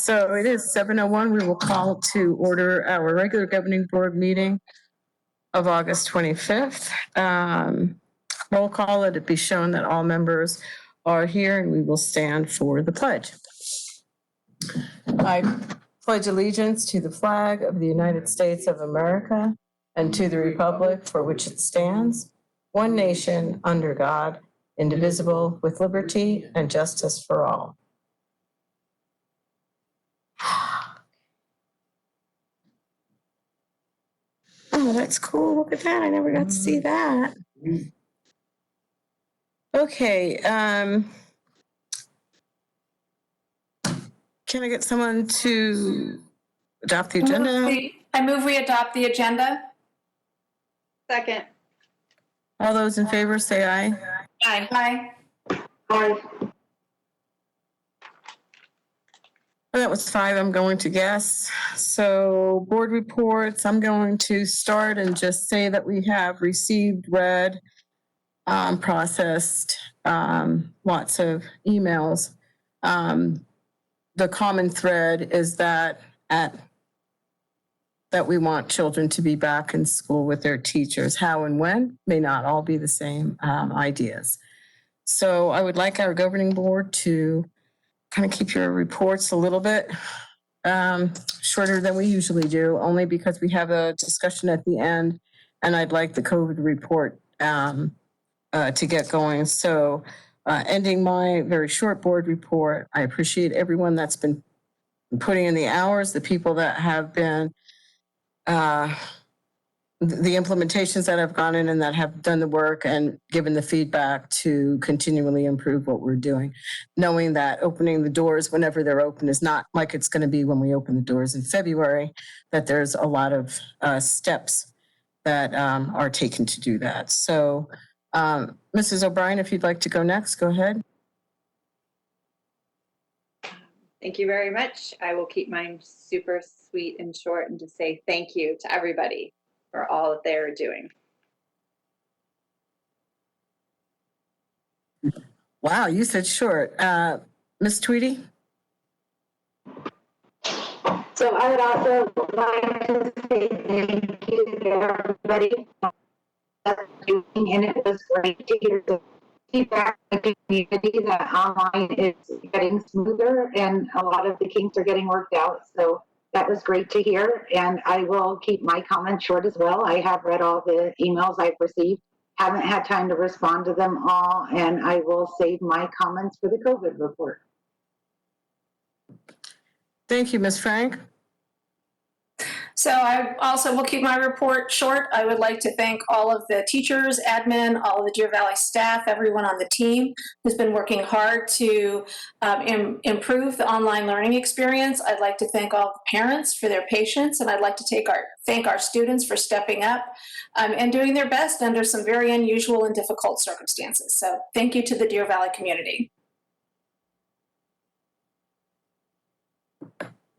So it is 7:01. We will call to order our regular governing board meeting of August 25th. Roll call, let it be shown that all members are here, and we will stand for the pledge. I pledge allegiance to the flag of the United States of America and to the republic for which it stands, one nation, under God, indivisible, with liberty and justice for all. Oh, that's cool. Look at that. I never got to see that. Okay. Can I get someone to adopt the agenda? I move we adopt the agenda. Second. All those in favor say aye. Aye. Aye. Aye. That was 5, I'm going to guess. So board reports, I'm going to start and just say that we have received, read, processed lots of emails. The common thread is that we want children to be back in school with their teachers. How and when may not all be the same ideas. So I would like our governing board to kind of keep your reports a little bit shorter than we usually do, only because we have a discussion at the end, and I'd like the COVID report to get going. So ending my very short board report, I appreciate everyone that's been putting in the hours, the people that have been, the implementations that have gone in and that have done the work and given the feedback to continually improve what we're doing, knowing that opening the doors whenever they're open is not like it's going to be when we open the doors in February, that there's a lot of steps that are taken to do that. So Mrs. O'Brien, if you'd like to go next, go ahead. Thank you very much. I will keep mine super sweet and short and just say thank you to everybody for all that they're doing. Wow, you said short. Ms. Tweedy? So I would also like to say thank you to everybody and it was great to hear the feedback from the community that online is getting smoother and a lot of the kinks are getting worked out. So that was great to hear, and I will keep my comments short as well. I have read all the emails I've received, haven't had time to respond to them all, and I will save my comments for the COVID report. Thank you, Ms. Frank. So I also will keep my report short. I would like to thank all of the teachers, admin, all of the Deer Valley staff, everyone on the team who's been working hard to improve the online learning experience. I'd like to thank all the parents for their patience, and I'd like to thank our students for stepping up and doing their best under some very unusual and difficult circumstances. So thank you to the Deer Valley community.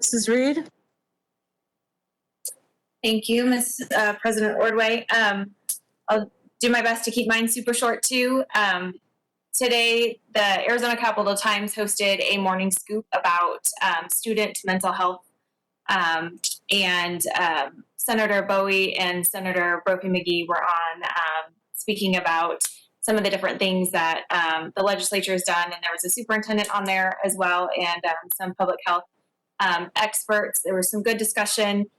Mrs. Reed? Thank you, Ms. President Ordway. I'll do my best to keep mine super short too. Today, the Arizona Capital Times hosted a morning scoop about student mental health, and Senator Bowie and Senator Brophy-McGee were on speaking about some of the different things that the legislature has done, and there was a superintendent on there as well, and some public health experts. There was some good discussion.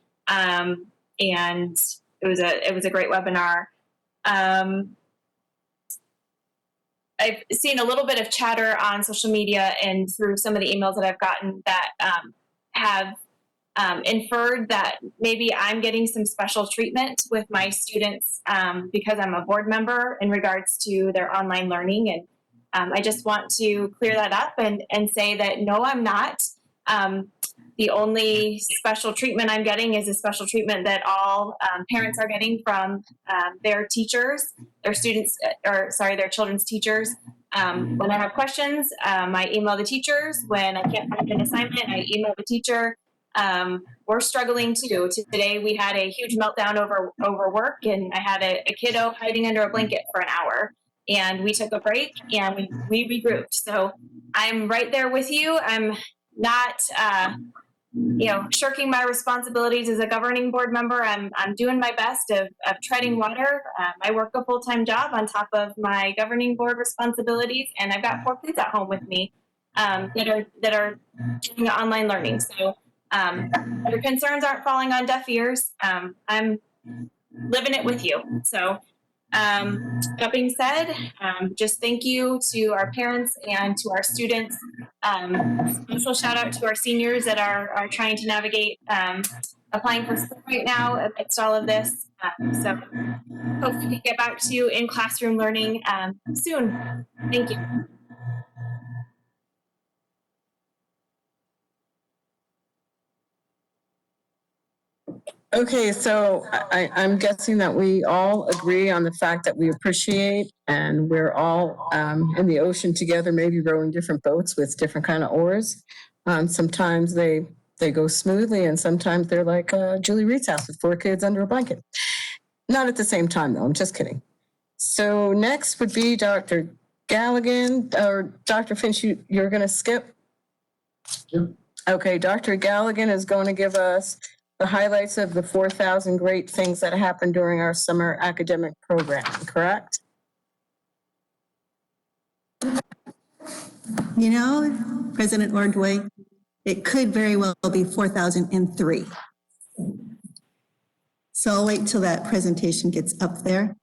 And it was a great webinar. I've seen a little bit of chatter on social media and through some of the emails that I've gotten that have inferred that maybe I'm getting some special treatment with my students because I'm a board member in regards to their online learning. And I just want to clear that up and say that no, I'm not. The only special treatment I'm getting is a special treatment that all parents are getting from their teachers, their children's teachers. When I have questions, I email the teachers. When I can't find an assignment, I email the teacher. We're struggling too. Today we had a huge meltdown over work, and I had a kiddo hiding under a blanket for an hour. And we took a break and we regrouped. So I'm right there with you. I'm not shirking my responsibilities as a governing board member. I'm doing my best of treading water. I work a full-time job on top of my governing board responsibilities, and I've got 4 kids at home with me that are doing online learning. So your concerns aren't falling on deaf ears. I'm living it with you. So that being said, just thank you to our parents and to our students. Special shout out to our seniors that are trying to navigate applying for school right now amidst all of this. So hopefully we get back to you in classroom learning soon. Thank you. Okay, so I'm guessing that we all agree on the fact that we appreciate and we're all in the ocean together, maybe rowing different boats with different kind of oars. Sometimes they go smoothly and sometimes they're like Julie Reed's house with 4 kids under a blanket. Not at the same time though, I'm just kidding. So next would be Dr. Galligan, or Dr. Finch, you're gonna skip? Yep. Okay, Dr. Galligan is going to give us the highlights of the 4,000 great things that happened during our summer academic program, correct? You know, President Ordway, it could very well be 4,003. So I'll wait till that presentation gets up there.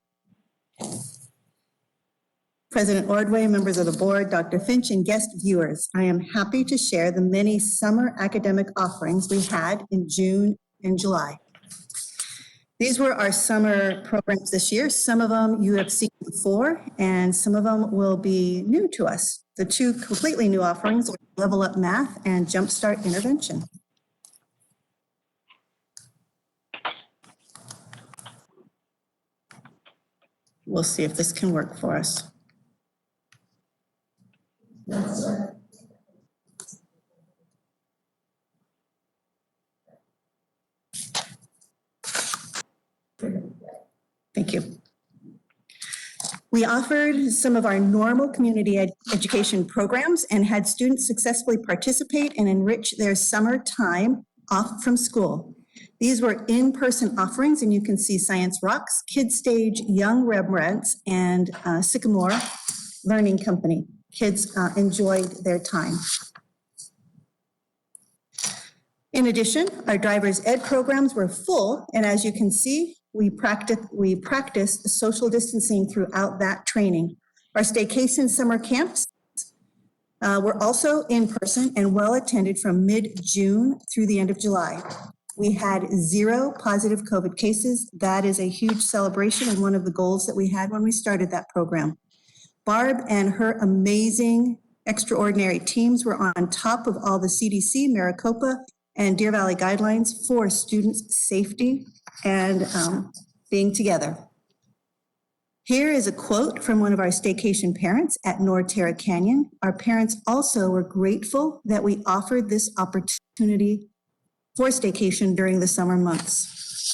President Ordway, members of the board, Dr. Finch, and guest viewers, I am happy to share the many summer academic offerings we had in June and July. These were our summer programs this year. Some of them you have seen before, and some of them will be new to us. The 2 completely new offerings are Level Up Math and Jumpstart Intervention. We'll see if this can work for us. Thank you. We offered some of our normal community education programs and had students successfully participate and enrich their summer time off from school. These were in-person offerings, and you can see Science Rocks, Kids Stage, Young Rembrandts, and Sycamore Learning Company. Kids enjoyed their time. In addition, our driver's ed programs were full, and as you can see, we practiced social distancing throughout that training. Our staycation summer camps were also in person and well attended from mid-June through the end of July. We had 0 positive COVID cases. That is a huge celebration and one of the goals that we had when we started that program. Barb and her amazing, extraordinary teams were on top of all the CDC, Maricopa, and Deer Valley guidelines for students' safety and being together. Here is a quote from one of our staycation parents at North Terra Canyon. Our parents also were grateful that we offered this opportunity for staycation during the summer months.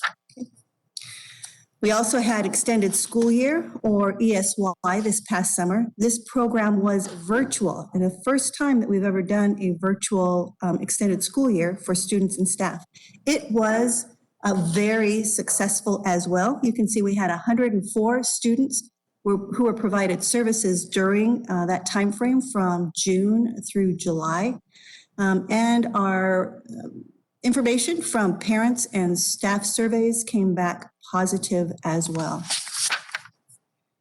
We also had extended school year, or ESY, this past summer. This program was virtual, and the first time that we've ever done a virtual extended school year for students and staff. It was very successful as well. You can see we had 104 students who were provided services during that time frame from June through July. And our information from parents and staff surveys came back positive as well.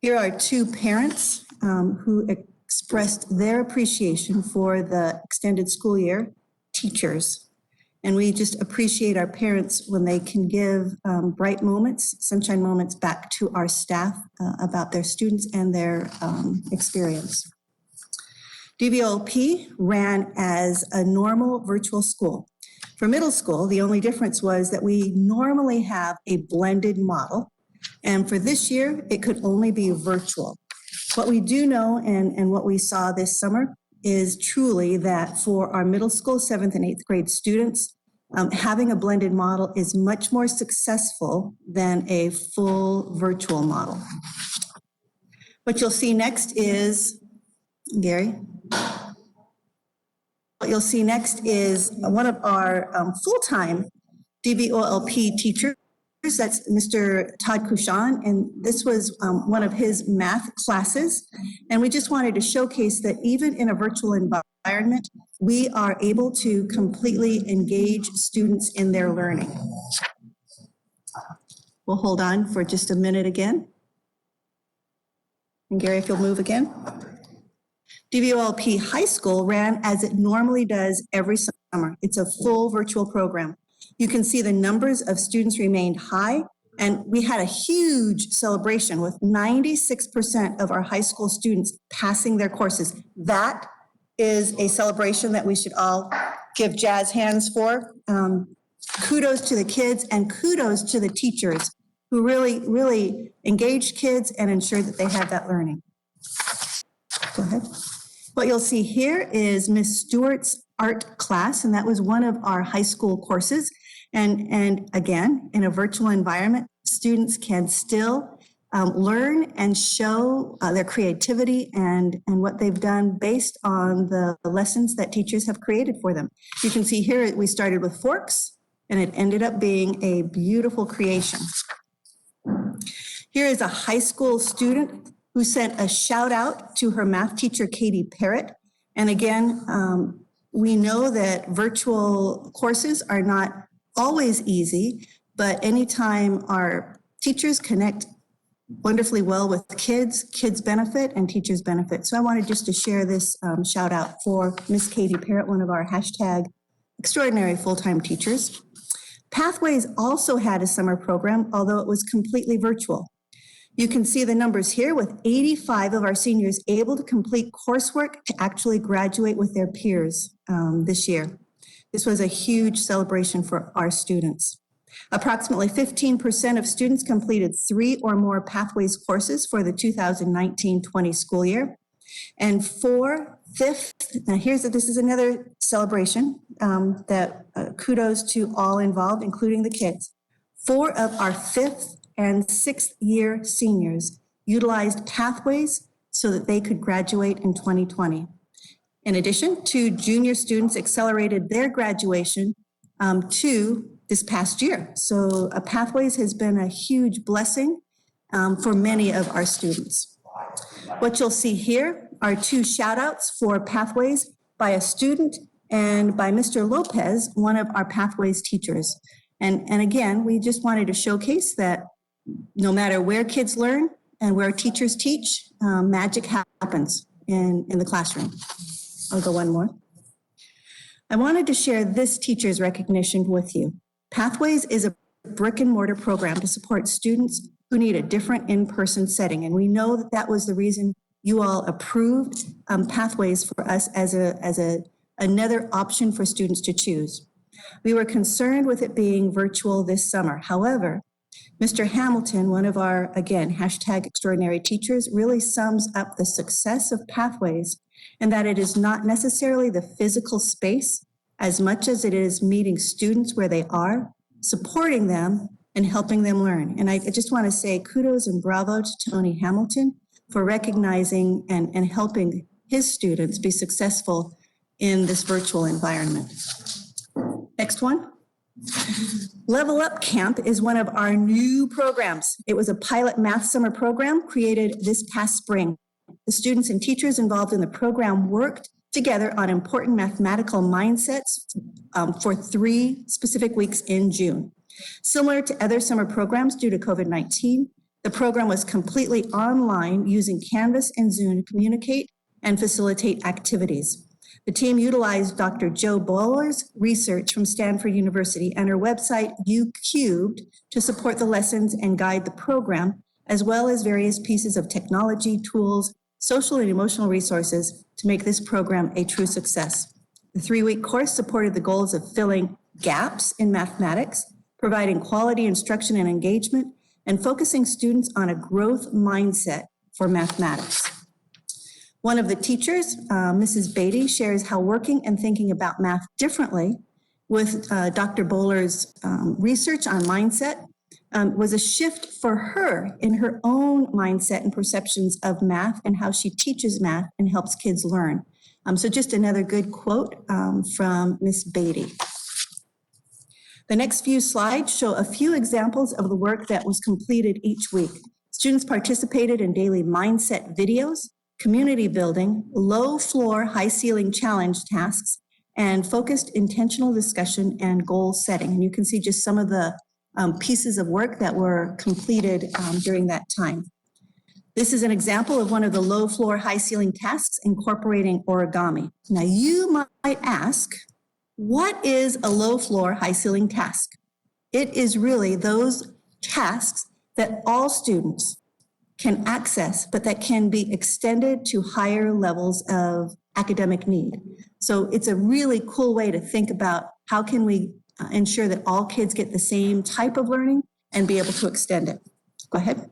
Here are 2 parents who expressed their appreciation for the extended school year, teachers. And we just appreciate our parents when they can give bright moments, sunshine moments back to our staff about their students and their experience. DVOP ran as a normal virtual school. For middle school, the only difference was that we normally have a blended model, and for this year, it could only be virtual. What we do know and what we saw this summer is truly that for our middle school 7th and 8th grade students, having a blended model is much more successful than a full virtual model. What you'll see next is, Gary. What you'll see next is one of our full-time DVOLP teachers. That's Mr. Todd Kushan, and this was one of his math classes. And we just wanted to showcase that even in a virtual environment, we are able to completely engage students in their learning. We'll hold on for just a minute again. And Gary, if you'll move again. DVOLP High School ran as it normally does every summer. It's a full virtual program. You can see the numbers of students remained high, and we had a huge celebration with 96% of our high school students passing their courses. That is a celebration that we should all give jazz hands for. Kudos to the kids and kudos to the teachers who really engaged kids and ensured that they had that learning. Go ahead. What you'll see here is Miss Stewart's art class, and that was one of our high school courses. And again, in a virtual environment, students can still learn and show their creativity and what they've done based on the lessons that teachers have created for them. You can see here, we started with forks, and it ended up being a beautiful creation. Here is a high school student who sent a shout out to her math teacher, Katie Parrott. And again, we know that virtual courses are not always easy, but anytime our teachers connect wonderfully well with kids, kids benefit and teachers benefit. So I wanted just to share this shout out for Miss Katie Parrott, one of our hashtag extraordinary full-time teachers. Pathways also had a summer program, although it was completely virtual. You can see the numbers here with 85 of our seniors able to complete coursework to actually graduate with their peers this year. This was a huge celebration for our students. Approximately 15% of students completed 3 or more Pathways courses for the 2019-20 school year. And this is another celebration kudos to all involved, including the kids. 4 of our 5th and 6th year seniors utilized Pathways so that they could graduate in 2020. In addition, 2 junior students accelerated their graduation to this past year. So Pathways has been a huge blessing for many of our students. What you'll see here are 2 shout outs for Pathways by a student and by Mr. Lopez, one of our Pathways teachers. And again, we just wanted to showcase that no matter where kids learn and where teachers teach, magic happens in the classroom. I'll go one more. I wanted to share this teacher's recognition with you. Pathways is a brick and mortar program to support students who need a different in-person setting. And we know that that was the reason you all approved Pathways for us as another option for students to choose. We were concerned with it being virtual this summer. However, Mr. Hamilton, one of our, again, hashtag extraordinary teachers, really sums up the success of Pathways and that it is not necessarily the physical space as much as it is meeting students where they are, supporting them, and helping them learn. And I just want to say kudos and bravo to Tony Hamilton for recognizing and helping his students be successful in this virtual environment. Next one. Level Up Camp is one of our new programs. It was a pilot math summer program created this past spring. The students and teachers involved in the program worked together on important mathematical mindsets for 3 specific weeks in June. Similar to other summer programs due to COVID-19, the program was completely online using Canvas and Zoom to communicate and facilitate activities. The team utilized Dr. Jo Bowler's research from Stanford University and her website, UCubed, to support the lessons and guide the program, as well as various pieces of technology, tools, social and emotional resources to make this program a true success. The 3-week course supported the goals of filling gaps in mathematics, providing quality instruction and engagement, and focusing students on a growth mindset for mathematics. One of the teachers, Mrs. Beatty, shares how working and thinking about math differently with Dr. Bowler's research on mindset was a shift for her in her own mindset and perceptions of math and how she teaches math and helps kids learn. So just another good quote from Miss Beatty. The next few slides show a few examples of the work that was completed each week. Students participated in daily mindset videos, community building, low floor, high ceiling challenge tasks, and focused intentional discussion and goal setting. And you can see just some of the pieces of work that were completed during that time. This is an example of one of the low floor, high ceiling tasks incorporating origami. Now you might ask, what is a low floor, high ceiling task? It is really those tasks that all students can access, but that can be extended to higher levels of academic need. So it's a really cool way to think about how can we ensure that all kids get the same type of learning and be able to extend it. Go ahead.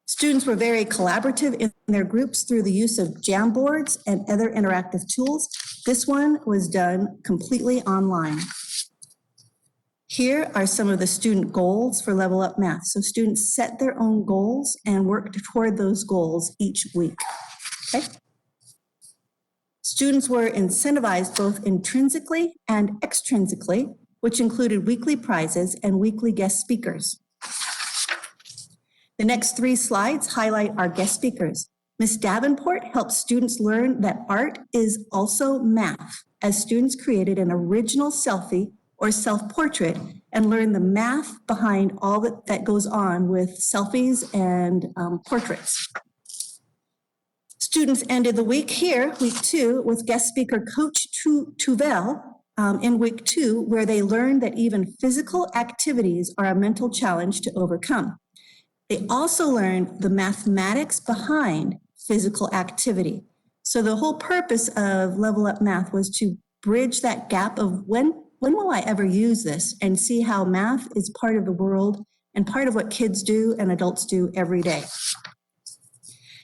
Students were very collaborative in their groups through the use of Jamboards and other interactive tools. This one was done completely online. Here are some of the student goals for Level Up Math. So students set their own goals and worked toward those goals each week. Okay? Students were incentivized both intrinsically and extrinsically, which included weekly prizes and weekly guest speakers. The next 3 slides highlight our guest speakers. Ms. Davenport helps students learn that art is also math, as students created an original selfie or self-portrait and learned the math behind all that goes on with selfies and portraits. Students ended the week here, week 2, with guest speaker Coach Tuvel in week 2, where they learned that even physical activities are a mental challenge to overcome. They also learned the mathematics behind physical activity. So the whole purpose of Level Up Math was to bridge that gap of when will I ever use this, and see how math is part of the world and part of what kids do and adults do every day.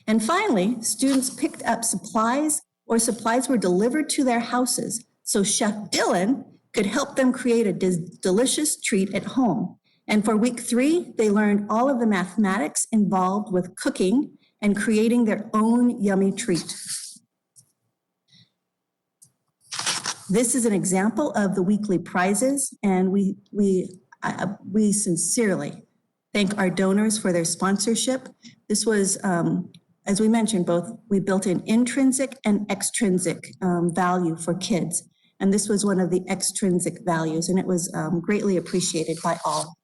And finally, students picked up supplies, or supplies were delivered to their houses, so Chef Dylan could help them create a delicious treat at home. And for week 3, they learned all of the mathematics involved with cooking and creating their own yummy treat. This is an example of the weekly prizes, and we sincerely thank our donors for their sponsorship. This was, as we mentioned, we built in intrinsic and extrinsic value for kids. And this was one of the extrinsic values, and it was greatly appreciated by all.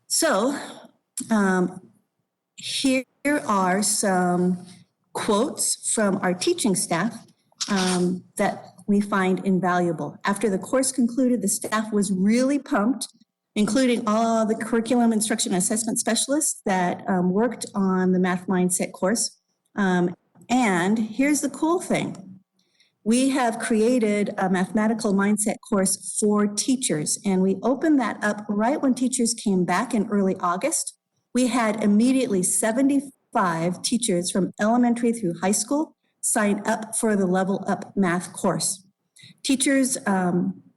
So here are some quotes from our teaching staff that we find invaluable. After the course concluded, the staff was really pumped, including all the curriculum instruction and assessment specialists that worked on the Math Mindset course. And here's the cool thing. We have created a mathematical mindset course for teachers, and we opened that up right when teachers came back in early August. We had immediately 75 teachers from elementary through high school sign up for the Level Up Math course. Teachers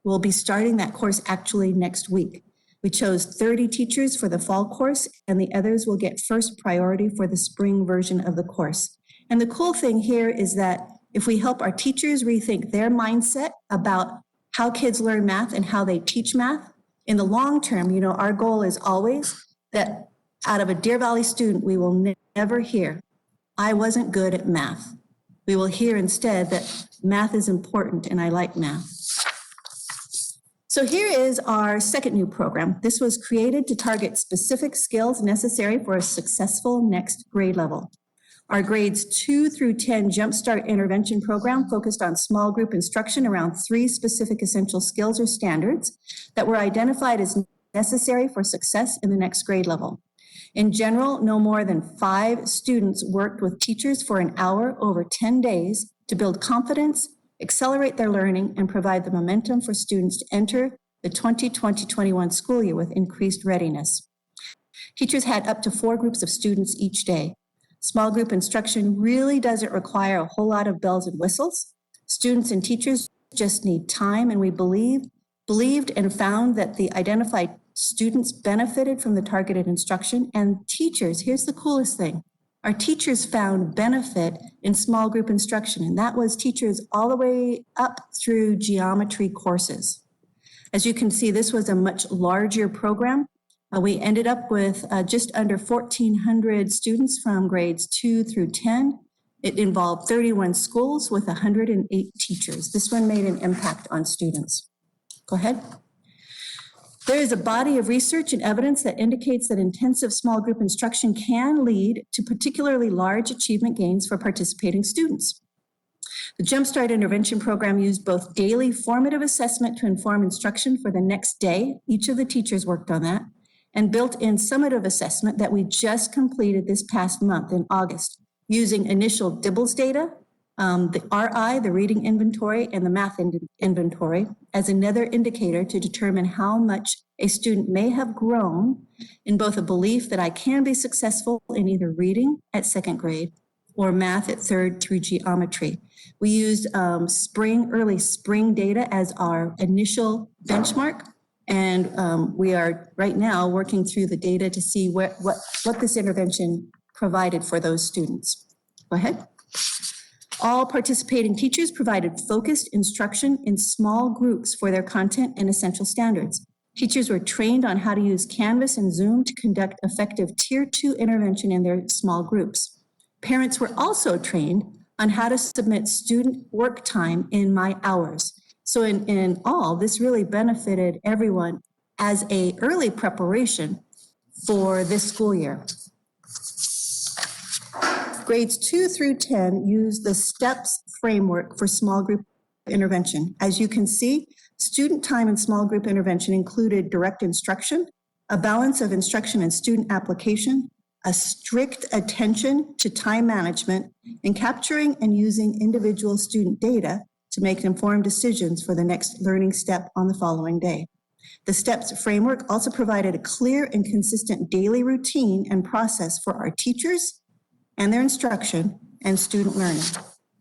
will be starting that course actually next week. We chose 30 teachers for the fall course, and the others will get first priority for the spring version of the course. And the cool thing here is that if we help our teachers rethink their mindset about how kids learn math and how they teach math, in the long term, our goal is always that out of a Deer Valley student, we will never hear, I wasn't good at math. We will hear instead that math is important and I like math. So here is our second new program. This was created to target specific skills necessary for a successful next grade level. Our grades 2 through 10 Jumpstart Intervention Program focused on small group instruction around 3 specific essential skills or standards that were identified as necessary for success in the next grade level. In general, no more than 5 students worked with teachers for an hour over 10 days to build confidence, accelerate their learning, and provide the momentum for students to enter the 2020-21 school year with increased readiness. Teachers had up to 4 groups of students each day. Small group instruction really doesn't require a whole lot of bells and whistles. Students and teachers just need time, and we believed and found that the identified students benefited from the targeted instruction, and teachers, here's the coolest thing, our teachers found benefit in small group instruction, and that was teachers all the way up through geometry courses. As you can see, this was a much larger program. We ended up with just under 1,400 students from grades 2 through 10. It involved 31 schools with 108 teachers. This one made an impact on students. Go ahead. There is a body of research and evidence that indicates that intensive small group instruction can lead to particularly large achievement gains for participating students. The Jumpstart Intervention Program used both daily formative assessment to inform instruction for the next day. Each of the teachers worked on that, and built-in summative assessment that we just completed this past month in August, using initial DIBELS data, the RI, the reading inventory, and the math inventory as another indicator to determine how much a student may have grown in both a belief that I can be successful in either reading at second grade or math at third through geometry. We used early spring data as our initial benchmark, and we are right now working through the data to see what this intervention provided for those students. Go ahead. All participating teachers provided focused instruction in small groups for their content and essential standards. Teachers were trained on how to use Canvas and Zoom to conduct effective Tier 2 intervention in their small groups. Parents were also trained on how to submit student work time in My Hours. So in all, this really benefited everyone as an early preparation for this school year. Grades 2 through 10 use the STEPS framework for small group intervention. As you can see, student time in small group intervention included direct instruction, a balance of instruction and student application, a strict attention to time management, and capturing and using individual student data to make informed decisions for the next learning step on the following day. The STEPS framework also provided a clear and consistent daily routine and process for our teachers and their instruction and student learning.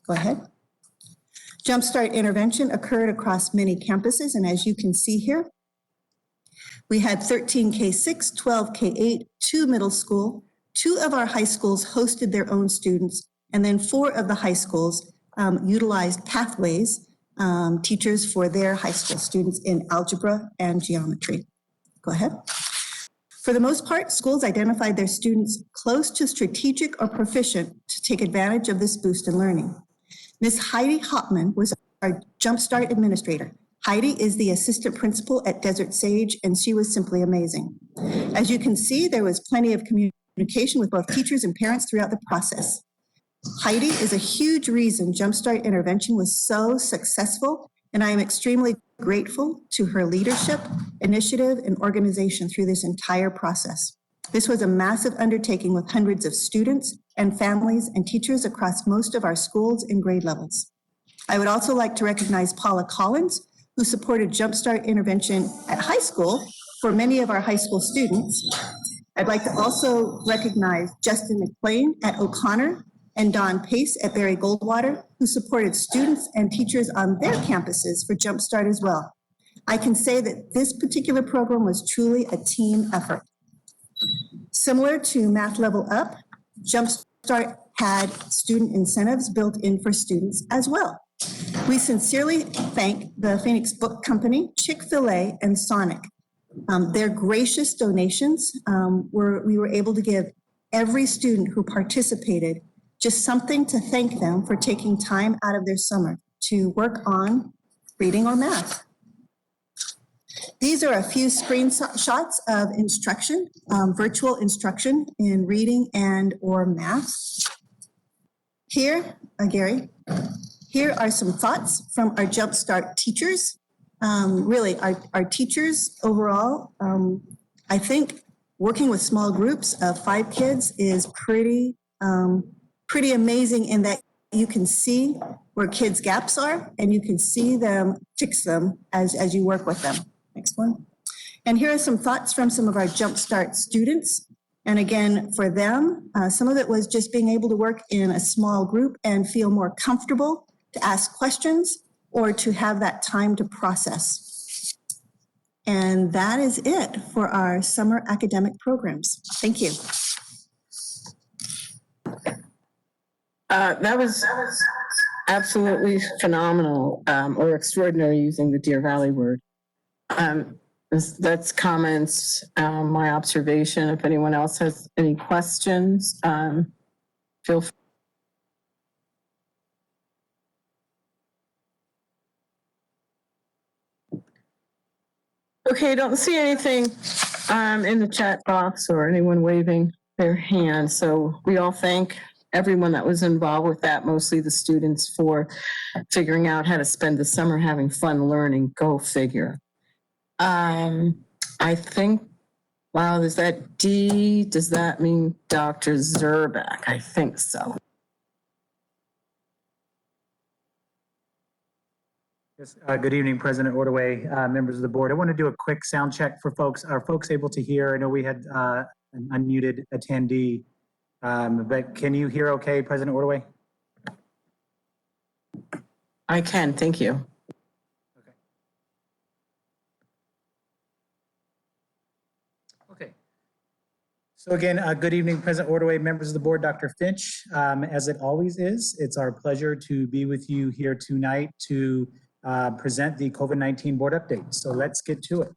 Go ahead. Jumpstart intervention occurred across many campuses, and as you can see here, we had 13 K-6, 12 K-8, 2 middle school, 2 of our high schools hosted their own students, and then 4 of the high schools utilized Pathways teachers for their high school students in algebra and geometry. Go ahead. For the most part, schools identified their students close to strategic or proficient to take advantage of this boost in learning. Ms. Heidi Hopman was our Jumpstart administrator. Heidi is the assistant principal at Desert Sage, and she was simply amazing. As you can see, there was plenty of communication with both teachers and parents throughout the process. Heidi is a huge reason Jumpstart intervention was so successful, and I am extremely grateful to her leadership, initiative, and organization through this entire process. This was a massive undertaking with hundreds of students and families and teachers across most of our schools and grade levels. I would also like to recognize Paula Collins, who supported Jumpstart intervention at high school for many of our high school students. I'd like to also recognize Justin McLean at O'Connor and Don Pace at Barry Goldwater, who supported students and teachers on their campuses for Jumpstart as well. I can say that this particular program was truly a team effort. Similar to Math Level Up, Jumpstart had student incentives built in for students as well. We sincerely thank the Phoenix Book Company, Chick-fil-A, and Sonic. Their gracious donations we were able to give every student who participated just something to thank them for taking time out of their summer to work on reading or math. These are a few screenshots of instruction, virtual instruction in reading and or math. Here, Gary, here are some thoughts from our Jumpstart teachers. Really, our teachers overall, I think working with small groups of 5 kids is pretty amazing in that you can see where kids' gaps are and you can see them, fix them as you work with them. Next one. And here are some thoughts from some of our Jumpstart students. And again, for them, some of it was just being able to work in a small group and feel more comfortable to ask questions or to have that time to process. And that is it for our summer academic programs. Thank you. That was absolutely phenomenal, or extraordinary, using the Deer Valley word. That's comments, my observation. If anyone else has any questions, feel free. Okay, don't see anything in the chat box or anyone waving their hand. So we all thank everyone that was involved with that, mostly the students, for figuring out how to spend the summer having fun learning. Go figure. I think, wow, is that D? Does that mean Dr. Zerbeck? I think so. Yes, good evening, President Ordway, members of the board. I want to do a quick sound check for folks. Are folks able to hear? I know we had an unmuted attendee, but can you hear okay, President Ordway? I can, thank you. Okay. Okay. So again, good evening, President Ordway, members of the board, Dr. Finch. As it always is, it's our pleasure to be with you here tonight to present the COVID-19 board update. So let's get to it.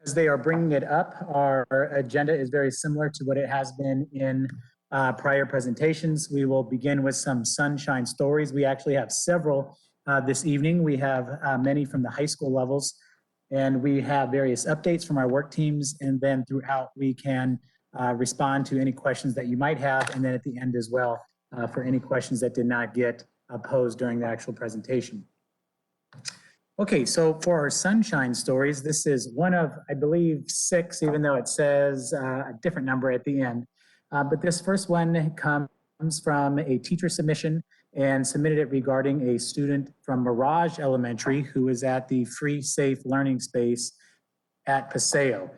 As they are bringing it up, our agenda is very similar to what it has been in prior presentations. We will begin with some sunshine stories. We actually have several this evening. We have many from the high school levels, and we have various updates from our work teams, and then throughout we can respond to any questions that you might have, and then at the end as well for any questions that did not get posed during the actual presentation. Okay, so for our sunshine stories, this is one of, I believe, 6, even though it says a different number at the end. But this first one comes from a teacher submission and submitted it regarding a student from Mirage Elementary who is at the free, safe learning space at Paseo.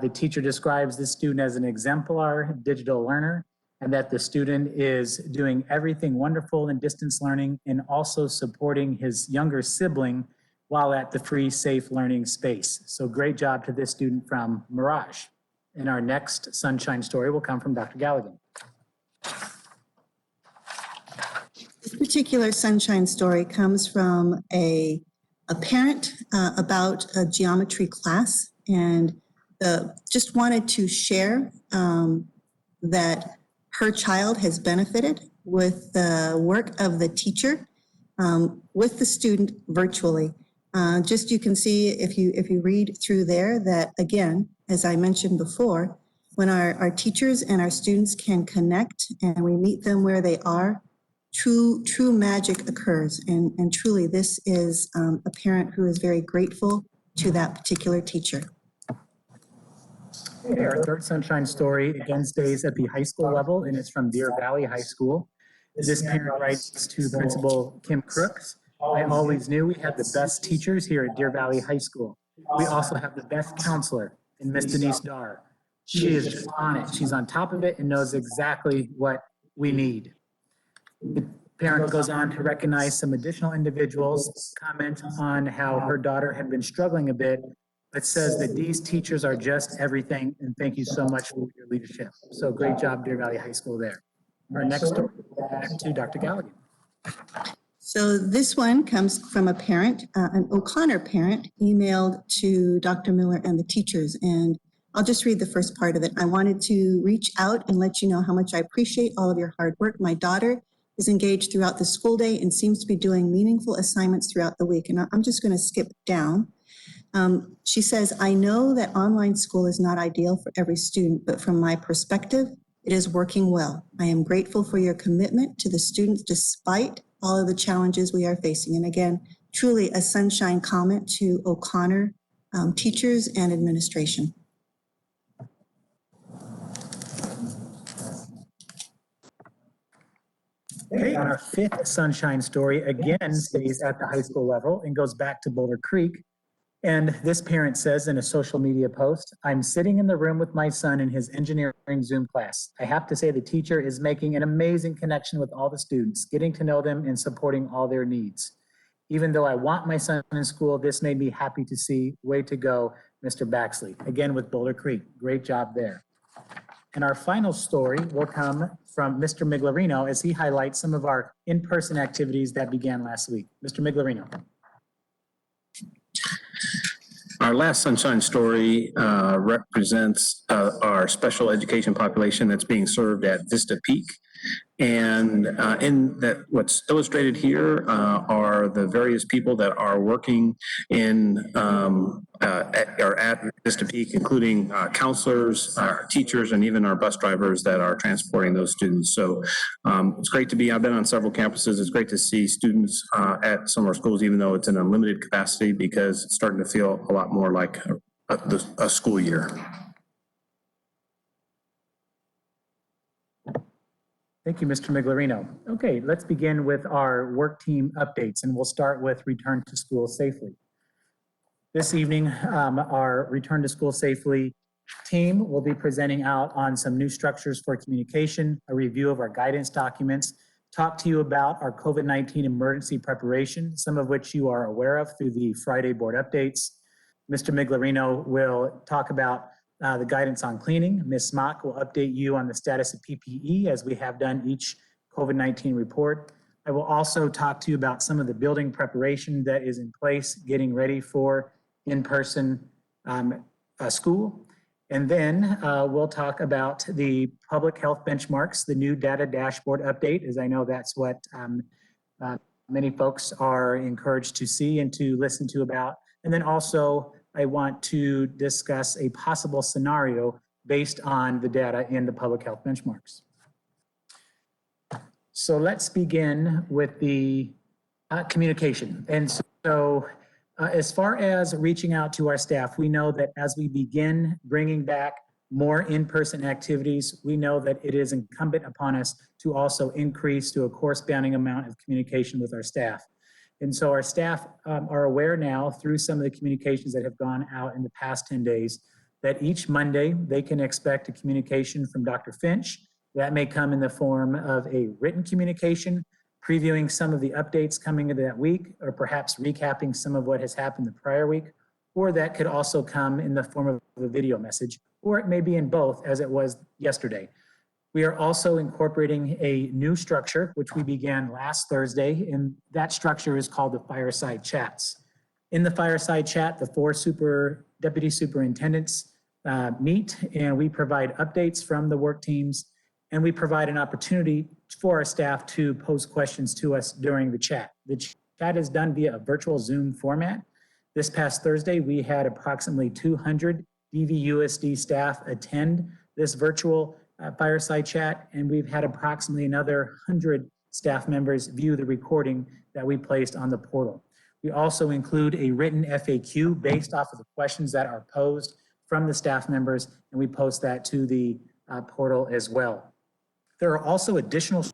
The teacher describes this student as an exemplar digital learner, and that the student is doing everything wonderful in distance learning and also supporting his younger sibling while at the free, safe learning space. So great job to this student from Mirage. And our next sunshine story will come from Dr. Galligan. This particular sunshine story comes from a parent about a geometry class, and just wanted to share that her child has benefited with the work of the teacher with the student virtually. Just you can see if you read through there that, again, as I mentioned before, when our teachers and our students can connect and we meet them where they are, true magic occurs. And truly, this is a parent who is very grateful to that particular teacher. Okay, our third sunshine story again stays at the high school level, and it's from Deer Valley High School. This parent writes to Principal Kim Crooks. I always knew we had the best teachers here at Deer Valley High School. We also have the best counselor in Miss Denise Darr. She is just on it. She's on top of it and knows exactly what we need. The parent goes on to recognize some additional individuals, comment on how her daughter had been struggling a bit, but says that these teachers are just everything, and thank you so much for your leadership. So great job, Deer Valley High School there. Our next story, back to Dr. Galligan. So this one comes from a parent, an O'Connor parent, emailed to Dr. Miller and the teachers. And I'll just read the first part of it. I wanted to reach out and let you know how much I appreciate all of your hard work. My daughter is engaged throughout the school day and seems to be doing meaningful assignments throughout the week. And I'm just going to skip down. She says, I know that online school is not ideal for every student, but from my perspective, it is working well. I am grateful for your commitment to the students despite all of the challenges we are facing. And again, truly a sunshine comment to O'Connor teachers and administration. Okay, and our fifth sunshine story again stays at the high school level and goes back to Boulder Creek. And this parent says in a social media post, I'm sitting in the room with my son in his engineering Zoom class. I have to say the teacher is making an amazing connection with all the students, getting to know them and supporting all their needs. Even though I want my son in school, this made me happy to see. Way to go. Mr. Baxley, again with Boulder Creek. Great job there. And our final story will come from Mr. Miglarino as he highlights some of our in-person activities that began last week. Mr. Miglarino. Our last sunshine story represents our special education population that's being served at Vista Peak. And in that, what's illustrated here are the various people that are working in at Vista Peak, including counselors, teachers, and even our bus drivers that are transporting those students. So it's great to be, I've been on several campuses. It's great to see students at some of our schools, even though it's in a limited capacity, because it's starting to feel a lot more like a school year. Thank you, Mr. Miglarino. Okay, let's begin with our work team updates, and we'll start with Return to School Safely. This evening, our Return to School Safely team will be presenting out on some new structures for communication, a review of our guidance documents, talk to you about our COVID-19 emergency preparation, some of which you are aware of through the Friday board updates. Mr. Miglarino will talk about the guidance on cleaning. Ms. Smock will update you on the status of PPE as we have done each COVID-19 report. I will also talk to you about some of the building preparation that is in place, getting ready for in-person school. And then we'll talk about the public health benchmarks, the new data dashboard update, as I know that's what many folks are encouraged to see and to listen to about. And then also, I want to discuss a possible scenario based on the data in the public health benchmarks. So let's begin with the communication. And so as far as reaching out to our staff, we know that as we begin bringing back more in-person activities, we know that it is incumbent upon us to also increase to a corresponding amount of communication with our staff. And so our staff are aware now through some of the communications that have gone out in the past 10 days that each Monday they can expect a communication from Dr. Finch. That may come in the form of a written communication, previewing some of the updates coming into that week, or perhaps recapping some of what has happened the prior week, or that could also come in the form of a video message, or it may be in both as it was yesterday. We are also incorporating a new structure, which we began last Thursday, and that structure is called the Fireside Chats. In the Fireside Chat, the 4 deputy superintendents meet, and we provide updates from the work teams, and we provide an opportunity for our staff to pose questions to us during the chat. The chat is done via a virtual Zoom format. This past Thursday, we had approximately 200 DVUSD staff attend this virtual Fireside Chat, and we've had approximately another 100 staff members view the recording that we placed on the portal. We also include a written FAQ based off of the questions that are posed from the staff members, and we post that to the portal as well. There are also additional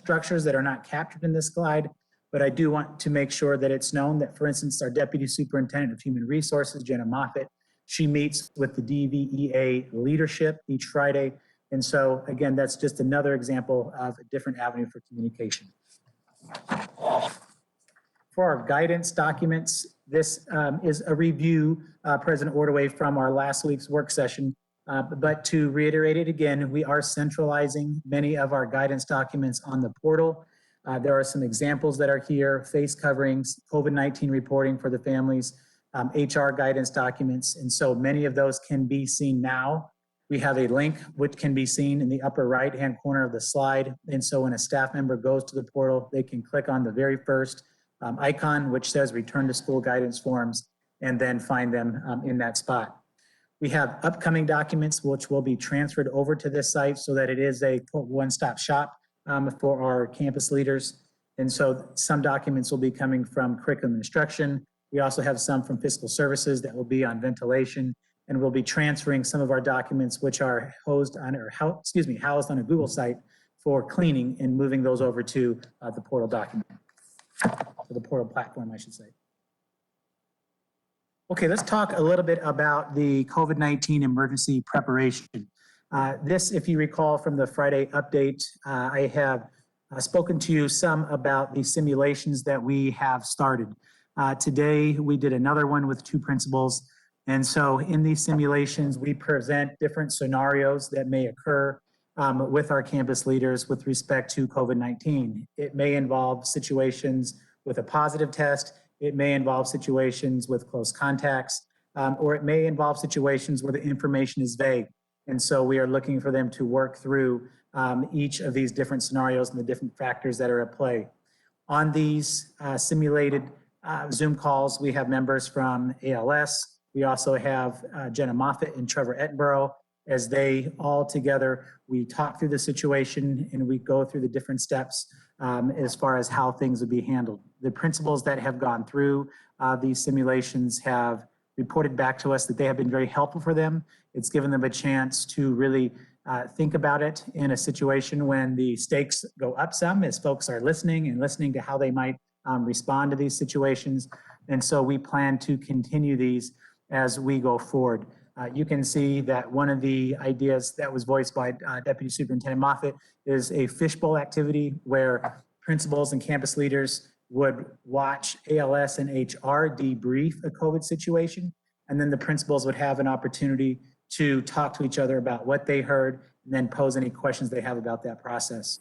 structures that are not captured in this slide, but I do want to make sure that it's known that, for instance, our Deputy Superintendent of Human Resources, Jenna Moffitt, she meets with the DVEA leadership each Friday. And so, again, that's just another example of a different avenue for communication. For our guidance documents, this is a review, President Ordway, from our last week's work session. But to reiterate it again, we are centralizing many of our guidance documents on the portal. There are some examples that are here: face coverings, COVID-19 reporting for the families, HR guidance documents. And so many of those can be seen now. We have a link which can be seen in the upper right-hand corner of the slide. And so when a staff member goes to the portal, they can click on the very first icon, which says Return to School Guidance Forms, and then find them in that spot. We have upcoming documents which will be transferred over to this site so that it is a one-stop shop for our campus leaders. And so some documents will be coming from curriculum instruction. We also have some from fiscal services that will be on ventilation, and we'll be transferring some of our documents which are housed on a Google site for cleaning and moving those over to the portal document, or the portal platform, I should say. Okay, let's talk a little bit about the COVID-19 emergency preparation. This, if you recall from the Friday update, I have spoken to you some about the simulations that we have started. Today, we did another one with 2 principals. And so in these simulations, we present different scenarios that may occur with our campus leaders with respect to COVID-19. It may involve situations with a positive test. It may involve situations with close contacts, or it may involve situations where the information is vague. And so we are looking for them to work through each of these different scenarios and the different factors that are at play. On these simulated Zoom calls, we have members from ALS. We also have Jenna Moffitt and Trevor Ettenborough. As they all together, we talk through the situation and we go through the different steps as far as how things would be handled. The principals that have gone through these simulations have reported back to us that they have been very helpful for them. It's given them a chance to really think about it in a situation when the stakes go up some, as folks are listening and listening to how they might respond to these situations. And so we plan to continue these as we go forward. You can see that one of the ideas that was voiced by Deputy Superintendent Moffitt is a fishbowl activity where principals and campus leaders would watch ALS and HR debrief a COVID situation, and then the principals would have an opportunity to talk to each other about what they heard and then pose any questions they have about that process.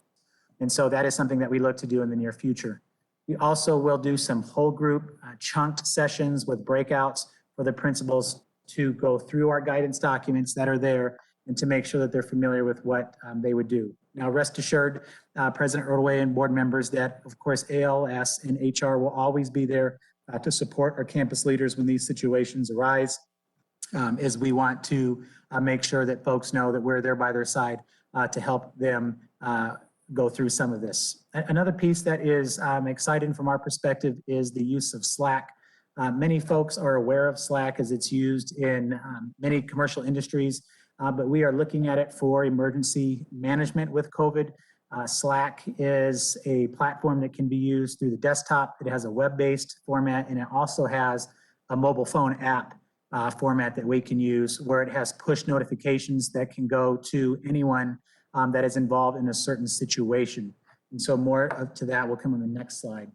And so that is something that we look to do in the near future. We also will do some whole group chunked sessions with breakouts for the principals to go through our guidance documents that are there and to make sure that they're familiar with what they would do. Now, rest assured, President Erdway and board members, that of course ALS and HR will always be there to support our campus leaders when these situations arise, as we want to make sure that folks know that we're there by their side to help them go through some of this. Another piece that is exciting from our perspective is the use of Slack. Many folks are aware of Slack as it's used in many commercial industries, but we are looking at it for emergency management with COVID. Slack is a platform that can be used through the desktop. It has a web-based format, and it also has a mobile phone app format that we can use, where it has push notifications that can go to anyone that is involved in a certain situation. And so more to that will come on the next slide.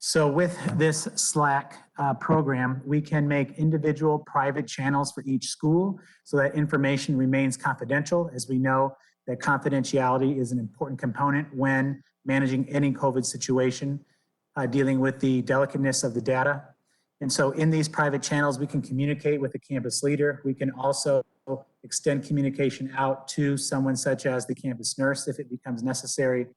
So with this Slack program, we can make individual private channels for each school so that information remains confidential, as we know that confidentiality is an important component when managing any COVID situation, dealing with the delicateness of the data. And so in these private channels, we can communicate with the campus leader. We can also extend communication out to someone such as the campus nurse if it becomes necessary.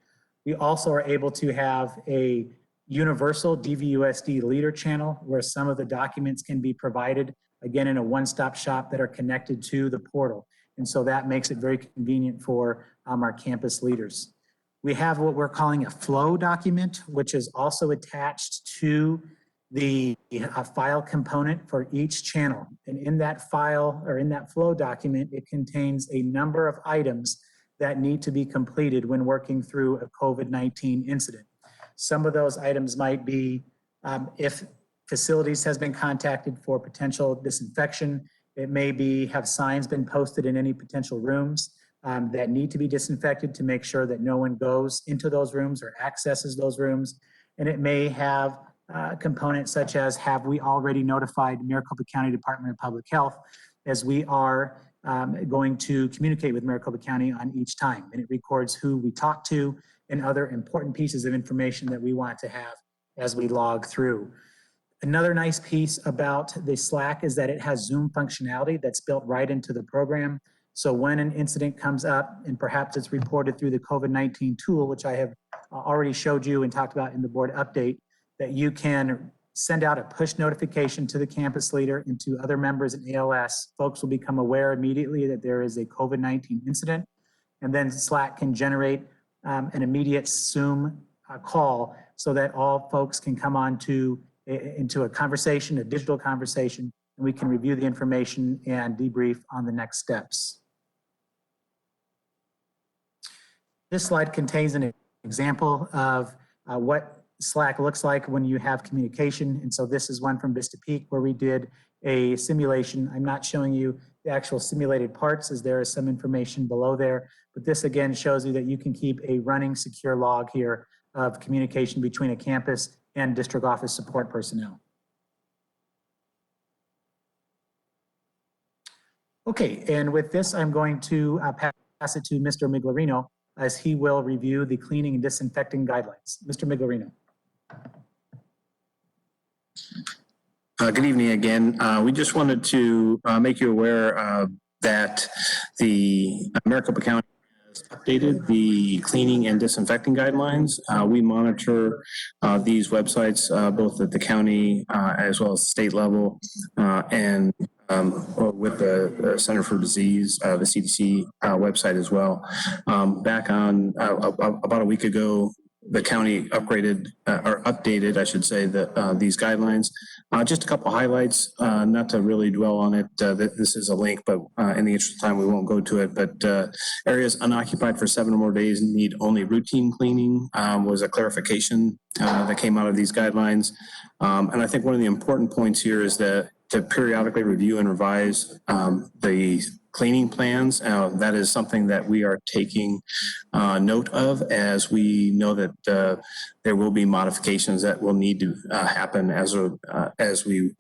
We also are able to have a universal DVUSD leader channel where some of the documents can be provided, again, in a one-stop shop that are connected to the portal. And so that makes it very convenient for our campus leaders. We have what we're calling a flow document, which is also attached to the file component for each channel. And in that file, or in that flow document, it contains a number of items that need to be completed when working through a COVID-19 incident. Some of those items might be if facilities has been contacted for potential disinfection. It may be, have signs been posted in any potential rooms that need to be disinfected to make sure that no one goes into those rooms or accesses those rooms. And it may have components such as, have we already notified Maricopa County Department of Public Health, as we are going to communicate with Maricopa County on each time. And it records who we talk to and other important pieces of information that we want to have as we log through. Another nice piece about the Slack is that it has Zoom functionality that's built right into the program. So when an incident comes up, and perhaps it's reported through the COVID-19 tool, which I have already showed you and talked about in the board update, that you can send out a push notification to the campus leader and to other members in ALS. Folks will become aware immediately that there is a COVID-19 incident, and then Slack can generate an immediate Zoom call so that all folks can come on into a conversation, a digital conversation, and we can review the information and debrief on the next steps. This slide contains an example of what Slack looks like when you have communication. And so this is one from Vista Peak where we did a simulation. I'm not showing you the actual simulated parts, as there is some information below there, but this again shows you that you can keep a running secure log here of communication between a campus and district office support personnel. Okay, and with this, I'm going to pass it to Mr. Miglerino as he will review the cleaning and disinfecting guidelines. Mr. Miglerino. Good evening again. We just wanted to make you aware that the Maricopa County has updated the cleaning and disinfecting guidelines. We monitor these websites both at the county as well as state level and with the Center for Disease, the CDC website as well. Back on about a week ago, the county upgraded or updated, I should say, these guidelines. Just a couple highlights, not to really dwell on it. This is a link, but in the interest of time, we won't go to it. But areas unoccupied for 7 or more days need only routine cleaning was a clarification that came out of these guidelines. And I think one of the important points here is that to periodically review and revise the cleaning plans. That is something that we are taking note of, as we know that there will be modifications that will need to happen as we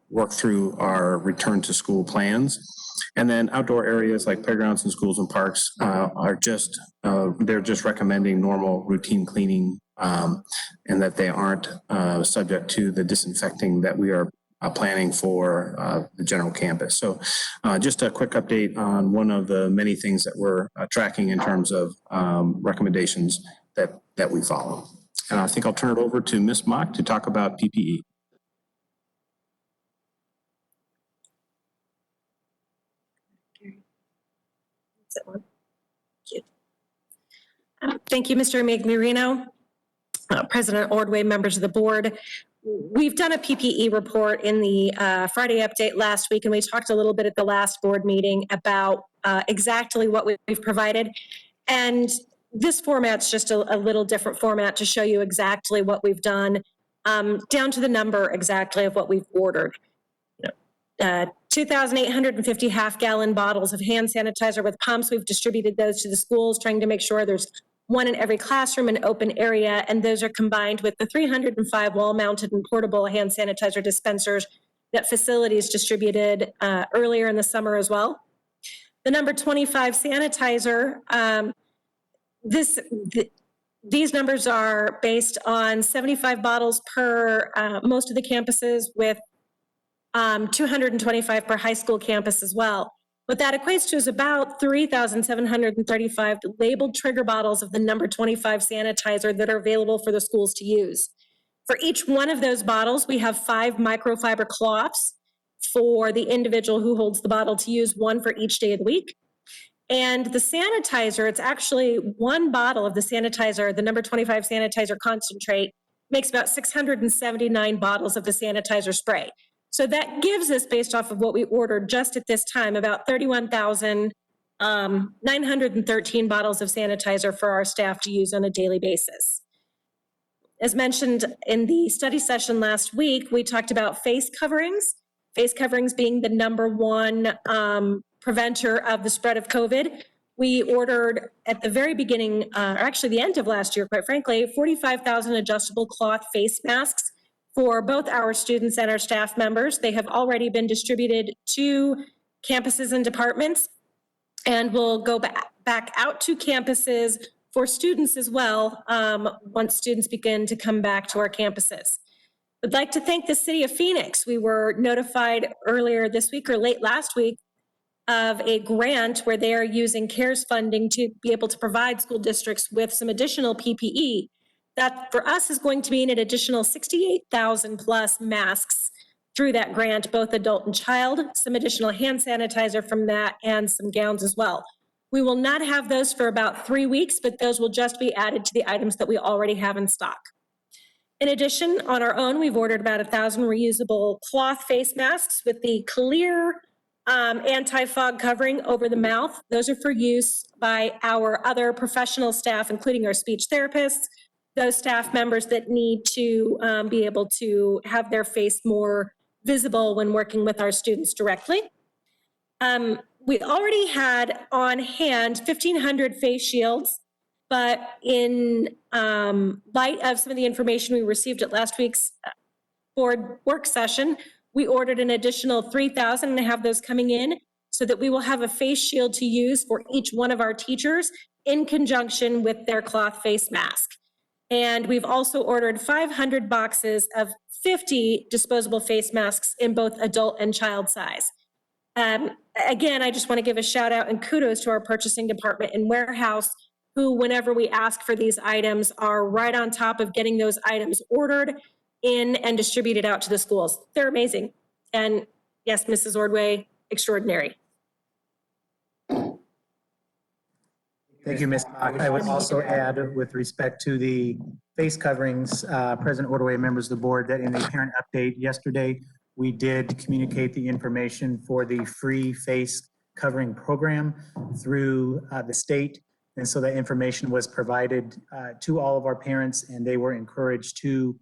work through our return to school plans. And then outdoor areas like playgrounds and schools and parks are just, they're just recommending normal routine cleaning and that they aren't subject to the disinfecting that we are planning for the general campus. So just a quick update on one of the many things that we're tracking in terms of recommendations that we follow. And I think I'll turn it over to Ms. Mock to talk about PPE. Thank you, Mr. Miglerino, President Ordway, members of the board. We've done a PPE report in the Friday update last week, and we talked a little bit at the last board meeting about exactly what we've provided. And this format's just a little different format to show you exactly what we've done, down to the number exactly of what we've ordered. 2,850 half-gallon bottles of hand sanitizer with pumps. We've distributed those to the schools, trying to make sure there's one in every classroom and open area, and those are combined with the 305 wall-mounted and portable hand sanitizer dispensers that facilities distributed earlier in the summer as well. The number 25 sanitizer, these numbers are based on 75 bottles per most of the campuses, with 225 per high school campus as well. What that equates to is about 3,735 labeled trigger bottles of the number 25 sanitizer that are available for the schools to use. For each one of those bottles, we have 5 microfiber cloths for the individual who holds the bottle to use, one for each day of the week. And the sanitizer, it's actually one bottle of the sanitizer, the number 25 sanitizer concentrate, makes about 679 bottles of the sanitizer spray. So that gives us, based off of what we ordered just at this time, about 31,913 bottles of sanitizer for our staff to use on a daily basis. As mentioned in the study session last week, we talked about face coverings being the number one preventer of the spread of COVID. We ordered at the very beginning, or actually the end of last year, quite frankly, 45,000 adjustable cloth face masks for both our students and our staff members. They have already been distributed to campuses and departments, and will go back out to campuses for students as well once students begin to come back to our campuses. I'd like to thank the City of Phoenix. We were notified earlier this week or late last week of a grant where they are using CARES funding to be able to provide school districts with some additional PPE. That for us is going to mean an additional 68,000 plus masks through that grant, both adult and child, some additional hand sanitizer from that, and some gowns as well. We will not have those for about 3 weeks, but those will just be added to the items that we already have in stock. In addition, on our own, we've ordered about 1,000 reusable cloth face masks with the clear anti-fog covering over the mouth. Those are for use by our other professional staff, including our speech therapists, those staff members that need to be able to have their face more visible when working with our students directly. We already had on hand 1,500 face shields, but in light of some of the information we received at last week's board work session, we ordered an additional 3,000 and have those coming in. so that we will have a face shield to use for each one of our teachers in conjunction with their cloth face mask. And we've also ordered 500 boxes of 50 disposable face masks in both adult and child size. Again, I just want to give a shout out and kudos to our purchasing department and warehouse, who, whenever we ask for these items, are right on top of getting those items ordered in and distributed out to the schools. They're amazing. And yes, Mrs. Ordway, extraordinary. Thank you, Ms. Bach. I would also add, with respect to the face coverings, President Ordway, members of the board, that in the parent update yesterday, we did communicate the information for the free face covering program through the state. And so that information was provided to all of our parents, and they were encouraged to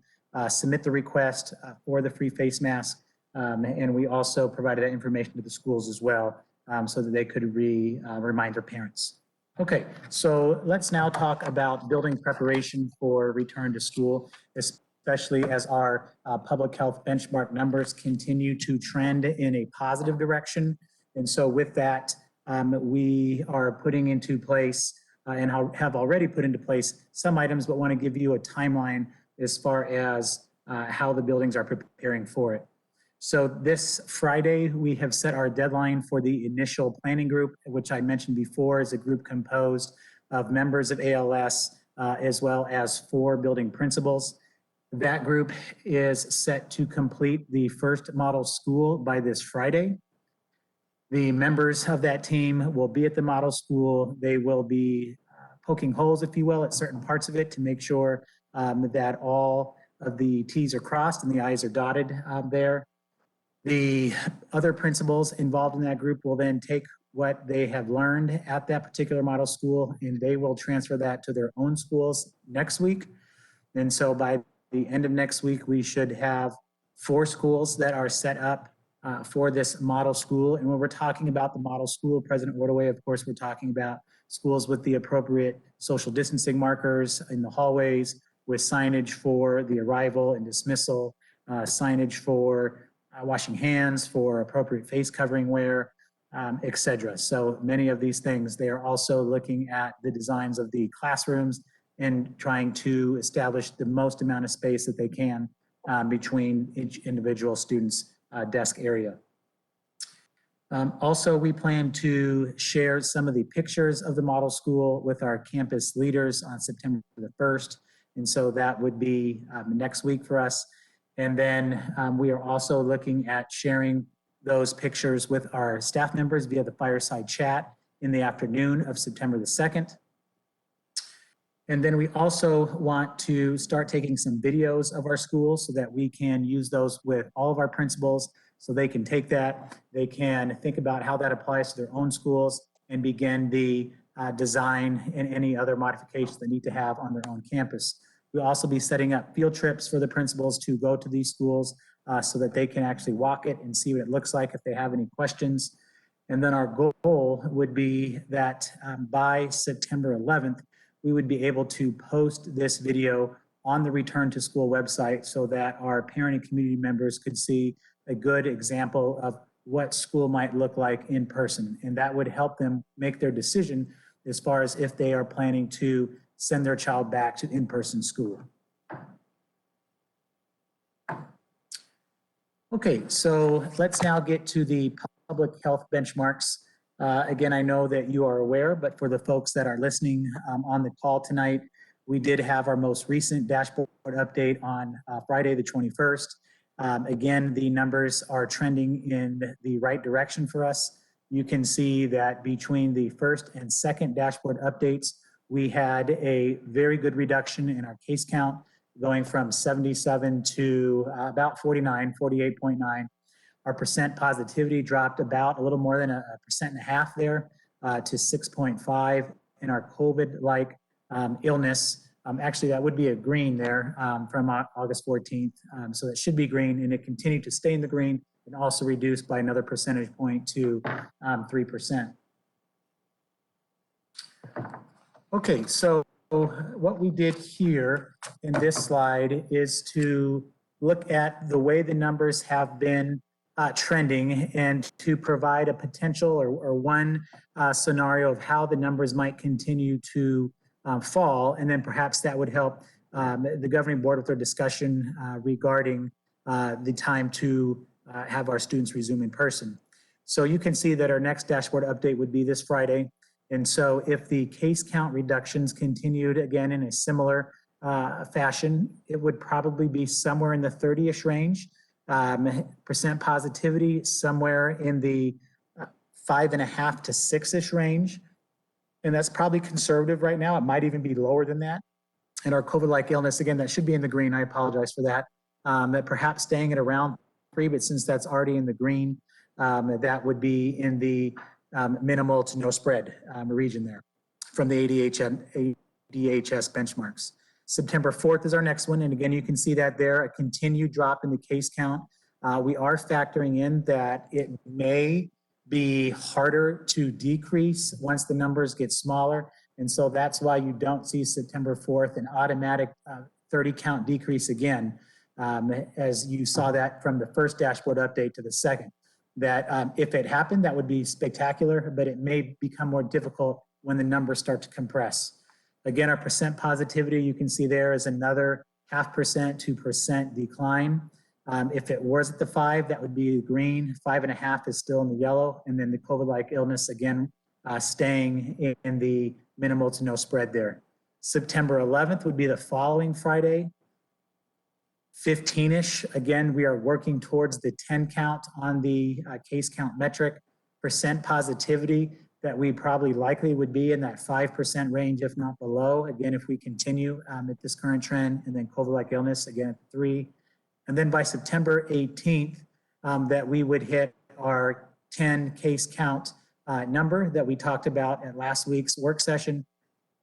submit the request for the free face mask. And we also provided that information to the schools as well, so that they could remind their parents. Okay, so let's now talk about building preparation for return to school, especially as our public health benchmark numbers continue to trend in a positive direction. And so with that, we are putting into place and have already put into place some items, but want to give you a timeline as far as how the buildings are preparing for it. So this Friday, we have set our deadline for the initial planning group, which I mentioned before is a group composed of members of ALS as well as 4 building principals. That group is set to complete the first model school by this Friday. The members of that team will be at the model school. They will be poking holes, if you will, at certain parts of it to make sure that all of the T's are crossed and the I's are dotted there. The other principals involved in that group will then take what they have learned at that particular model school, and they will transfer that to their own schools next week. And so by the end of next week, we should have 4 schools that are set up for this model school. And when we're talking about the model school, President Ordway, of course, we're talking about schools with the appropriate social distancing markers in the hallways, with signage for the arrival and dismissal, signage for washing hands, for appropriate face covering wear, et cetera. So many of these things, they are also looking at the designs of the classrooms and trying to establish the most amount of space that they can between each individual student's desk area. Also, we plan to share some of the pictures of the model school with our campus leaders on September the 1st. And so that would be next week for us. And then we are also looking at sharing those pictures with our staff members via the fireside chat in the afternoon of September the 2nd. And then we also want to start taking some videos of our schools so that we can use those with all of our principals, so they can take that, they can think about how that applies to their own schools and begin the design and any other modifications they need to have on their own campus. We'll also be setting up field trips for the principals to go to these schools so that they can actually walk it and see what it looks like if they have any questions. And then our goal would be that by September 11th, we would be able to post this video on the Return to School website so that our parent and community members could see a good example of what school might look like in person. And that would help them make their decision as far as if they are planning to send their child back to in-person school. Okay, so let's now get to the public health benchmarks. Again, I know that you are aware, but for the folks that are listening on the call tonight, we did have our most recent dashboard update on Friday the 21st. Again, the numbers are trending in the right direction for us. You can see that between the first and second dashboard updates, we had a very good reduction in our case count, going from 77 to about 49, 48.9. Our percent positivity dropped about a little more than 1.5% there to 6.5. And our COVID-like illness, actually that would be a green there from August 14th. So it should be green, and it continued to stay in the green and also reduced by another percentage point to 3%. Okay, so what we did here in this slide is to look at the way the numbers have been trending and to provide a potential or one scenario of how the numbers might continue to fall. And then perhaps that would help the governing board with their discussion regarding the time to have our students resume in person. So you can see that our next dashboard update would be this Friday. And so if the case count reductions continued again in a similar fashion, it would probably be somewhere in the 30-ish range. Percent positivity somewhere in the 5.5 to 6-ish range. And that's probably conservative right now. It might even be lower than that. And our COVID-like illness, again, that should be in the green. I apologize for that. That perhaps staying at around 3, but since that's already in the green, that would be in the minimal to no spread region there from the ADHS benchmarks. September 4th is our next one. And again, you can see that there, a continued drop in the case count. We are factoring in that it may be harder to decrease once the numbers get smaller. And so that's why you don't see September 4th an automatic 30 count decrease again, as you saw that from the first dashboard update to the second. That if it happened, that would be spectacular, but it may become more difficult when the numbers start to compress. Again, our percent positivity, you can see there is another 0.5% to 2% decline. If it was at the 5, that would be green. 5.5 is still in the yellow. And then the COVID-like illness, again, staying in the minimal to no spread there. September 11th would be the following Friday. 15-ish. Again, we are working towards the 10 count on the case count metric. Percent positivity that we probably likely would be in that 5% range, if not below. Again, if we continue at this current trend, and then COVID-like illness, again, at 3. And then by September 18th, that we would hit our 10 case count number that we talked about at last week's work session,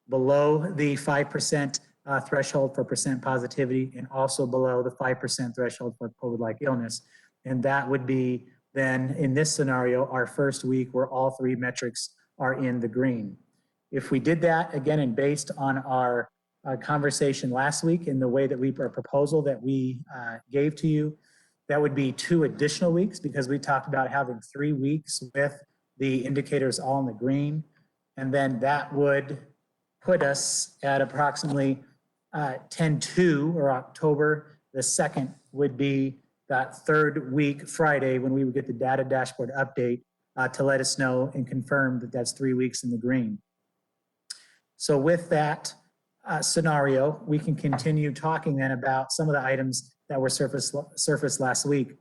below the 5% threshold for percent positivity, and also below the 5% threshold for COVID-like illness. And that would be then, in this scenario, our first week where all 3 metrics are in the green. If we did that, again, and based on our conversation last week in the way that our proposal that we gave to you, that would be 2 additional weeks, because we talked about having 3 weeks with the indicators all in the green. And then that would put us at approximately 10/2, or October the 2nd would be that 3rd week Friday when we would get the data dashboard update to let us know and confirm that that's 3 weeks in the green. So with that scenario, we can continue talking then about some of the items that were surfaced last week.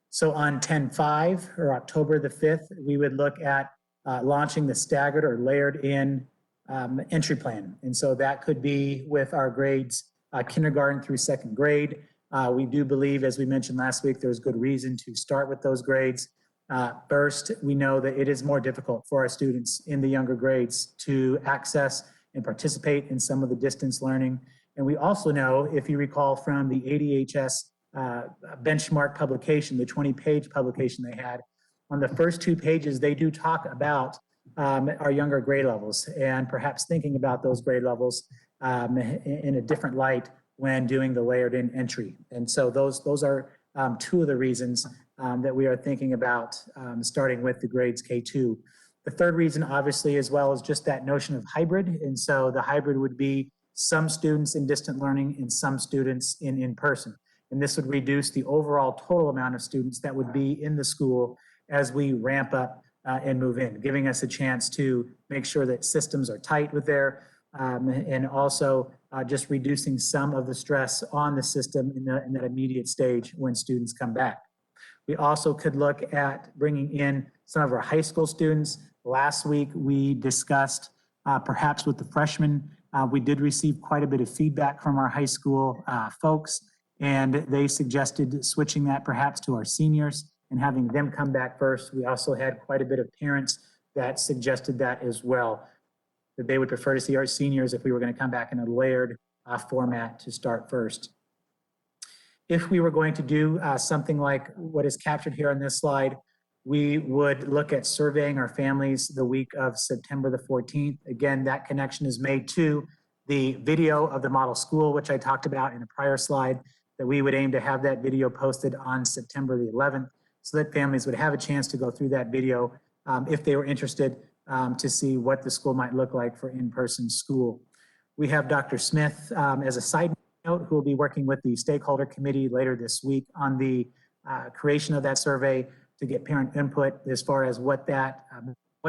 So on 10/5, or October the 5th, we would look at launching the staggered or layered in entry plan. And so that could be with our grades kindergarten through 2nd grade. We do believe, as we mentioned last week, there's good reason to start with those grades. First, we know that it is more difficult for our students in the younger grades to access and participate in some of the distance learning. And we also know, if you recall from the ADHS benchmark publication, the 20-page publication they had, on the first 2 pages, they do talk about our younger grade levels, and perhaps thinking about those grade levels in a different light when doing the layered in entry. And so those are 2 of the reasons that we are thinking about starting with the grades K2. The 3rd reason, obviously, as well, is just that notion of hybrid. And so the hybrid would be some students in distant learning and some students in person. And this would reduce the overall total amount of students that would be in the school as we ramp up and move in, giving us a chance to make sure that systems are tight with there, and also just reducing some of the stress on the system in that immediate stage when students come back. We also could look at bringing in some of our high school students. Last week, we discussed perhaps with the freshmen, we did receive quite a bit of feedback from our high school folks, and they suggested switching that perhaps to our seniors and having them come back first. We also had quite a bit of parents that suggested that as well, that they would prefer to see our seniors if we were going to come back in a layered format to start first. If we were going to do something like what is captured here on this slide, we would look at surveying our families the week of September the 14th. Again, that connection is made to the video of the model school, which I talked about in a prior slide, that we would aim to have that video posted on September the 11th. so that families would have a chance to go through that video if they were interested to see what the school might look like for in-person school. We have Dr. Smith as a side note who will be working with the stakeholder committee later this week on the creation of that survey to get parent input as far as what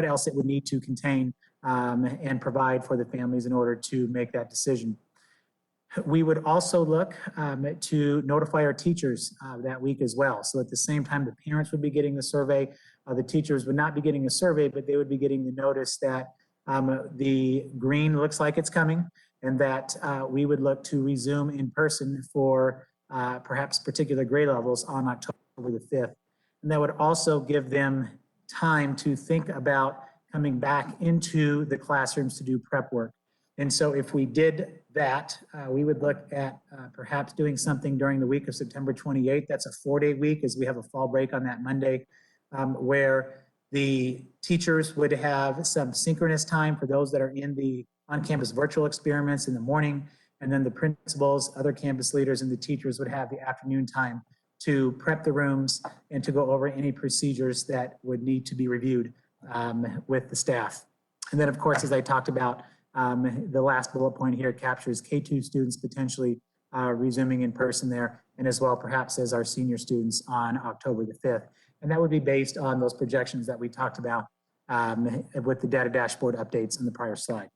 else it would need to contain and provide for the families in order to make that decision. We would also look to notify our teachers that week as well. So at the same time the parents would be getting the survey, the teachers would not be getting a survey, but they would be getting the notice that the green looks like it's coming, and that we would look to resume in person for perhaps particular grade levels on October the 5th. And that would also give them time to think about coming back into the classrooms to do prep work. And so if we did that, we would look at perhaps doing something during the week of September 28th. That's a 4-day week, as we have a fall break on that Monday, where the teachers would have some synchronous time for those that are in the on-campus virtual experiments in the morning, and then the principals, other campus leaders, and the teachers would have the afternoon time to prep the rooms and to go over any procedures that would need to be reviewed with the staff. And then, of course, as I talked about, the last bullet point here captures K2 students potentially resuming in person there, and as well perhaps as our senior students on October the 5th. And that would be based on those projections that we talked about with the data dashboard updates in the prior slide.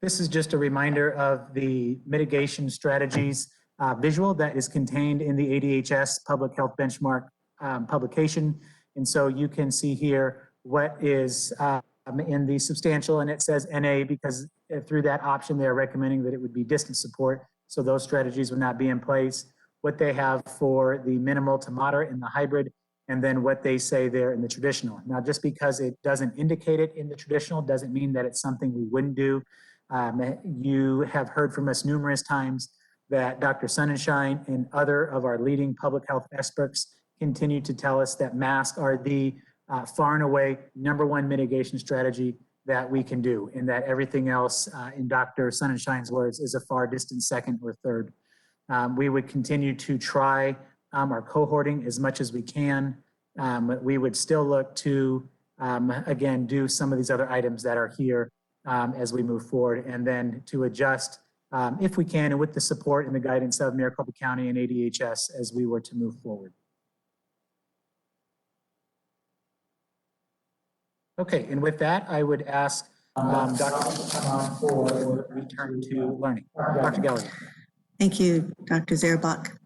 This is just a reminder of the mitigation strategies visual that is contained in the ADHS Public Health Benchmark publication. And so you can see here what is in the substantial, and it says NA because through that option they're recommending that it would be distance support, so those strategies would not be in place. What they have for the minimal to moderate and the hybrid, and then what they say there in the traditional. Now, just because it doesn't indicate it in the traditional doesn't mean that it's something we wouldn't do. You have heard from us numerous times that Dr. Sonnenschein and other of our leading public health experts continue to tell us that masks are the far and away #1 mitigation strategy that we can do, and that everything else, in Dr. Sonnenschein's words, is a far distant second or third. We would continue to try our cohorting as much as we can. We would still look to, again, do some of these other items that are here as we move forward, and then to adjust if we can, and with the support and the guidance of Maricopa County and ADHS as we were to move forward. Okay, and with that, I would ask Dr. to come on for return to learning. Dr. Gallagher. Thank you, Dr. Zerbach.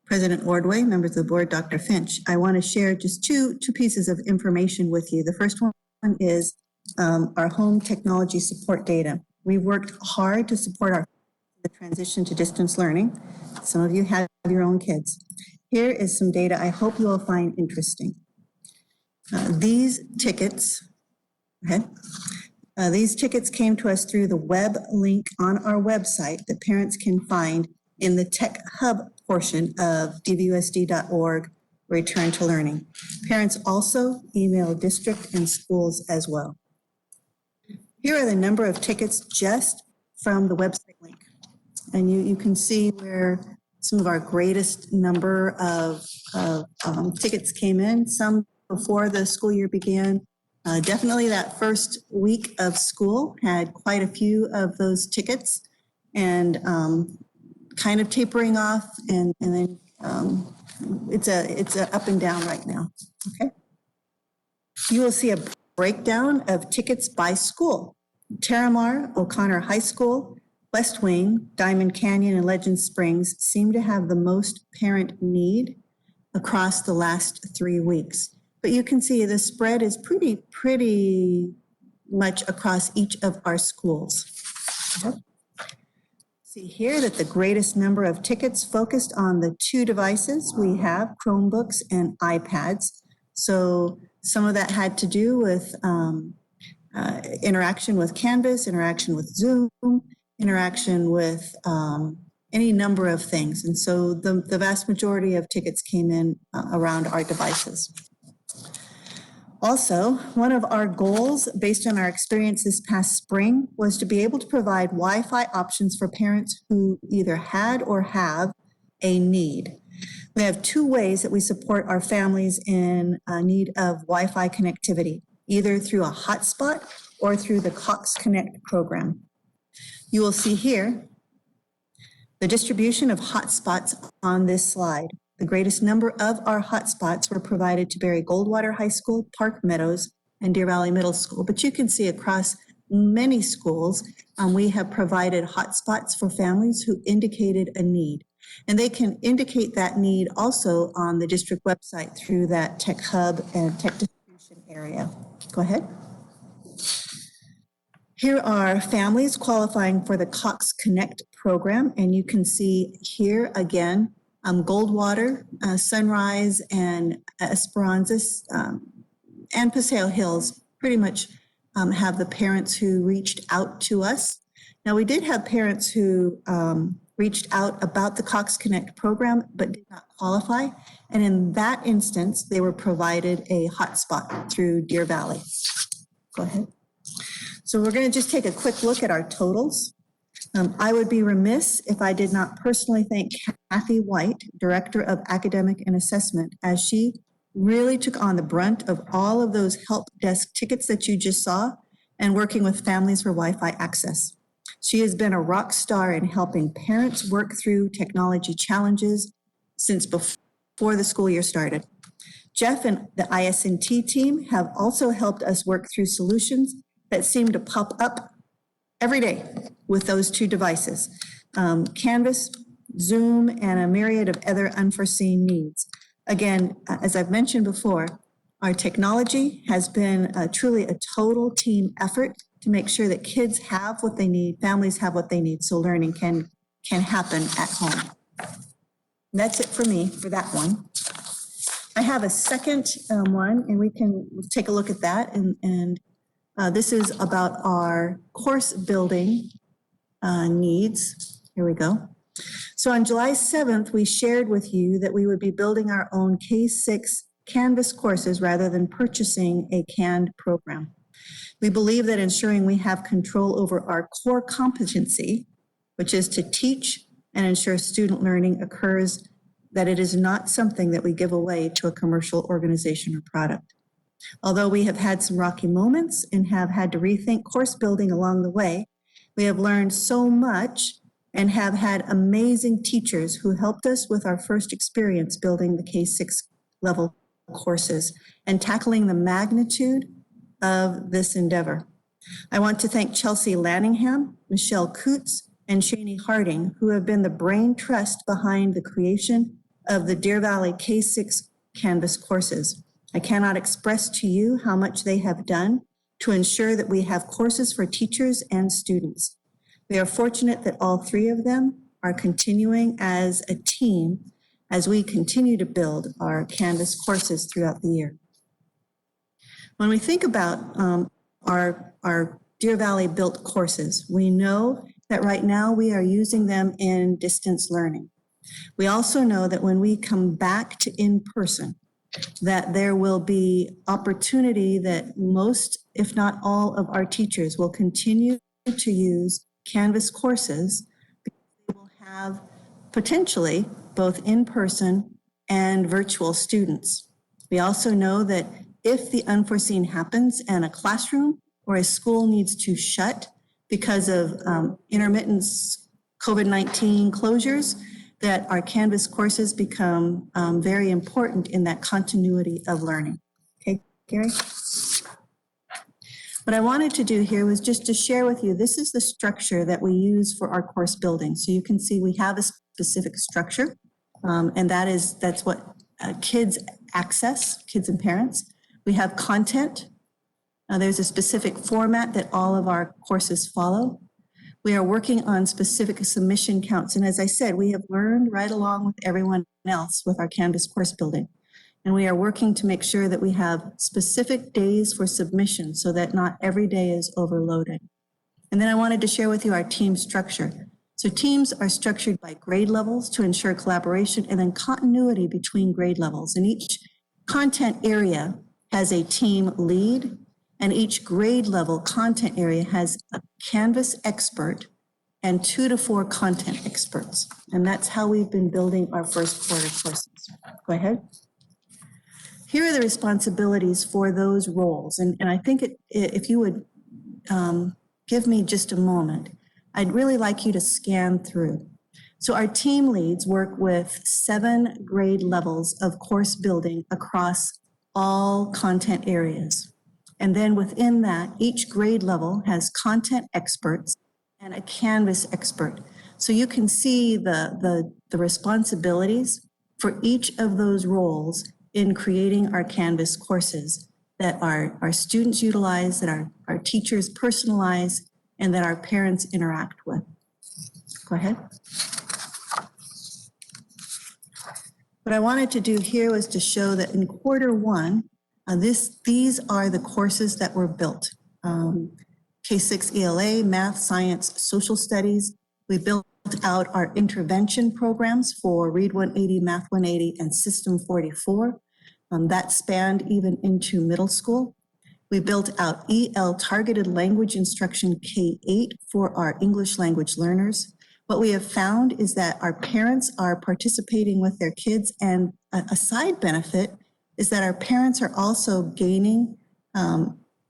President Ordway, members of the board, Dr. Finch. I want to share just two pieces of information with you. The first one is our home technology support data. We've worked hard to support the transition to distance learning. Some of you have your own kids. Here is some data I hope you will find interesting. These tickets came to us through the web link on our website that parents can find in the Tech Hub portion of DVUSD.org, Return to Learning. Parents also email district and schools as well. Here are the number of tickets just from the website link. And you can see where some of our greatest number of tickets came in, some before the school year began. Definitely that first week of school had quite a few of those tickets, and kind of tapering off, and then it's a up and down right now. Okay. You will see a breakdown of tickets by school. Terramar, O'Connor High School, West Wing, Diamond Canyon, and Legend Springs seem to have the most parent need across the last 3 weeks. But you can see the spread is pretty much across each of our schools. Okay. See here that the greatest number of tickets focused on the 2 devices we have, Chromebooks and iPads. So some of that had to do with interaction with Canvas, interaction with Zoom, interaction with any number of things. And so the vast majority of tickets came in around our devices. Also, one of our goals, based on our experience this past spring, was to be able to provide Wi-Fi options for parents who either had or have a need. We have two ways that we support our families in need of Wi-Fi connectivity, either through a hotspot or through the Cox Connect program. You will see here the distribution of hotspots on this slide. The greatest number of our hotspots were provided to Barry Goldwater High School, Park Meadows, and Deer Valley Middle School. But you can see across many schools, we have provided hotspots for families who indicated a need. And they can indicate that need also on the district website through that tech hub and tech distribution area. Go ahead. Here are families qualifying for the Cox Connect program, and you can see here again, Goldwater, Sunrise, and Esperanza, and Paseo Hills pretty much have the parents who reached out to us. Now, we did have parents who reached out about the Cox Connect program, but did not qualify. And in that instance, they were provided a hotspot through Deer Valley. Go ahead. So we're going to just take a quick look at our totals. I would be remiss if I did not personally thank Kathy White, Director of Academic and Assessment, as she really took on the brunt of all of those help desk tickets that you just saw and working with families for Wi-Fi access. She has been a rock star in helping parents work through technology challenges since before the school year started. Jeff and the ISNT team have also helped us work through solutions that seem to pop up every day with those two devices, Canvas, Zoom, and a myriad of other unforeseen needs. Again, as I've mentioned before, our technology has been truly a total team effort to make sure that kids have what they need, families have what they need, so learning can happen at home. And that's it for me for that one. I have a second one, and we can take a look at that. And this is about our course building needs. Here we go. So on July 7th, we shared with you that we would be building our own K-6 Canvas courses rather than purchasing a canned program. We believe that ensuring we have control over our core competency, which is to teach and ensure student learning occurs, that it is not something that we give away to a commercial organization or product. Although we have had some rocky moments and have had to rethink course building along the way, we have learned so much and have had amazing teachers who helped us with our first experience building the K-6 level courses and tackling the magnitude of this endeavor. I want to thank Chelsea Lanningham, Michelle Coots, and Shani Harding, who have been the brain trust behind the creation of the Deer Valley K-6 Canvas courses. I cannot express to you how much they have done to ensure that we have courses for teachers and students. We are fortunate that all three of them are continuing as a team as we continue to build our Canvas courses throughout the year. When we think about our Deer Valley built courses, we know that right now we are using them in distance learning. We also know that when we come back to in-person, that there will be opportunity that most, if not all, of our teachers will continue to use Canvas courses because they will have potentially both in-person and virtual students. We also know that if the unforeseen happens and a classroom or a school needs to shut because of intermittent COVID-19 closures, that our Canvas courses become very important in that continuity of learning. Okay, Gary? What I wanted to do here was just to share with you, this is the structure that we use for our course building. So you can see we have a specific structure, and that's what kids access, kids and parents. We have content. There's a specific format that all of our courses follow. We are working on specific submission counts. And as I said, we have learned right along with everyone else with our Canvas course building. And we are working to make sure that we have specific days for submission so that not every day is overloaded. And then I wanted to share with you our team structure. So teams are structured by grade levels to ensure collaboration and then continuity between grade levels. And each content area has a team lead, and each grade level content area has a Canvas expert and 2 to 4 content experts. And that's how we've been building our first quarter courses. Go ahead. Here are the responsibilities for those roles. And I think if you would give me just a moment, I'd really like you to scan through. So our team leads work with 7 grade levels of course building across all content areas. And then within that, each grade level has content experts and a Canvas expert. So you can see the responsibilities for each of those roles in creating our Canvas courses that our students utilize, that our teachers personalize, and that our parents interact with. Go ahead. What I wanted to do here was to show that in quarter 1, these are the courses that were built. K-6 ELA, math, science, social studies. We built out our intervention programs for Read 180, Math 180, and System 44. That spanned even into middle school. We built out EL targeted language instruction K-8 for our English language learners. What we have found is that our parents are participating with their kids, and a side benefit is that our parents are also gaining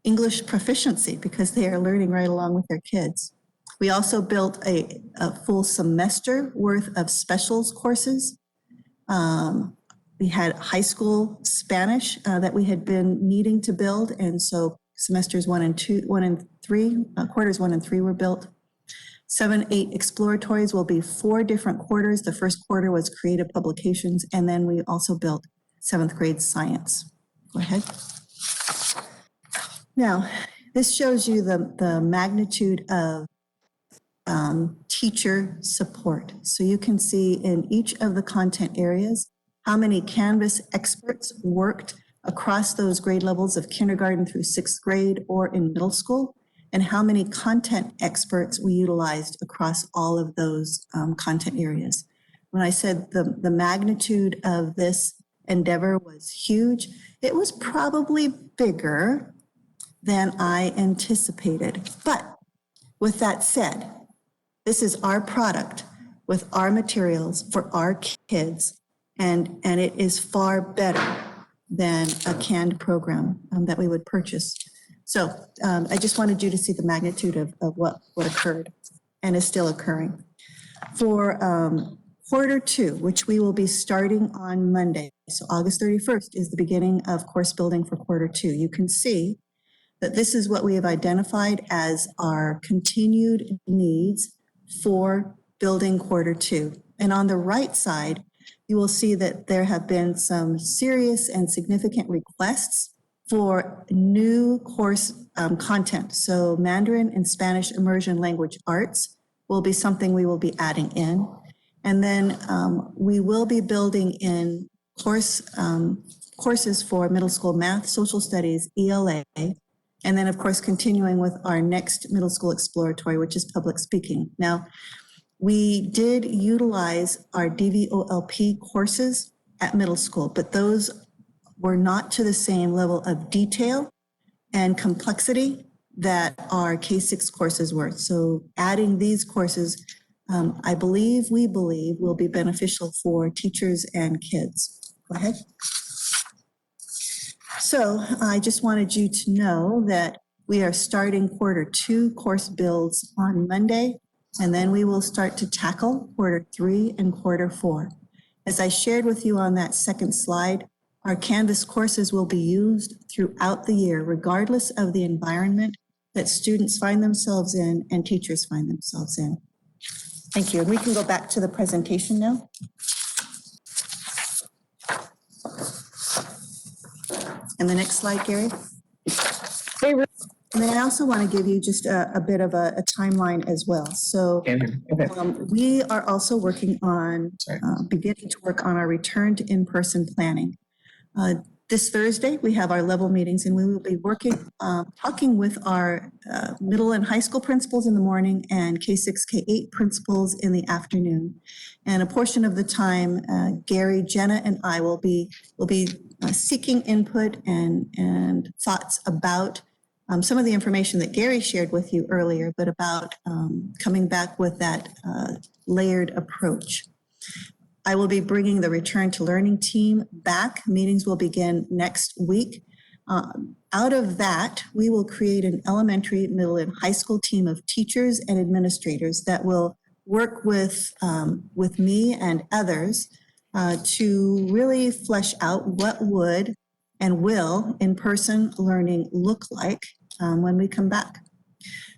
English proficiency because they are learning right along with their kids. We also built a full semester worth of specials courses. We had high school Spanish that we had been needing to build, and so semesters 1 and 3, quarters 1 and 3 were built. 7, 8 exploratories will be 4 different quarters. The first quarter was creative publications, and then we also built 7th grade science. Go ahead. Now, this shows you the magnitude of teacher support. So you can see in each of the content areas how many Canvas experts worked across those grade levels of kindergarten through 6th grade or in middle school, and how many content experts we utilized across all of those content areas. When I said the magnitude of this endeavor was huge, it was probably bigger than I anticipated. But with that said, this is our product with our materials for our kids, and it is far better than a canned program that we would purchase. So I just wanted you to see the magnitude of what occurred and is still occurring. For quarter 2, which we will be starting on Monday, so August 31st is the beginning of course building for quarter 2. You can see that this is what we have identified as our continued needs for building quarter 2. And on the right side, you will see that there have been some serious and significant requests for new course content. So Mandarin and Spanish immersion language arts will be something we will be adding in. And then we will be building in courses for middle school math, social studies, ELA, and then of course continuing with our next middle school exploratory, which is public speaking. Now, we did utilize our DVOLP courses at middle school, but those were not to the same level of detail and complexity that our K-6 courses were. So adding these courses, we believe will be beneficial for teachers and kids. Go ahead. So I just wanted you to know that we are starting quarter 2 course builds on Monday, and then we will start to tackle quarter 3 and quarter 4. As I shared with you on that second slide, our Canvas courses will be used throughout the year, regardless of the environment that students find themselves in and teachers find themselves in. Thank you. And we can go back to the presentation now. And the next slide, Gary. And then I also want to give you just a bit of a timeline as well. So we are also working on, beginning to work on our return to in-person planning. This Thursday, we have our level meetings, and we will be talking with our middle and high school principals in the morning and K6, K8 principals in the afternoon. And a portion of the time, Gary, Jenna, and I will be seeking input and thoughts about some of the information that Gary shared with you earlier, but about coming back with that layered approach. I will be bringing the Return to Learning team back. Meetings will begin next week. Out of that, we will create an elementary, middle, and high school team of teachers and administrators that will work with me and others to really flesh out what would and will in-person learning look like when we come back.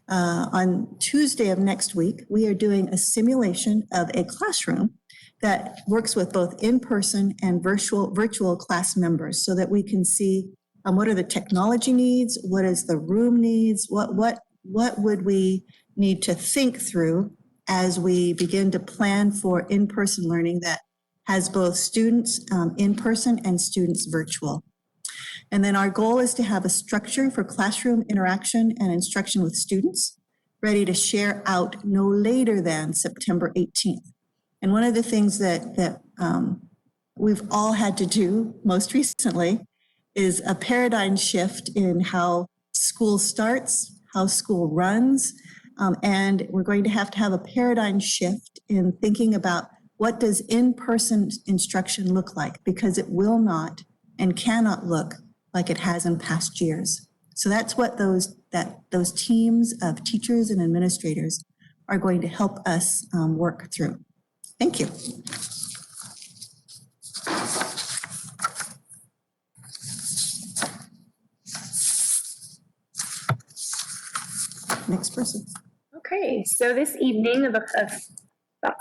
On Tuesday of next week, we are doing a simulation of a classroom that works with both in-person and virtual class members so that we can see what are the technology needs, what is the room needs, what would we need to think through as we begin to plan for in-person learning that has both students in person and students virtual. And then our goal is to have a structure for classroom interaction and instruction with students ready to share out no later than September 18th. And one of the things that we've all had to do most recently is a paradigm shift in how school starts, how school runs, and we're going to have a paradigm shift in thinking about what does in-person instruction look like, because it will not and cannot look like it has in past years. So that's what those teams of teachers and administrators are going to help us work through. Thank you. Next person. Okay, so this evening about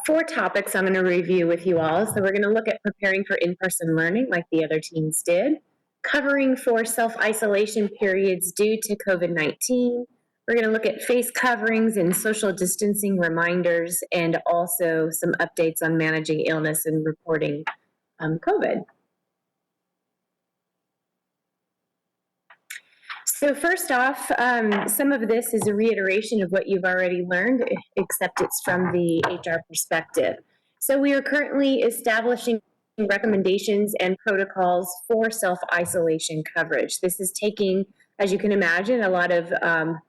4 topics I'm going to review with you all. So we're going to look at preparing for in-person learning like the other teams did, covering for self-isolation periods due to COVID-19. We're going to look at face coverings and social distancing reminders, and also some updates on managing illness and reporting COVID. So first off, some of this is a reiteration of what you've already learned, except it's from the HR perspective. So we are currently establishing recommendations and protocols for self-isolation coverage. This is taking, as you can imagine, a lot of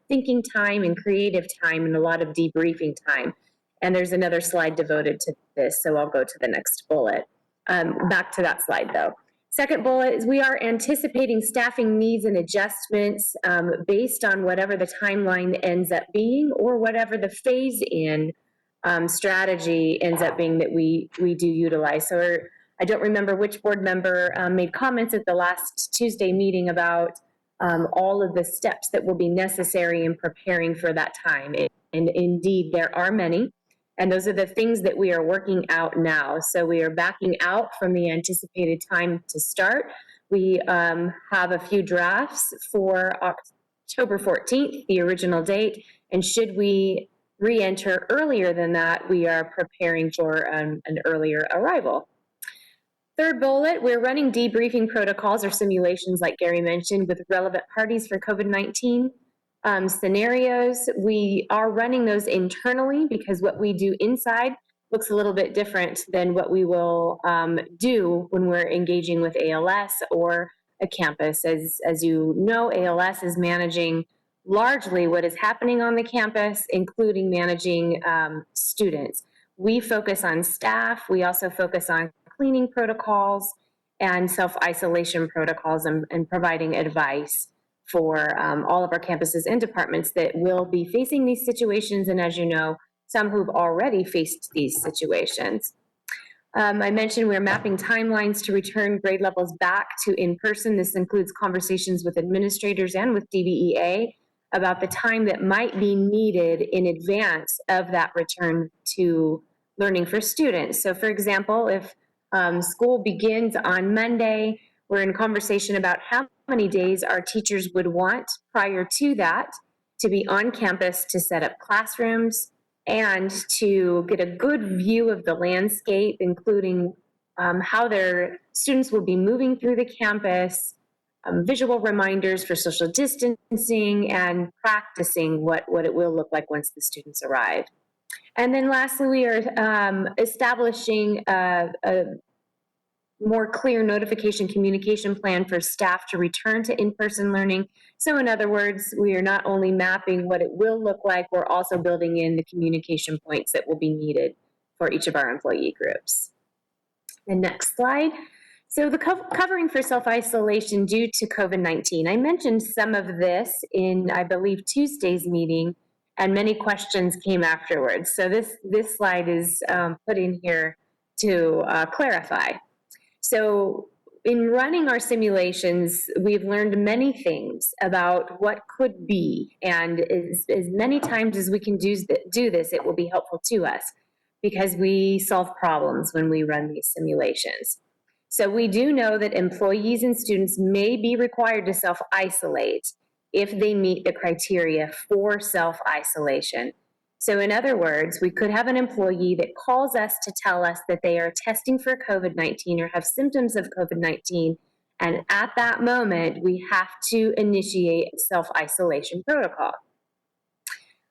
thinking time and creative time and a lot of debriefing time. And there's another slide devoted to this, so I'll go to the next bullet. Back to that slide though. Second bullet is we are anticipating staffing needs and adjustments based on whatever the timeline ends up being, or whatever the phase-in strategy ends up being that we do utilize. So I don't remember which board member made comments at the last Tuesday meeting about all of the steps that will be necessary in preparing for that time. And indeed, there are many. And those are the things that we are working out now. So we are backing out from the anticipated time to start. We have a few drafts for October 14th, the original date. And should we re-enter earlier than that, we are preparing for an earlier arrival. Third bullet, we're running debriefing protocols or simulations, like Gary mentioned, with relevant parties for COVID-19 scenarios. We are running those internally because what we do inside looks a little bit different than what we will do when we're engaging with ALS or a campus. As you know, ALS is managing largely what is happening on the campus, including managing students. We focus on staff. We also focus on cleaning protocols and self-isolation protocols and providing advice for all of our campuses and departments that will be facing these situations, and as you know, some who've already faced these situations. I mentioned we're mapping timelines to return grade levels back to in-person. This includes conversations with administrators and with DVEA about the time that might be needed in advance of that return to learning for students. So for example, if school begins on Monday, we're in conversation about how many days our teachers would want prior to that to be on campus to set up classrooms and to get a good view of the landscape, including how their students will be moving through the campus, visual reminders for social distancing, and practicing what it will look like once the students arrive. And then lastly, we are establishing a more clear notification communication plan for staff to return to in-person learning. So in other words, we are not only mapping what it will look like, we're also building in the communication points that will be needed for each of our employee groups. The next slide. So the covering for self-isolation due to COVID-19. I mentioned some of this in, I believe, Tuesday's meeting, and many questions came afterwards. So this slide is put in here to clarify. So in running our simulations, we've learned many things about what could be, and as many times as we can do this, it will be helpful to us because we solve problems when we run these simulations. So we do know that employees and students may be required to self-isolate if they meet the criteria for self-isolation. So in other words, we could have an employee that calls us to tell us that they are testing for COVID-19 or have symptoms of COVID-19, and at that moment, we have to initiate a self-isolation protocol.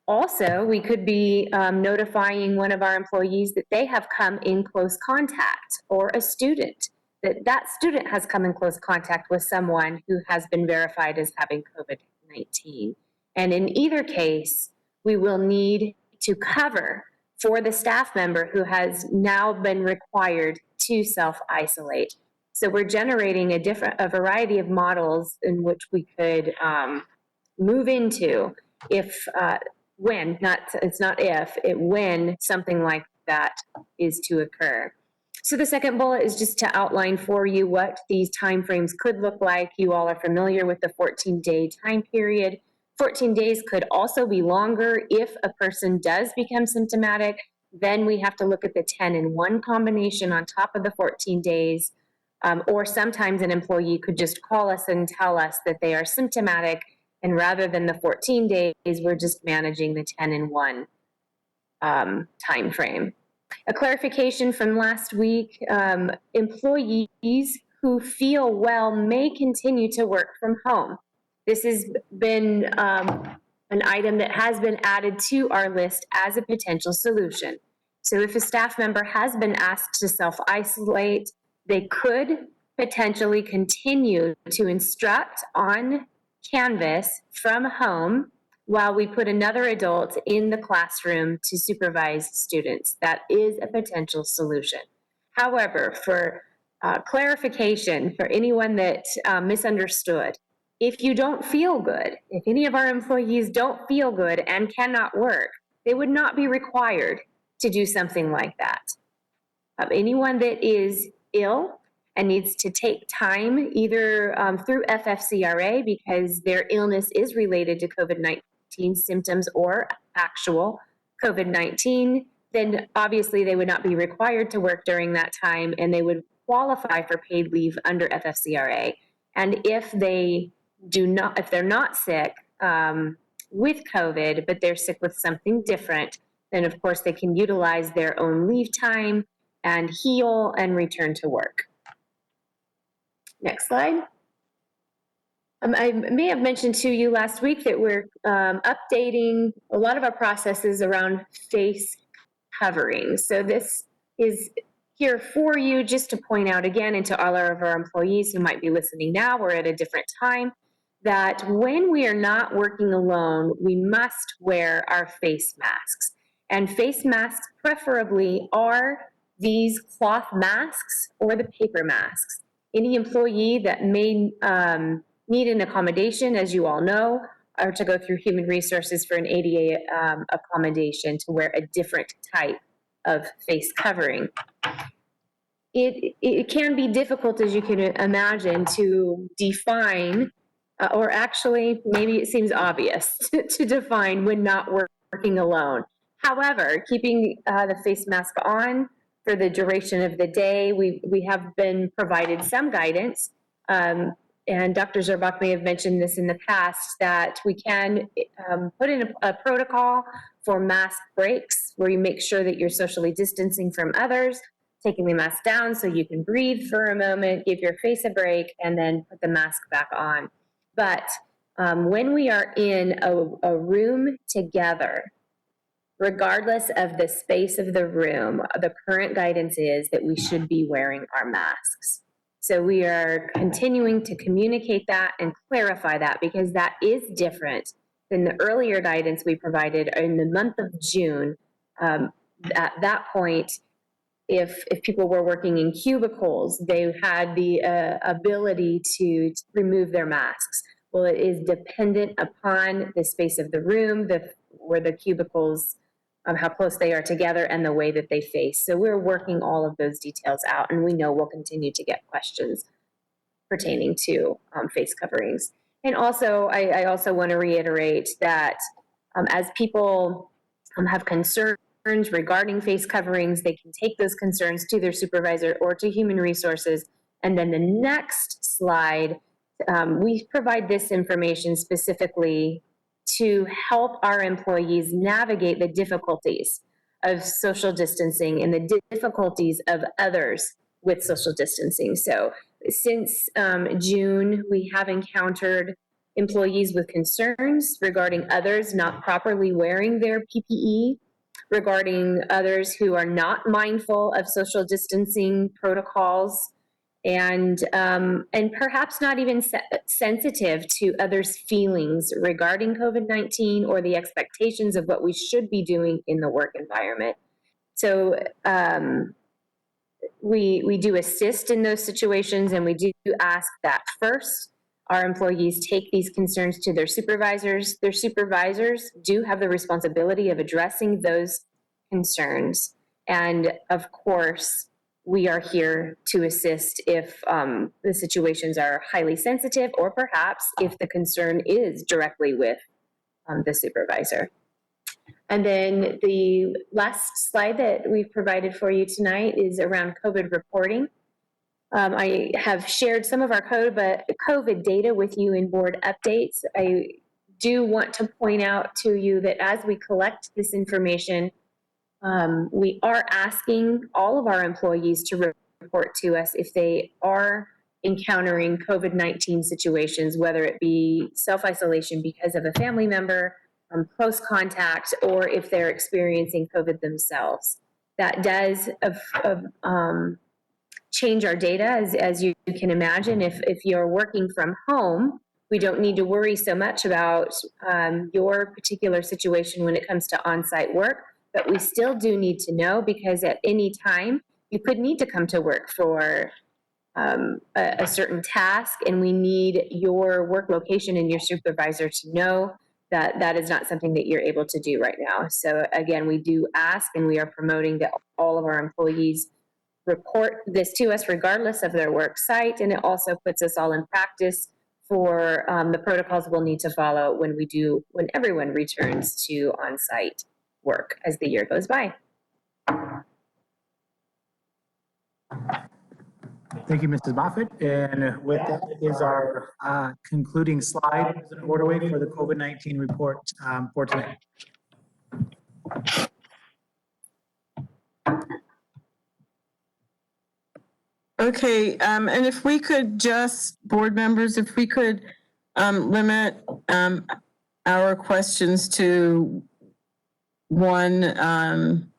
Also, we could be notifying one of our employees that they have come in close contact, or a student, that student has come in close contact with someone who has been verified as having COVID-19. And in either case, we will need to cover for the staff member who has now been required to self-isolate. So we're generating a variety of models in which we could move into if, when, it's not if, when something like that is to occur. So the second bullet is just to outline for you what these timeframes could look like. You all are familiar with the 14-day time period. 14 days could also be longer if a person does become symptomatic. Then we have to look at the 10 and 1 combination on top of the 14 days. Or sometimes an employee could just call us and tell us that they are symptomatic, and rather than the 14 days, we're just managing the 10 and 1 time frame. A clarification from last week, employees who feel well may continue to work from home. This has been an item that has been added to our list as a potential solution. So if a staff member has been asked to self-isolate, they could potentially continue to instruct on Canvas from home while we put another adult in the classroom to supervise students. That is a potential solution. However, for clarification for anyone that misunderstood, if you don't feel good, if any of our employees don't feel good and cannot work, they would not be required to do something like that. Anyone that is ill and needs to take time either through FFCRA because their illness is related to COVID-19 symptoms or actual COVID-19, then obviously they would not be required to work during that time, and they would qualify for paid leave under FFCRA. And if they do not, if they're not sick with COVID, but they're sick with something different, then of course they can utilize their own leave time and heal and return to work. Next slide. I may have mentioned to you last week that we're updating a lot of our processes around face covering. So this is here for you just to point out again, and to all of our employees who might be listening now or at a different time, that when we are not working alone, we must wear our face masks. And face masks preferably are these cloth masks or the paper masks. Any employee that may need an accommodation, as you all know, or to go through human resources for an ADA accommodation to wear a different type of face covering. It can be difficult, as you can imagine, to define, or actually maybe it seems obvious to define when not working alone. However, keeping the face mask on for the duration of the day, we have been provided some guidance, and Dr. Zerbach may have mentioned this in the past, that we can put in a protocol for mask breaks where you make sure that you're socially distancing from others, taking the mask down so you can breathe for a moment, give your face a break, and then put the mask back on. But when we are in a room together, regardless of the space of the room, the current guidance is that we should be wearing our masks. So we are continuing to communicate that and clarify that, because that is different than the earlier guidance we provided in the month of June. At that point, if people were working in cubicles, they had the ability to remove their masks. Well, it is dependent upon the space of the room, where the cubicles, how close they are together, and the way that they face. So we're working all of those details out, and we know we'll continue to get questions pertaining to face coverings. And also, I also want to reiterate that as people have concerns regarding face coverings, they can take those concerns to their supervisor or to human resources. And then the next slide, we provide this information specifically to help our employees navigate the difficulties of social distancing and the difficulties of others with social distancing. So since June, we have encountered employees with concerns regarding others not properly wearing their PPE, regarding others who are not mindful of social distancing protocols, and perhaps not even sensitive to others' feelings regarding COVID-19 or the expectations of what we should be doing in the work environment. So we do assist in those situations, and we do ask that first our employees take these concerns to their supervisors. Their supervisors do have the responsibility of addressing those concerns. And of course, we are here to assist if the situations are highly sensitive, or perhaps if the concern is directly with the supervisor. And then the last slide that we've provided for you tonight is around COVID reporting. I have shared some of our COVID data with you in board updates. I do want to point out to you that as we collect this information, we are asking all of our employees to report to us if they are encountering COVID-19 situations, whether it be self-isolation because of a family member, close contact, or if they're experiencing COVID themselves. That does change our data, as you can imagine. If you're working from home, we don't need to worry so much about your particular situation when it comes to on-site work, but we still do need to know, because at any time you could need to come to work for a certain task, and we need your work location and your supervisor to know that that is not something that you're able to do right now. So again, we do ask, and we are promoting that all of our employees report this to us regardless of their work site, and it also puts us all in practice for the protocols we'll need to follow when everyone returns to on-site work as the year goes by. Thank you, Mrs. Moffett. And with that is our concluding slide as an order way for the COVID-19 report for tonight. Okay, and if we could just, board members, if we could limit our questions to one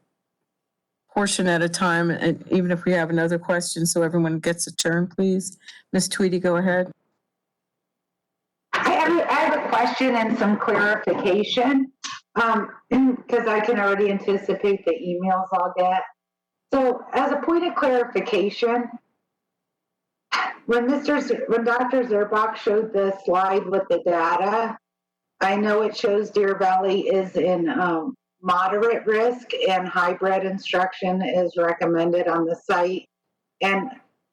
portion at a time, and even if we have another question, so everyone gets a turn, please. Ms. Tweedy, go ahead. I have a question and some clarification, because I can already anticipate the emails I'll get. So as a point of clarification, when Dr. Zerbach showed the slide with the data, I know it shows Deer Valley is in moderate risk and hybrid instruction is recommended on the site. And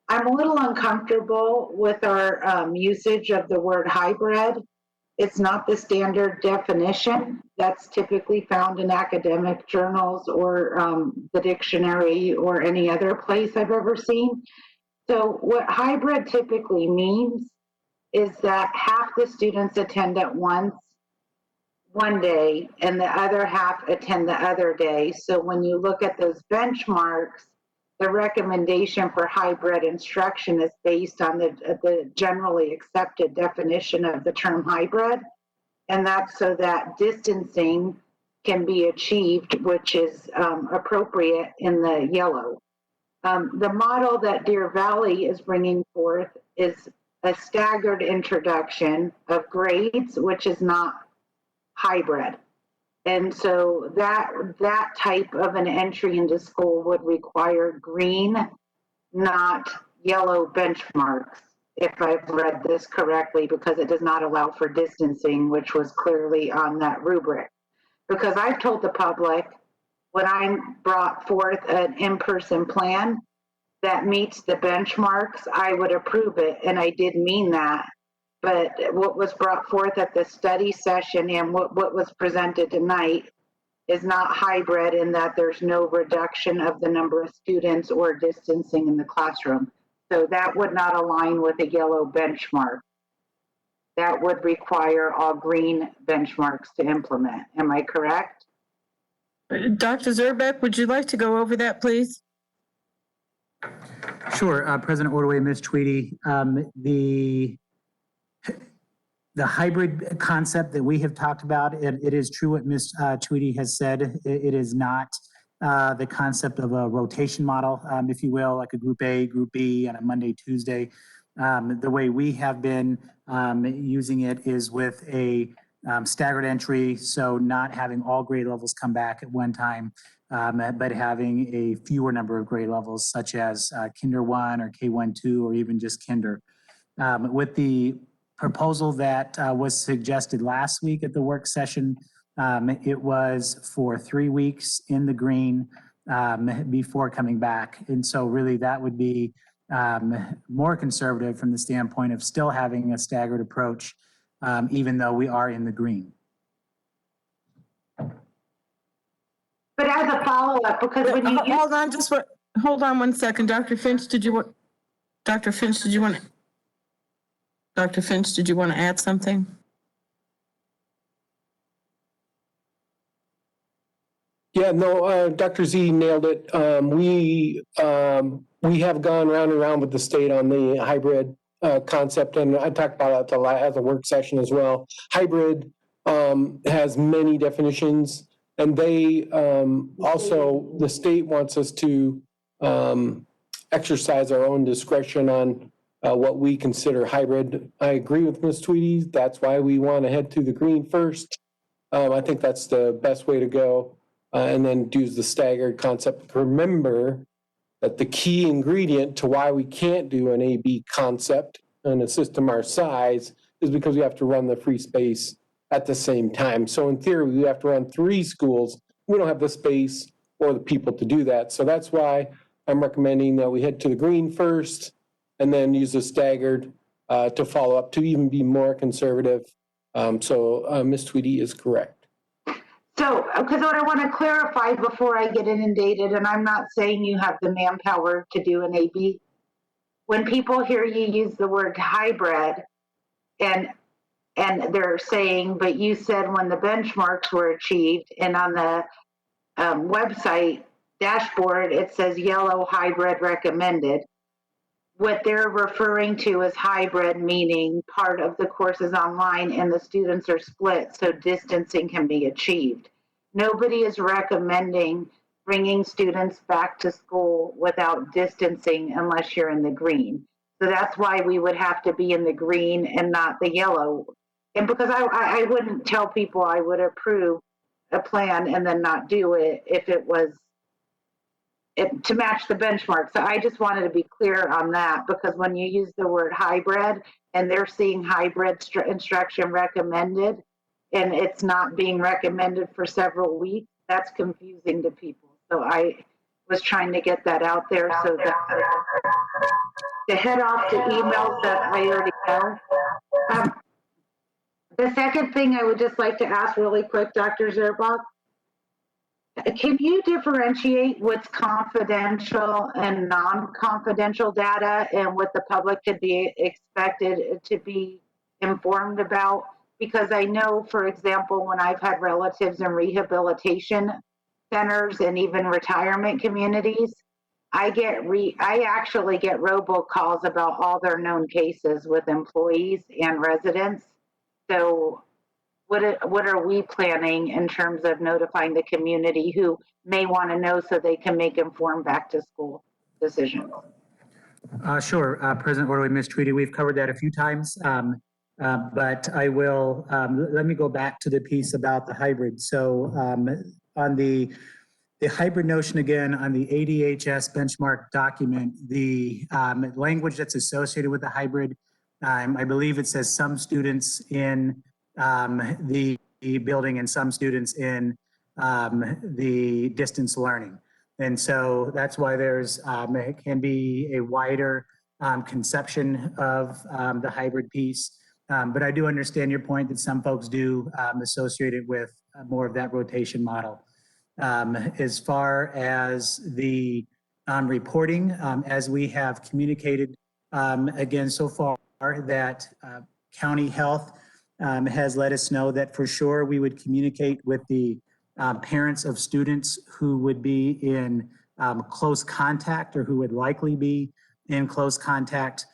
I'm a little uncomfortable with our usage of the word hybrid. It's not the standard definition that's typically found in academic journals or the dictionary or any other place I've ever seen. So what hybrid typically means is that half the students attend at once one day and the other half attend the other day. So when you look at those benchmarks, the recommendation for hybrid instruction is based on the generally accepted definition of the term hybrid. And that's so that distancing can be achieved, which is appropriate in the yellow. The model that Deer Valley is bringing forth is a staggered introduction of grades, which is not hybrid. And so that type of an entry into school would require green, not yellow benchmarks, if I've read this correctly, because it does not allow for distancing, which was clearly on that rubric. Because I've told the public, when I brought forth an in-person plan that meets the benchmarks, I would approve it, and I did mean that. But what was brought forth at the study session and what was presented tonight is not hybrid in that there's no reduction of the number of students or distancing in the classroom. So that would not align with a yellow benchmark. That would require all green benchmarks to implement. Am I correct? Dr. Zerbeck, would you like to go over that, please? Sure, President Ordway, Ms. Tweedy. The hybrid concept that we have talked about, it is true what Ms. Tweedy has said. It is not the concept of a rotation model, if you will, like a group A, group B on a Monday, Tuesday. The way we have been using it is with a staggered entry, so not having all grade levels come back at one time, but having a fewer number of grade levels, such as Kinder 1 or K1, 2, or even just Kinder. With the proposal that was suggested last week at the work session, it was for 3 weeks in the green before coming back. And so really that would be more conservative from the standpoint of still having a staggered approach, even though we are in the green. But as a follow-up, because when you hold on one second. Dr. Finch, did you want to add something? Yeah, no, Dr. Z nailed it. We have gone round and round with the state on the hybrid concept, and I talked about it at the work session as well. Hybrid has many definitions, and they also, the state wants us to exercise our own discretion on what we consider hybrid. I agree with Ms. Tweedy. That's why we want to head to the green first. I think that's the best way to go. And then use the staggered concept. Remember that the key ingredient to why we can't do an A-B concept in a system our size is because we have to run the free space at the same time. So in theory, we have to run 3 schools. We don't have the space or the people to do that. So that's why I'm recommending that we head to the green first and then use the staggered to follow up to even be more conservative. So Ms. Tweedy is correct. So, because what I want to clarify before I get inundated, and I'm not saying you have the manpower to do an AB. When people hear you use the word hybrid, and they're saying, but you said when the benchmarks were achieved, and on the website dashboard it says yellow hybrid recommended. What they're referring to as hybrid, meaning part of the course is online and the students are split so distancing can be achieved. Nobody is recommending bringing students back to school without distancing unless you're in the green. So that's why we would have to be in the green and not the yellow. And because I wouldn't tell people I would approve a plan and then not do it if it was to match the benchmark. So I just wanted to be clear on that, because when you use the word hybrid and they're seeing hybrid instruction recommended and it's not being recommended for several weeks, that's confusing to people. So I was trying to get that out there so that to head off to emails that I already know. The second thing I would just like to ask really quick, Dr. Zerbach, can you differentiate what's confidential and non-confidential data and what the public could be expected to be informed about? Because I know, for example, when I've had relatives in rehabilitation centers and even retirement communities, I actually get robocalls about all their known cases with employees and residents. So what are we planning in terms of notifying the community who may want to know so they can make informed back to school decisions? Sure, President Orley, Ms. Tweedy, we've covered that a few times, but I will, let me go back to the piece about the hybrid. So on the hybrid notion again, on the ADHS benchmark document, the language that's associated with the hybrid, I believe it says some students in the building and some students in the distance learning. And so that's why there's, it can be a wider conception of the hybrid piece. But I do understand your point that some folks do associate it with more of that rotation model. As far as the reporting, as we have communicated again so far, that county health has let us know that for sure we would communicate with the parents of students who would be in close contact or who would likely be in close contact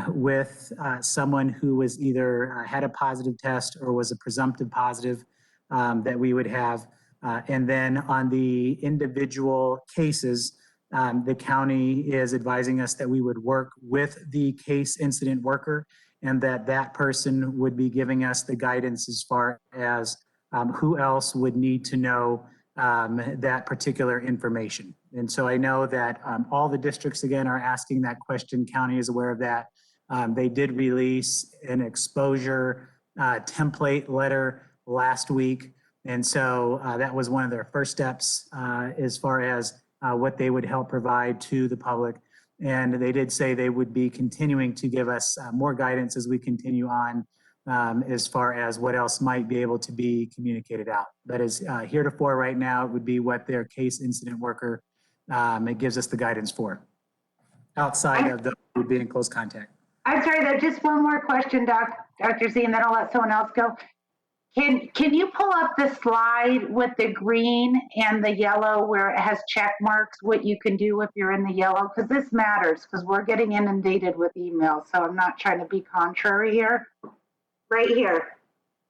with someone who was either had a positive test or was a presumptive positive that we would have. And then on the individual cases, the county is advising us that we would work with the case incident worker and that that person would be giving us the guidance as far as who else would need to know that particular information. And so I know that all the districts, again, are asking that question. County is aware of that. They did release an exposure template letter last week. And so that was one of their first steps as far as what they would help provide to the public. And they did say they would be continuing to give us more guidance as we continue on as far as what else might be able to be communicated out. But as heretofore right now, it would be what their case incident worker it gives us the guidance for, outside of the would be in close contact. I'm sorry, though, just one more question, Dr. Z, and then I'll let someone else go. Can you pull up the slide with the green and the yellow where it has check marks, what you can do if you're in the yellow? Because this matters, because we're getting inundated with emails, so I'm not trying to be contrary here. Right here.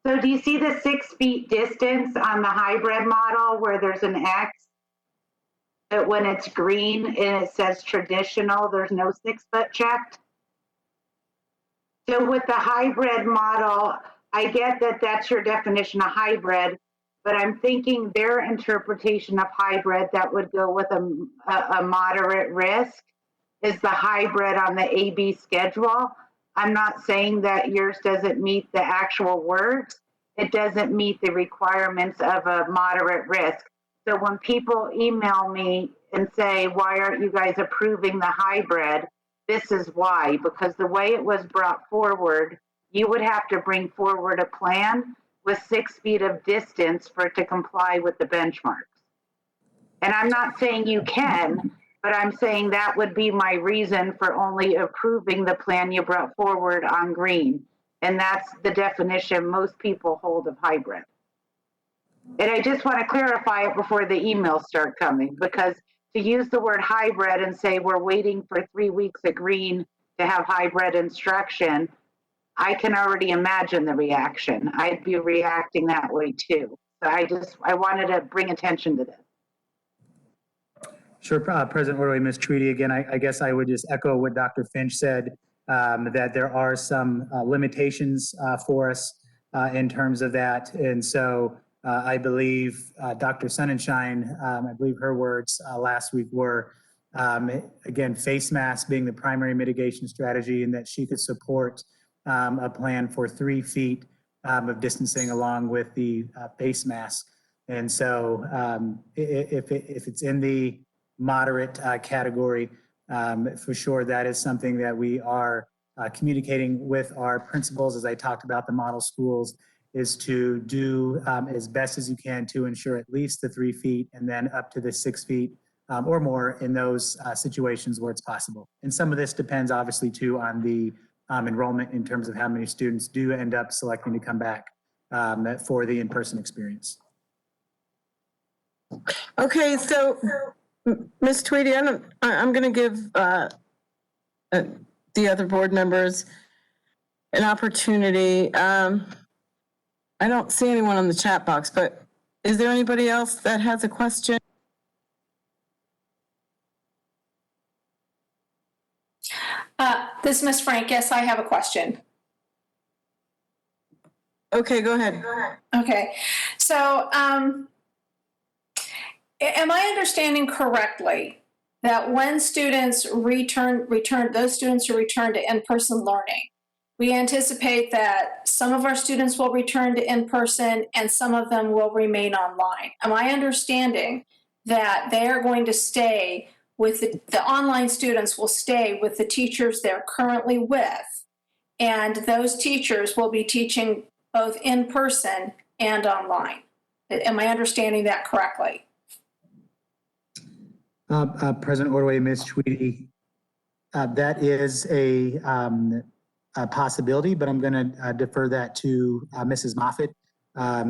So do you see the 6 feet distance on the hybrid model where there's an X? But when it's green and it says traditional, there's no 6 foot checked. So with the hybrid model, I get that that's your definition of hybrid, but I'm thinking their interpretation of hybrid that would go with a moderate risk is the hybrid on the AB schedule. I'm not saying that yours doesn't meet the actual words. It doesn't meet the requirements of a moderate risk. So when people email me and say, why aren't you guys approving the hybrid? This is why, because the way it was brought forward, you would have to bring forward a plan with 6 feet of distance for it to comply with the benchmarks. And I'm not saying you can, but I'm saying that would be my reason for only approving the plan you brought forward on green. And that's the definition most people hold of hybrid. And I just want to clarify it before the emails start coming, because to use the word hybrid and say we're waiting for 3 weeks of green to have hybrid instruction, I can already imagine the reaction. I'd be reacting that way too. So I wanted to bring attention to this. Sure, President Orley, Ms. Tweedy, again, I guess I would just echo what Dr. Finch said, that there are some limitations for us in terms of that. And so I believe Dr. Sonnenschein, I believe her words last week were, again, face masks being the primary mitigation strategy, and that she could support a plan for 3 feet of distancing along with the face mask. And so if it's in the moderate category, for sure that is something that we are communicating with our principals, as I talked about the model schools, is to do as best as you can to ensure at least the 3 feet and then up to the 6 feet or more in those situations where it's possible. And some of this depends obviously too on the enrollment in terms of how many students do end up selecting to come back for the in-person experience. Okay, so Ms. Tweedy, I'm going to give the other board members an opportunity. I don't see anyone on the chat box, but is there anybody else that has a question? This is Ms. Frank. Yes, I have a question. Okay, go ahead. Okay, so am I understanding correctly that when students return those students who return to in-person learning, we anticipate that some of our students will return to in-person and some of them will remain online? Am I understanding that they are going to stay with the online students will stay with the teachers they're currently with, and those teachers will be teaching both in person and online? Am I understanding that correctly? President Ordway, Ms. Tweedy, that is a possibility, but I'm going to defer that to Mrs. Moffett,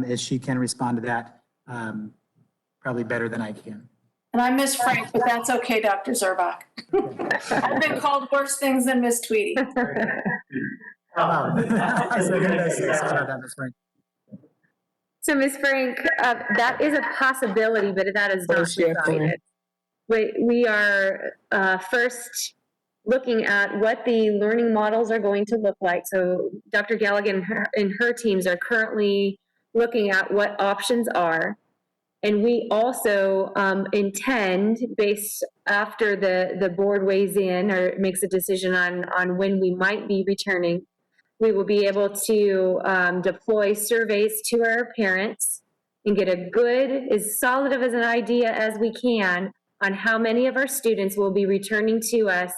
as she can respond to that probably better than I can. And I'm Ms. Frank, but that's okay, Dr. Zurbach. I've been called worse things than Ms. Tweedy. So Ms. Frank, that is a possibility, but that is not decided. We are first looking at what the learning models are going to look like. So Dr. Galligan and her teams are currently looking at what options are. And we also intend, based after the board weighs in or makes a decision on when we might be returning, we will be able to deploy surveys to our parents and get a good, as solid of an idea as we can on how many of our students will be returning to us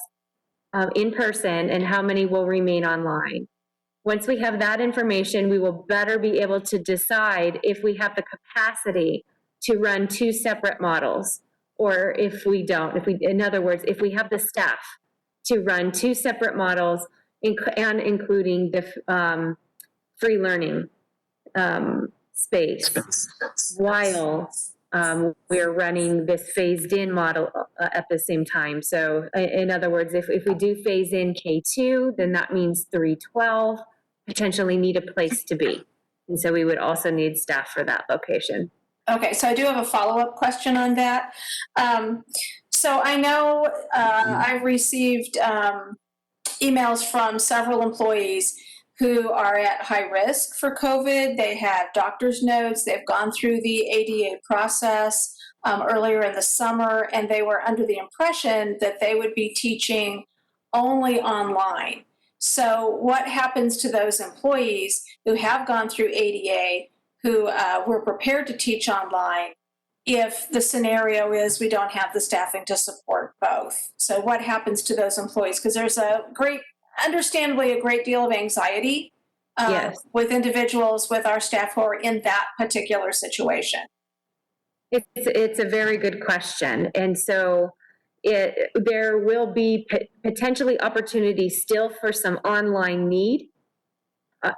in person and how many will remain online. Once we have that information, we will better be able to decide if we have the capacity to run two separate models, or if we don't, in other words, if we have the staff to run two separate models and including the free learning space while we're running this phased in model at the same time. So in other words, if we do phase in K2, then that means 312 potentially need a place to be. And so we would also need staff for that location. Okay, so I do have a follow-up question on that. So I know I've received emails from several employees who are at high risk for COVID. They have doctor's notes. They've gone through the ADA process earlier in the summer, and they were under the impression that they would be teaching only online. So what happens to those employees who have gone through ADA, who were prepared to teach online, if the scenario is we don't have the staffing to support both? So what happens to those employees? Because there's understandably a great deal of anxiety with individuals, with our staff who are in that particular situation. It's a very good question. And so there will be potentially opportunities still for some online need,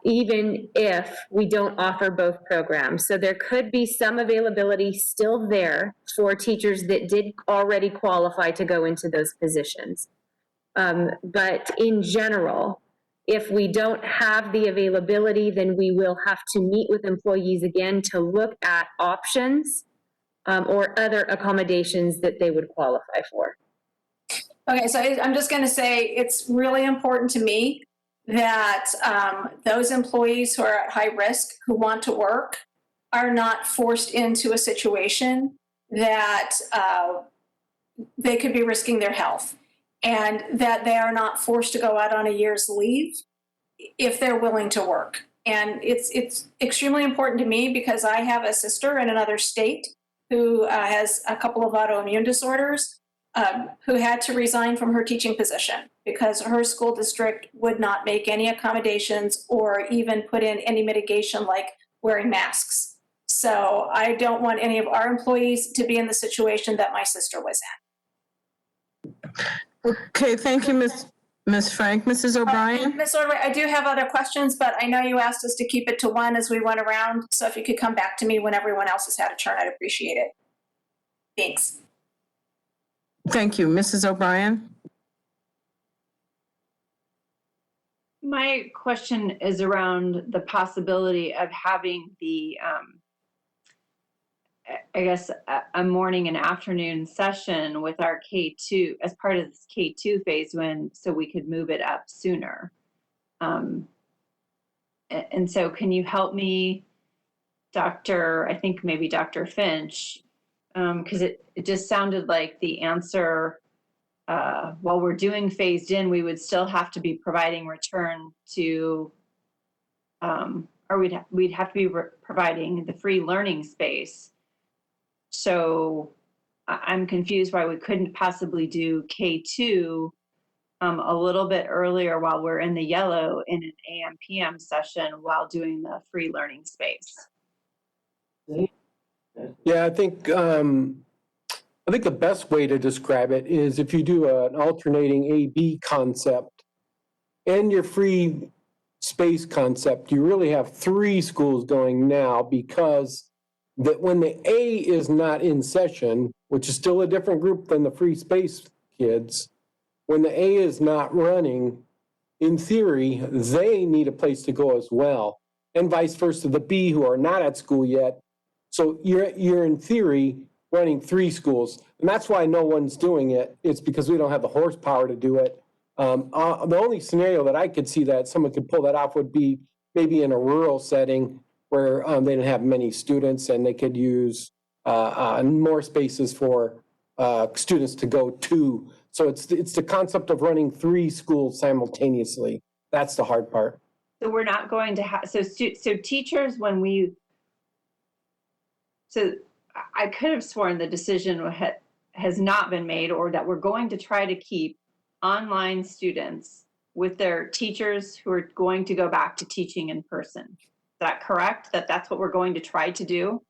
even if we don't offer both programs. So there could be some availability still there for teachers that did already qualify to go into those positions. But in general, if we don't have the availability, then we will have to meet with employees again to look at options or other accommodations that they would qualify for. Okay, so I'm just going to say it's really important to me that those employees who are at high risk, who want to work, are not forced into a situation that they could be risking their health, and that they are not forced to go out on a year's leave if they're willing to work. And it's extremely important to me because I have a sister in another state who has a couple of autoimmune disorders, who had to resign from her teaching position because her school district would not make any accommodations or even put in any mitigation like wearing masks. So I don't want any of our employees to be in the situation that my sister was in. Okay, thank you, Ms. Frank. Mrs. O'Brien? Ms. Ordway, I do have other questions, but I know you asked us to keep it to one as we went around. So if you could come back to me when everyone else has had a turn, I'd appreciate it. Thanks. Thank you. Mrs. O'Brien? My question is around the possibility of having the, I guess, a morning and afternoon session with our K2 as part of this K2 phase so we could move it up sooner. And so can you help me, I think maybe Dr. Finch, because it just sounded like the answer, while we're doing phased in, we would still have to be providing return to, or we'd have to be providing the free learning space. So I'm confused why we couldn't possibly do K2 a little bit earlier while we're in the yellow in an AM PM session while doing the free learning space. Yeah, I think the best way to describe it is if you do an alternating A-B concept and your free space concept, you really have 3 schools going now, because that when the A is not in session, which is still a different group than the free space kids, when the A is not running, in theory, they need a place to go as well, and vice versa, the B who are not at school yet. So you're in theory running 3 schools, and that's why no one's doing it. It's because we don't have the horsepower to do it. The only scenario that I could see that someone could pull that off would be maybe in a rural setting where they didn't have many students and they could use more spaces for students to go to. So it's the concept of running 3 schools simultaneously. That's the hard part. So we're not going to have, so teachers, so I could have sworn the decision has not been made, or that we're going to try to keep online students with their teachers who are going to go back to teaching in person. Is that correct? That's what we're going to try to do?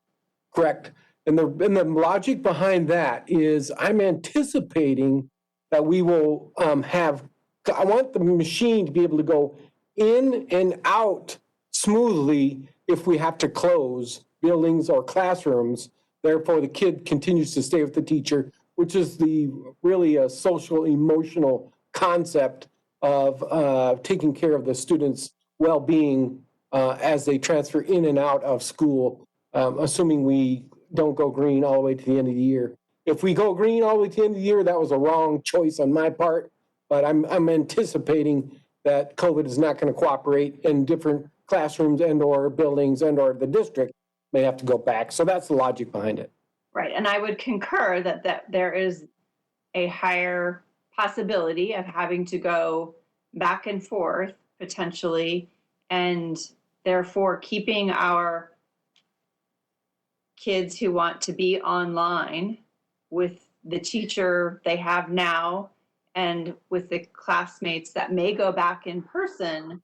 Correct. And the logic behind that is I'm anticipating that we will I want the machine to be able to go in and out smoothly if we have to close buildings or classrooms. Therefore, the kid continues to stay with the teacher, which is really a social emotional concept of taking care of the students' well-being as they transfer in and out of school, assuming we don't go green all the way to the end of the year. If we go green all the way to the end of the year, that was a wrong choice on my part, but I'm anticipating that COVID is not going to cooperate, and different classrooms and or buildings and or the district may have to go back. So that's the logic behind it. Right, and I would concur that there is a higher possibility of having to go back and forth potentially, and therefore keeping our kids who want to be online with the teacher they have now and with the classmates that may go back in person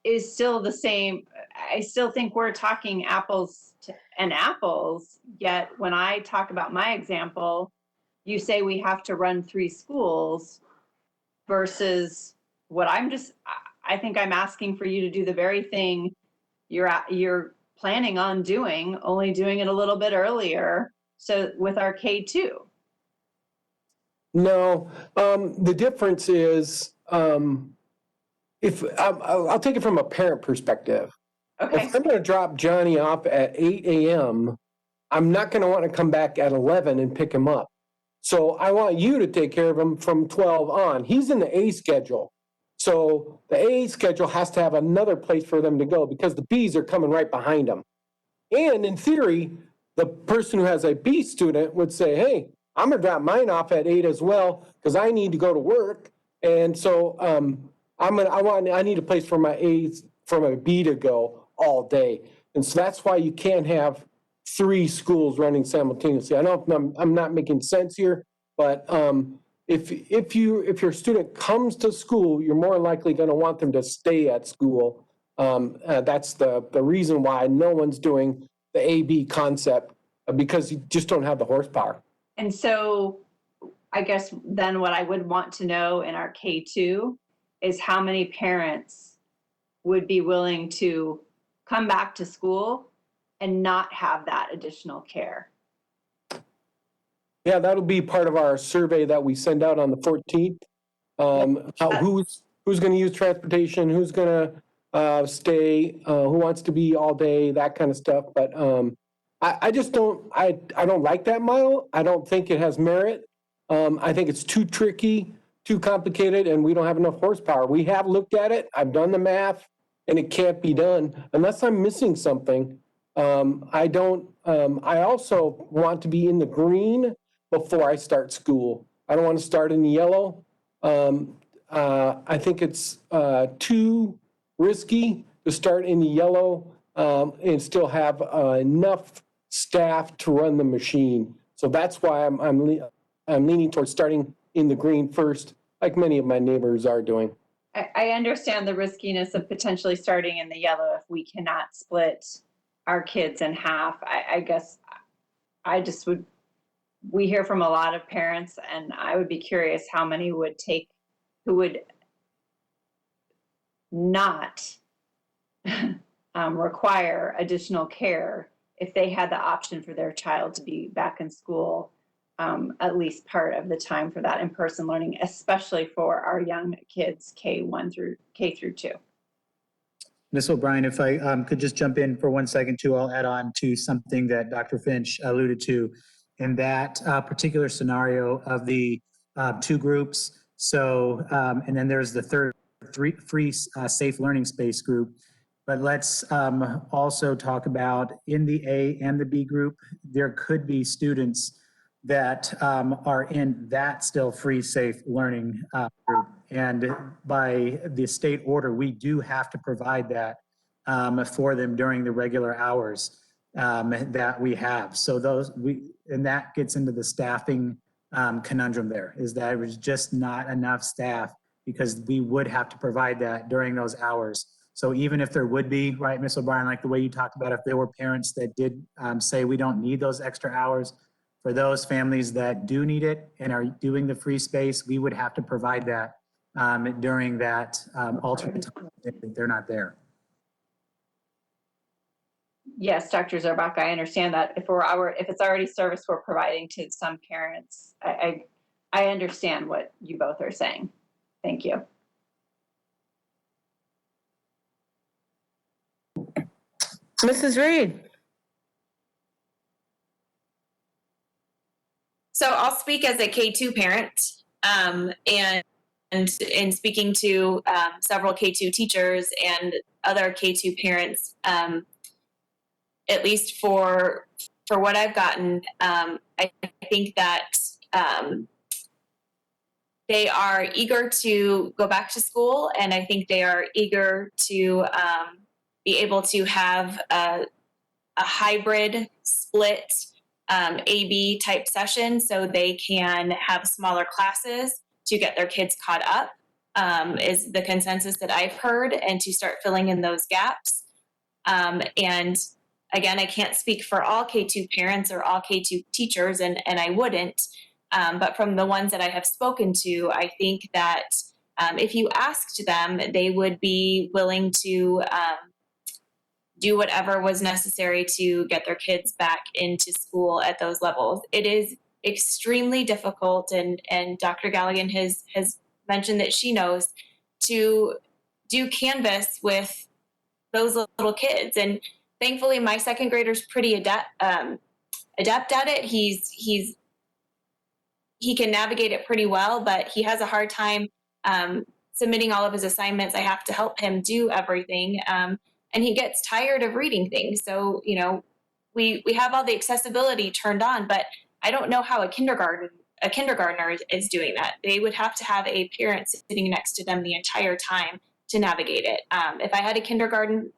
is still the same. I still think we're talking apples and apples, yet when I talk about my example, you say we have to run 3 schools versus what I think I'm asking for you to do the very thing you're planning on doing, only doing it a little bit earlier. So with our K2. No, the difference is if I'll take it from a parent perspective. Okay. If I'm going to drop Johnny off at 8 a.m., I'm not going to want to come back at 11 and pick him up. So I want you to take care of him from 12 on. He's in the A schedule. So the A schedule has to have another place for them to go because the Bs are coming right behind them. And in theory, the person who has a B student would say, hey, I'm going to drop mine off at 8 as well because I need to go to work. And so I need a place for my B to go all day. And so that's why you can't have 3 schools running simultaneously. I know I'm not making sense here, but if your student comes to school, you're more likely going to want them to stay at school. That's the reason why no one's doing the A-B concept, because you just don't have the horsepower. And so I guess then what I would want to know in our K2 is how many parents would be willing to come back to school and not have that additional care. Yeah, that'll be part of our survey that we send out on the 14th. Who's going to use transportation, who's going to stay, who wants to be all day, that kind of stuff. But I just don't, I don't like that model. I don't think it has merit. I think it's too tricky, too complicated, and we don't have enough horsepower. We have looked at it. I've done the math, and it can't be done unless I'm missing something. I also want to be in the green before I start school. I don't want to start in the yellow. I think it's too risky to start in the yellow and still have enough staff to run the machine. So that's why I'm leaning towards starting in the green first, like many of my neighbors are doing. I understand the riskiness of potentially starting in the yellow if we cannot split our kids in half. I guess I just would, we hear from a lot of parents, and I would be curious how many would take, who would not require additional care if they had the option for their child to be back in school at least part of the time for that in-person learning, especially for our young kids, K1 through K2. Ms. O'Brien, if I could just jump in for 1 second too, I'll add on to something that Dr. Finch alluded to in that particular scenario of the two groups. So, and then there's the third free safe learning space group. But let's also talk about in the A and the B group, there could be students that are in that still free safe learning group. And by the state order, we do have to provide that for them during the regular hours that we have. So and that gets into the staffing conundrum there, is that there's just not enough staff because we would have to provide that during those hours. So even if there would be, right, Ms. O'Brien, like the way you talked about, if there were parents that did say we don't need those extra hours, for those families that do need it and are doing the free space, we would have to provide that during that alternate time if they're not there. Yes, Dr. Zerbach, I understand that. If it's already service we're providing to some parents, I understand what you both are saying. Thank you. Mrs. Reed. So I'll speak as a K2 parent, and in speaking to several K2 teachers and other K2 parents, at least for what I've gotten, I think that they are eager to go back to school, and I think they are eager to be able to have a hybrid split AB type session so they can have smaller classes to get their kids caught up, is the consensus that I've heard, and to start filling in those gaps. And again, I can't speak for all K2 parents or all K2 teachers, and I wouldn't, but from the ones that I have spoken to, I think that if you asked them, they would be willing to do whatever was necessary to get their kids back into school at those levels. It is extremely difficult, and Dr. Galligan has mentioned that she knows, to do Canvas with those little kids. And thankfully, my second grader's pretty adept at it. He can navigate it pretty well, but he has a hard time submitting all of his assignments. I have to help him do everything. And he gets tired of reading things. So, you know, we have all the accessibility turned on, but I don't know how a kindergartner is doing that. They would have to have a parent sitting next to them the entire time to navigate it. If I had a kindergarten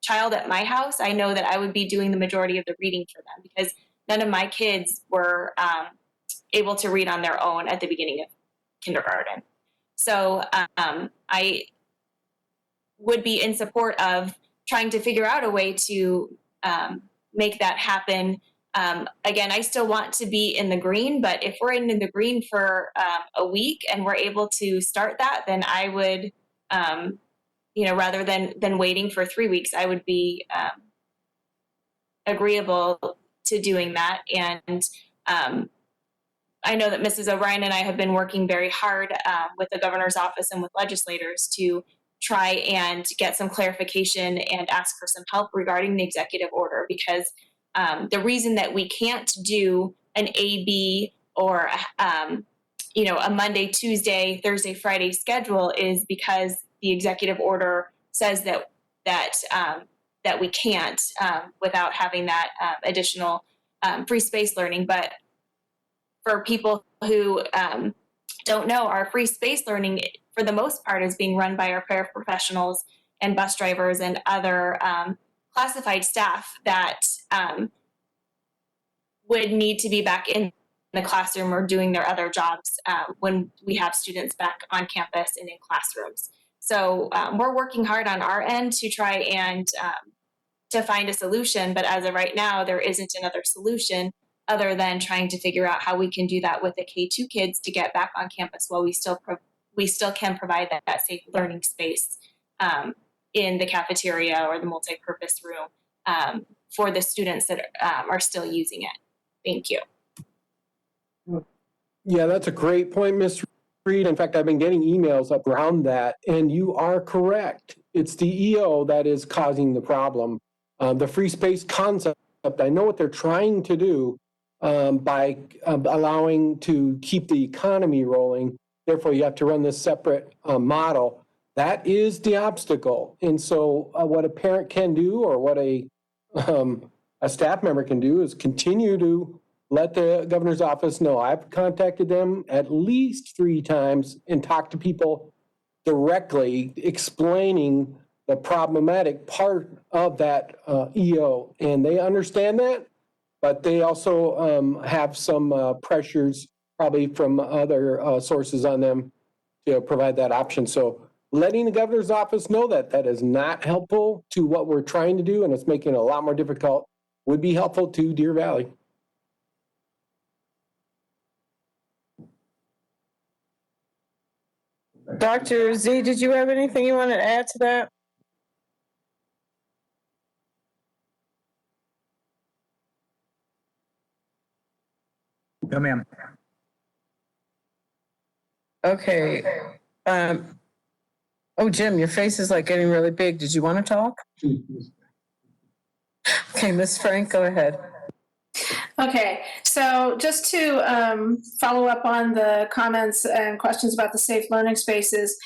child at my house, I know that I would be doing the majority of the reading for them because none of my kids were able to read on their own at the beginning of kindergarten. So I would be in support of trying to figure out a way to make that happen. Again, I still want to be in the green, but if we're in the green for a week and we're able to start that, then I would, rather than waiting for 3 weeks, I would be agreeable to doing that. And I know that Mrs. O'Brien and I have been working very hard with the governor's office and with legislators to try and get some clarification and ask for some help regarding the executive order, because the reason that we can't do an A/B or a Monday, Tuesday, Thursday, Friday schedule is because the executive order says that we can't without having that additional free space learning. But for people who don't know, our free space learning, for the most part, is being run by our paraprofessionals and bus drivers and other classified staff that would need to be back in the classroom or doing their other jobs when we have students back on campus and in classrooms. So we're working hard on our end to try and to find a solution, but as of right now, there isn't another solution other than trying to figure out how we can do that with the K-2 kids to get back on campus while we still can provide that safe learning space in the cafeteria or the multi-purpose room for the students that are still using it. Thank you. Yeah, that's a great point, Ms. Reed. In fact, I've been getting emails up around that, and you are correct. It's the EO that is causing the problem. The free space concept, I know what they're trying to do by allowing to keep the economy rolling. Therefore, you have to run this separate model. That is the obstacle. And so what a parent can do, or what a staff member can do, is continue to let the governor's office know. I've contacted them at least 3 times and talked to people directly explaining the problematic part of that EO. And they understand that, but they also have some pressures probably from other sources on them to provide that option. So letting the governor's office know that that is not helpful to what we're trying to do, and it's making it a lot more difficult, would be helpful to Deer Valley. Dr. Z, did you have anything you wanted to add to that? No, ma'am. Okay. Oh, Jim, your face is like getting really big. Did you want to talk? Okay, Ms. Frank, go ahead. Okay, so just to follow up on the comments and questions about the safe learning spaces,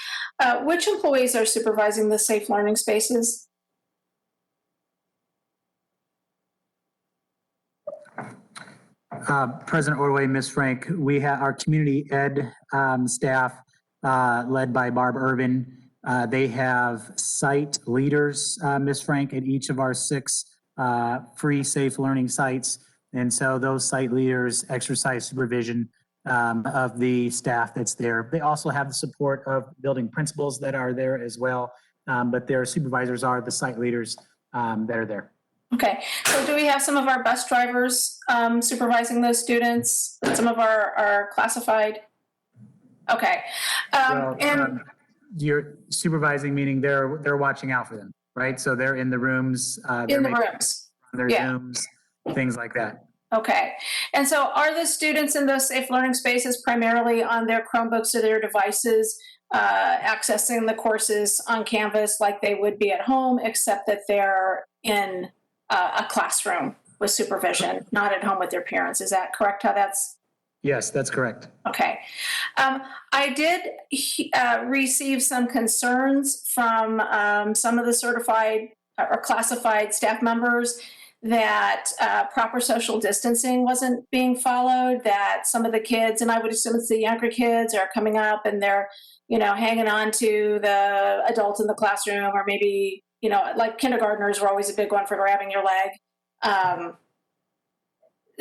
which employees are supervising the safe learning spaces? President Ordway, Ms. Frank, we have our community ed staff led by Barb Irvin. They have site leaders, Ms. Frank, at each of our 6 free safe learning sites. And so those site leaders exercise supervision of the staff that's there. They also have the support of building principals that are there as well, but their supervisors are the site leaders that are there. Okay, so do we have some of our bus drivers supervising those students? Some of our classified? Okay. You're supervising, meaning they're watching out for them, right? So they're in the rooms. In the rooms. Their Yeah. Zooms, things like that. Okay. And so are the students in those safe learning spaces primarily on their Chromebooks or their devices, accessing the courses on Canvas like they would be at home, except that they're in a classroom with supervision, not at home with their parents? Is that correct, how that's? Yes, that's correct. Okay. I did receive some concerns from some of the certified or classified staff members that proper social distancing wasn't being followed, that some of the kids, and I would assume it's the younger kids, are coming up and they're, hanging on to the adult in the classroom, or maybe, like kindergartners were always a big one for grabbing your leg.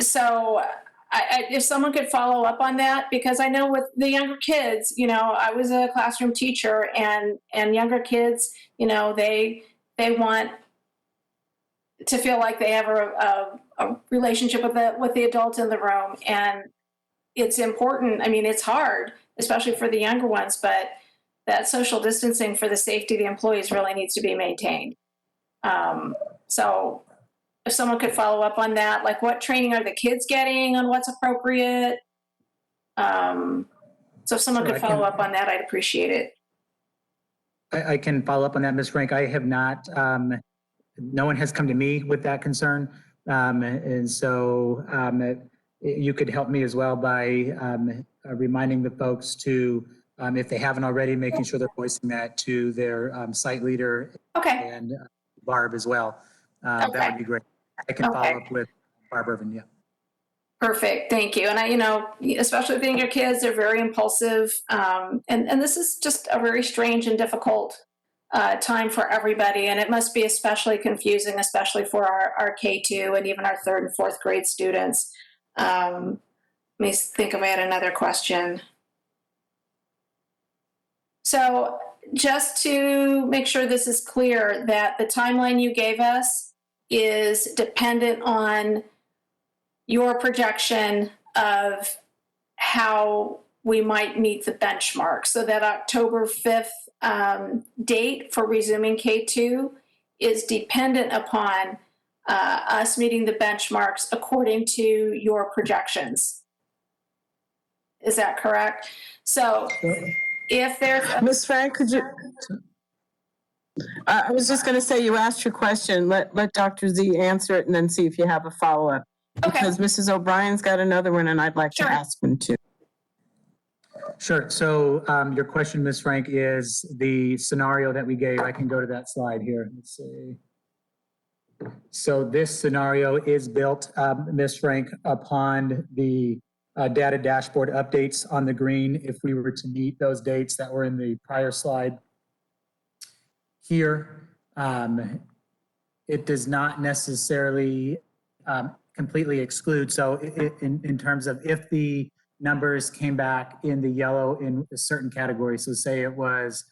So if someone could follow up on that, because I know with the younger kids, I was a classroom teacher, and younger kids, they want to feel like they have a relationship with the adult in the room, and it's important. I mean, it's hard, especially for the younger ones, but that social distancing for the safety of the employees really needs to be maintained. So if someone could follow up on that, like what training are the kids getting on what's appropriate? So if someone Sure, could I follow can- up on that, I'd appreciate it. I can follow up on that, Ms. Frank. I have not, no one has come to me with that concern. And so you could help me as well by reminding the folks to, if they haven't already, making sure they're voicing that to their site leader Okay, and Barb as well. That Okay. would be great. I can Okay. follow up with Barb Irvin, yeah. perfect, thank you. And I, you know, especially being your kids, they're very impulsive. And this is just a very strange and difficult time for everybody. And it must be especially confusing, especially for our K2 and even our 3rd and 4th grade students. Let me think if I had another question. So just to make sure this is clear, that the timeline you gave us is dependent on your projection of how we might meet the benchmark. So that October 5th date for resuming K2 is dependent upon us meeting the benchmarks according to your projections. Is that correct? So if there's Ms. Frank, could you? I was just going to say, you asked your question. Let Dr. Z answer it and then see if you have a follow-up. Okay. Because Mrs. O'Brien's got another one and I'd like Sure. to ask one too. Sure. So your question, Ms. Frank, is the scenario that we gave. I can go to that slide here. Let's see. So this scenario is built, Ms. Frank, upon the data dashboard updates on the green. If we were to meet those dates that were in the prior slide here, it does not necessarily completely exclude. So in terms of if the numbers came back in the yellow in a certain category, so say it was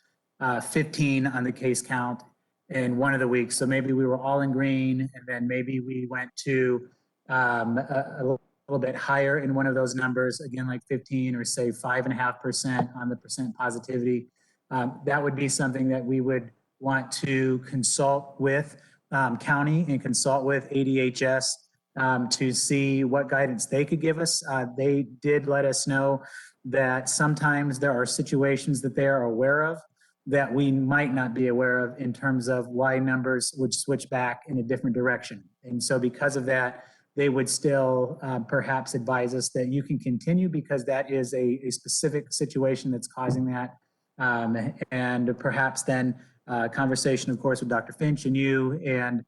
15 on the case count in one of the weeks. So maybe we were all in green and then maybe we went to a little bit higher in one of those numbers, again, like 15 or say 5.5% on the percent positivity. That would be something that we would want to consult with county and consult with ADHS to see what guidance they could give us. They did let us know that sometimes there are situations that they are aware of that we might not be aware of in terms of why numbers would switch back in a different direction. And so because of that, they would still perhaps advise us that you can continue because that is a specific situation that's causing that. And perhaps then conversation, of course, with Dr. Finch and you and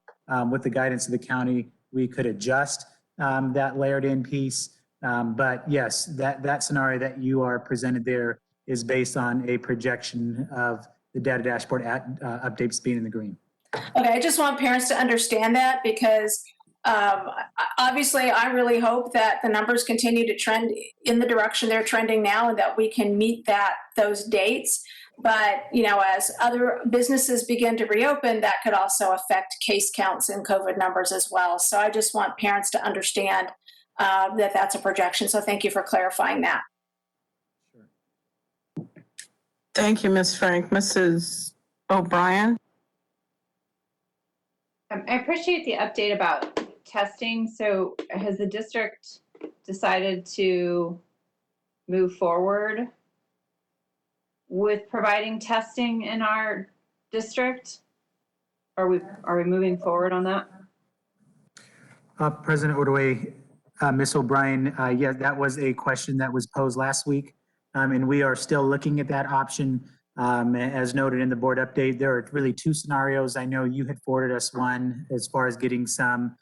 with the guidance of the county, we could adjust that layered in piece. But yes, that scenario that you are presented there is based on a projection of the data dashboard updates being in the green. Okay, I just want parents to understand that because obviously I really hope that the numbers continue to trend in the direction they're trending now and that we can meet those dates. But, you know, as other businesses begin to reopen, that could also affect case counts and COVID numbers as well. So I just want parents to understand that that's a projection. So thank you for clarifying that. Thank you, Ms. Frank. Mrs. O'Brien? I appreciate the update about testing. So has the district decided to move forward with providing testing in our district? Are we moving forward on that? President Ordway, Ms. O'Brien, yeah, that was a question that was posed last week. And we are still looking at that option. As noted in the board update, there are really two scenarios. I know you had forwarded us one as far as getting some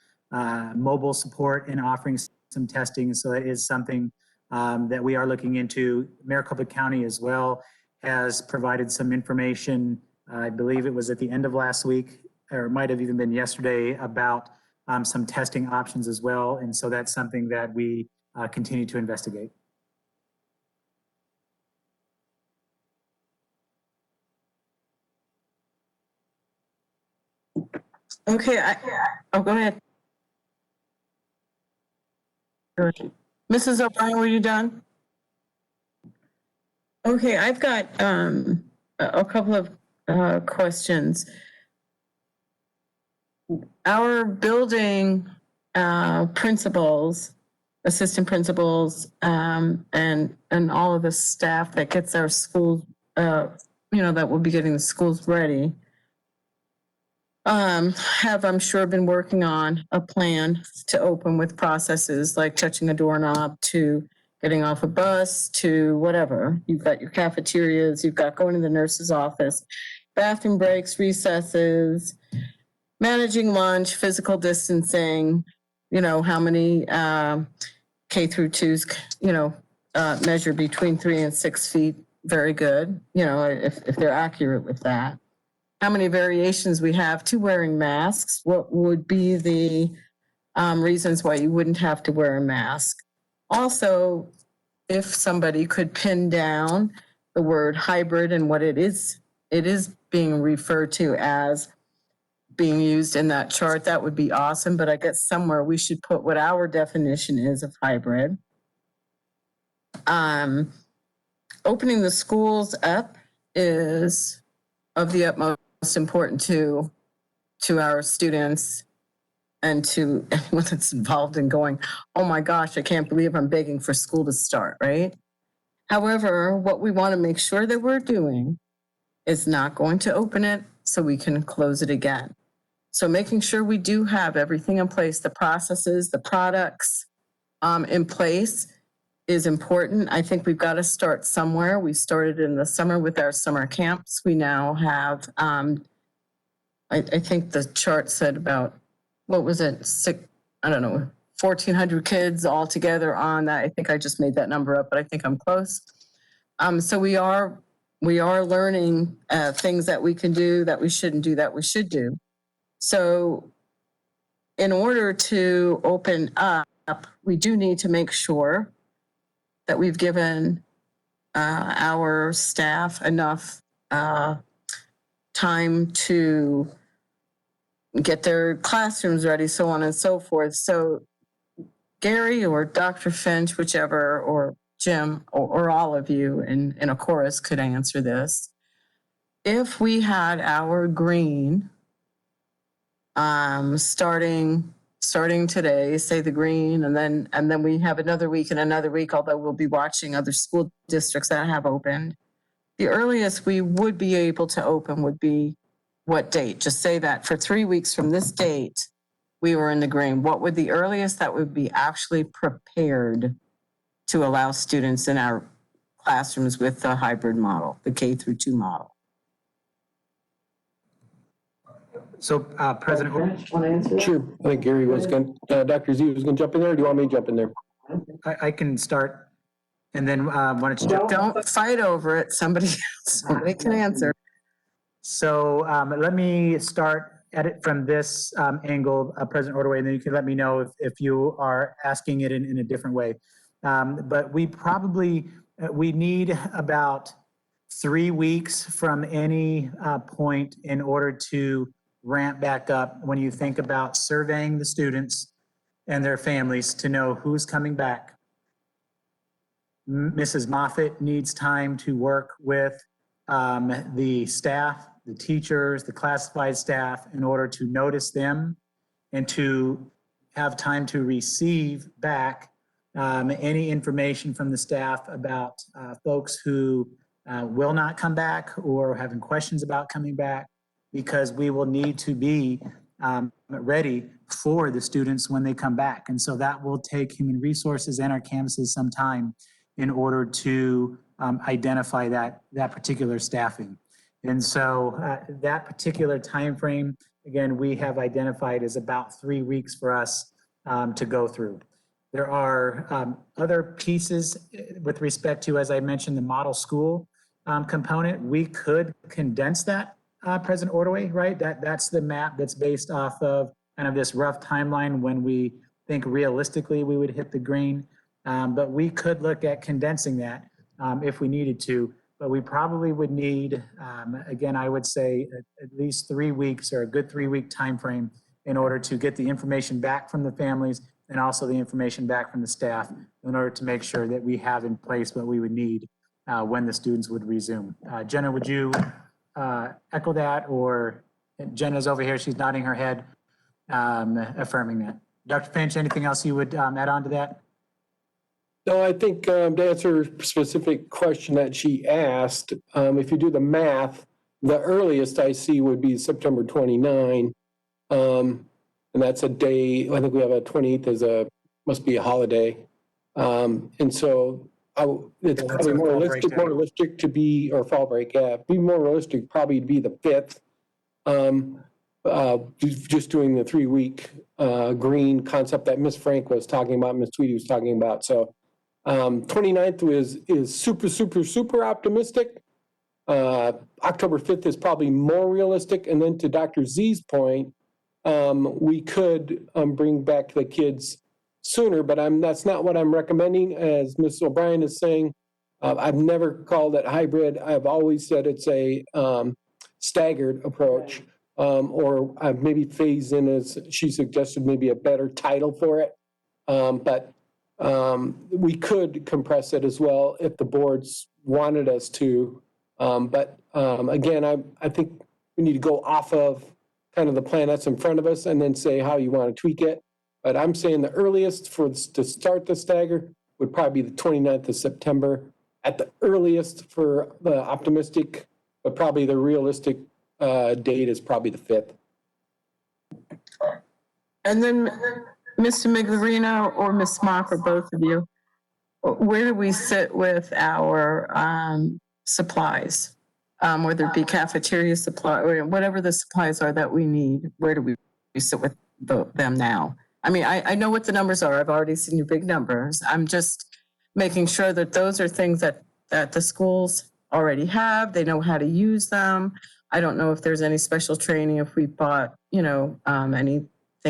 mobile support and offering some testing. So that is something that we are looking into. Maricopa County as well has provided some information. I believe it was at the end of last week, or it might have even been yesterday, about some testing options as well. And so that's something that we continue to investigate. Okay, go ahead. Go ahead. Mrs. O'Brien, were you done? Okay, I've got a couple of questions. our building principals, assistant principals, and all of the staff that gets our schools, that will be getting the schools ready, have, I'm sure, been working on a plan to open with processes like touching a doorknob to getting off a bus to whatever. You've got your cafeterias, you've got going to the nurse's office, bathroom breaks, recesses, managing lunch, physical distancing, how many K through twos, measure between 3 and 6 feet. Very good, if they're accurate with that. How many variations we have to wearing masks, what would be the reasons why you wouldn't have to wear a mask. Also, if somebody could pin down the word hybrid and what it is being referred to as being used in that chart, that would be awesome. But I guess somewhere we should put what our definition is of hybrid. Opening the schools up is of the utmost important to our students and to anyone that's involved in going, oh my gosh, I can't believe I'm begging for school to start, right? However, what we want to make sure that we're doing is not going to open it so we can close it again. So making sure we do have everything in place, the processes, the products in place is important. I think we've got to start somewhere. We started in the summer with our summer camps. We now have, I think the chart said about, what was it, 1,400 kids all together on that. I think I just made that number up, but I think I'm close. So we are learning things that we can do, that we shouldn't do, that we should do. So in order to open up, we do need to make sure that we've given our staff enough time to get their classrooms ready, so on and so forth. So Gary or Dr. Finch, whichever, or Jim, or all of you in a chorus could answer this. If we had our green starting today, say the green, and then we have another week and another week, although we'll be watching other school districts that have opened. The earliest we would be able to open would be what date? Just say that for 3 weeks from this date, we were in the green. What would the earliest that would be actually prepared to allow students in our classrooms with the hybrid model, the K through 2 model? So, President. Sure. I think Gary was going, Dr. Z was going to jump in there. Or do you want me to jump in there? I can start, and then why don't you jump? Don't fight over it. Somebody can answer. So let me start at it from this angle, President Ordway, and then you can let me know if you are asking it in a different way. But we need about 3 weeks from any point in order to ramp back up when you think about surveying the students and their families to know who's coming back. Mrs. Moffitt needs time to work with the staff, the teachers, the classified staff in order to notice them and to have time to receive back any information from the staff about folks who will not come back or having questions about coming back, because we will need to be ready for the students when they come back. And so that will take human resources and our campuses some time in order to identify that particular staffing. And so that particular time frame, again, we have identified as about 3 weeks for us to go through. There are other pieces with respect to, as I mentioned, the model school component. We could condense that, President Ordway, right? That's the map that's based off of kind of this rough timeline when we think realistically we would hit the green. But we could look at condensing that if we needed to. But we probably would need, again, I would say at least 3 weeks or a good 3 week time frame in order to get the information back from the families and also the information back from the staff in order to make sure that we have in place what we would need when the students would resume. Jenna, would you echo that? Or Jenna's over here, she's nodding her head. affirming that. Dr. Finch, anything else you would add on to that? No, I think to answer a specific question that she asked, if you do the math, the earliest I see would be September 29. And that's a day, I think we have a 28th must be a holiday. And so it's probably more realistic to be, or fall break, yeah, be more realistic, probably to be the 5th. Just doing the 3-week green concept that Ms. Frank was talking about, Ms. Tweedy was talking about. So 29th is super optimistic. October 5th is probably more realistic. And then to Dr. Z's point, we could bring back the kids sooner, but that's not what I'm recommending. As Ms. O'Brien is saying, I've never called it hybrid. I've always said it's a staggered approach, or maybe phase in, as she suggested, maybe a better title for it. But we could compress it as well if the boards wanted us to. But again, I think we need to go off of kind of the plan that's in front of us and then say how you want to tweak it. But I'm saying the earliest to start the stagger would probably be the 29th of September at the earliest for the optimistic, but probably the realistic date is probably the 5th. And then Mr. Migliorino or Ms. Mock, or both of you, where do we sit with our supplies? Whether it be cafeteria supply or whatever the supplies are that we need, where do we sit with them now? I mean, I know what the numbers are. I've already seen your big numbers. I'm just making sure that those are things that the schools already have. They know how to use them. I don't know if there's any special training if we bought, anything